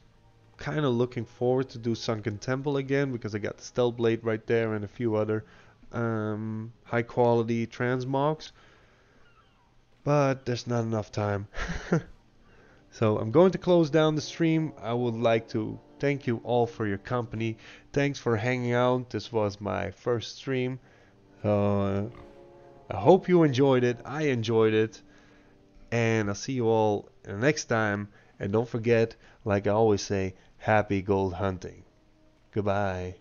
kind of looking forward to do Sunken Temple again because I got the Stealth Blade right there and a few other high quality transmogs, but there's not enough time. So I'm going to close down the stream. I would like to thank you all for your company. Thanks for hanging out. This was my first stream. I hope you enjoyed it. I enjoyed it. And I'll see you all next time. And don't forget, like I always say, happy gold hunting. Goodbye.